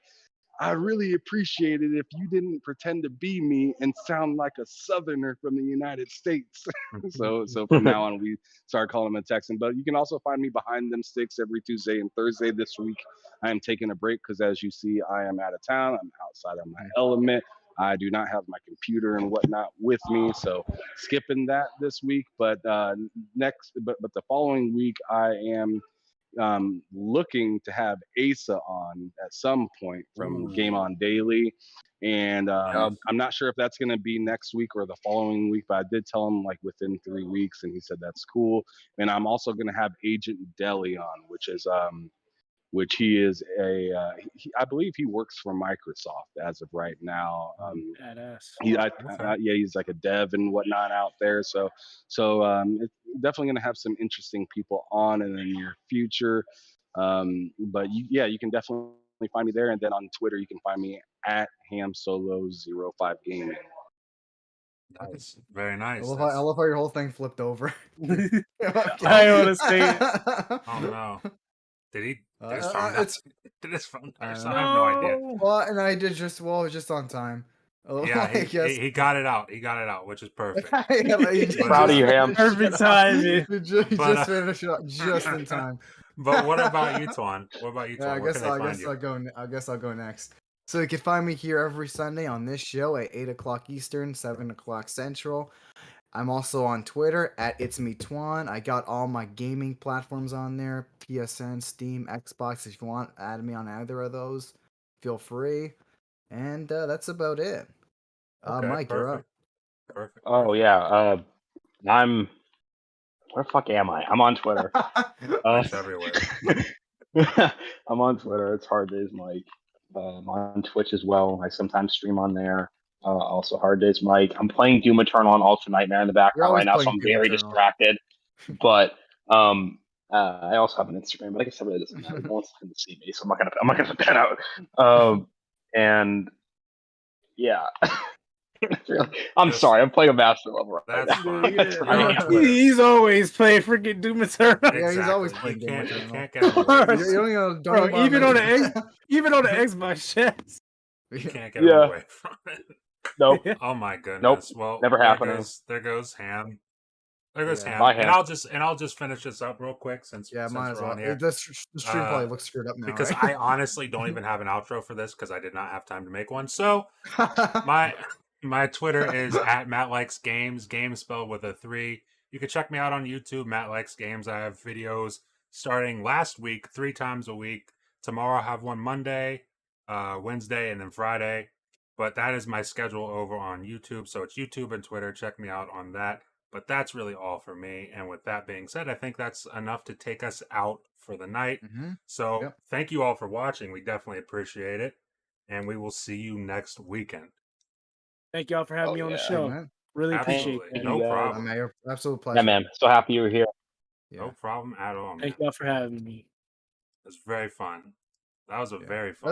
I really appreciate it if you didn't pretend to be me and sound like a Southerner from the United States. so from now on, we started calling him a Texan. But you can also find me behind them sticks every Tuesday and Thursday. This week, I am taking a break because, as you see, I am out of town. I'm outside of my element. I do not have my computer and whatnot with me, so skipping that this week. But the following week, I am looking to have Asa on at some point from Game On Daily. And I'm not sure if that's going to be next week or the following week, but I did tell him within 3 weeks, and he said that's cool. And I'm also going to have Agent Deli on, which he is I believe he works for Microsoft as of right now. Badass. He's like a dev and whatnot out there. So it's definitely going to have some interesting people on in the near future. But you can definitely find me there. And then on Twitter, you can find me at HamSolo05 Gaming. Nice. Very nice. I love how your whole thing flipped over. I want to say it. Oh no. Did his phone die? I have No. no idea. Well, and I did just on time. Yeah, he got it out. He got it out, which is perfect. Proud of you, Ham. Perfect timing. He just finished it up just in time. But what about you, Twan? What about you, Twan? Yeah, Where can they find you? I guess I'll go next. So you can find me here every Sunday on this show at 8 o'clock Eastern, 7 o'clock Central. I'm also on Twitter at It's Me Twan. I got all my gaming platforms on there: PSN, Steam, Xbox. If you want, add me on either of those. Feel free. And that's about it. Okay, Mike, you're up. Perfect. Oh yeah. I'm. Where the fuck am I? I'm on Twitter. It's everywhere. I'm on Twitter. It's Hard Days Mike. I'm on Twitch as well. I sometimes stream on there. Also Hard Days Mike. I'm playing Doom Eternal and Ultra Nightmare in the background right now, so I'm very distracted. But I also have an Instagram, but I guess that really doesn't matter. No one's going to see me, so I'm not gonna put that out. And Yeah. I'm Just- sorry, I'm playing a master level right That's now. fine. Yeah. You're on Twitter. He's always playing freaking Doom Eternal. Yeah, he's always Exactly. playing Doom You Eternal. can't get him away. Bro, You don't even Bro, wanna even on the mention even on the Xbox chat. You can't get him Yeah. away from it. Nope. Oh my goodness. Well, never happening. There goes Ham. There goes Yeah. Ham. Bye, And Ham. I'll just finish this up real quick since Yeah, might as we're well. on here. The stream probably looks screwed up now, Because right? I honestly don't even have an outro for this because I did not have time to make one. So my Twitter is at Matt Likes Games, games spelled with a 3. You can check me out on YouTube, Matt Likes Games. I have videos starting last week, 3 times a week. Tomorrow I have one Monday, Wednesday, and then Friday. But that is my schedule over on YouTube. So it's YouTube and Twitter. Check me out on that. But that's really all for me. And with that being said, I think that's enough to take us out for the night. So thank you all for watching. We definitely appreciate it. And we will see you next weekend. Thank y'all for having me on the yeah. show. Man. Really Absolutely. appreciate that. No guys. problem. Man, absolute pleasure. Yeah, man. So happy you were here. Yeah. No problem at all, man. Thank y'all for having me. It was very fun. That was a Yeah. very fun.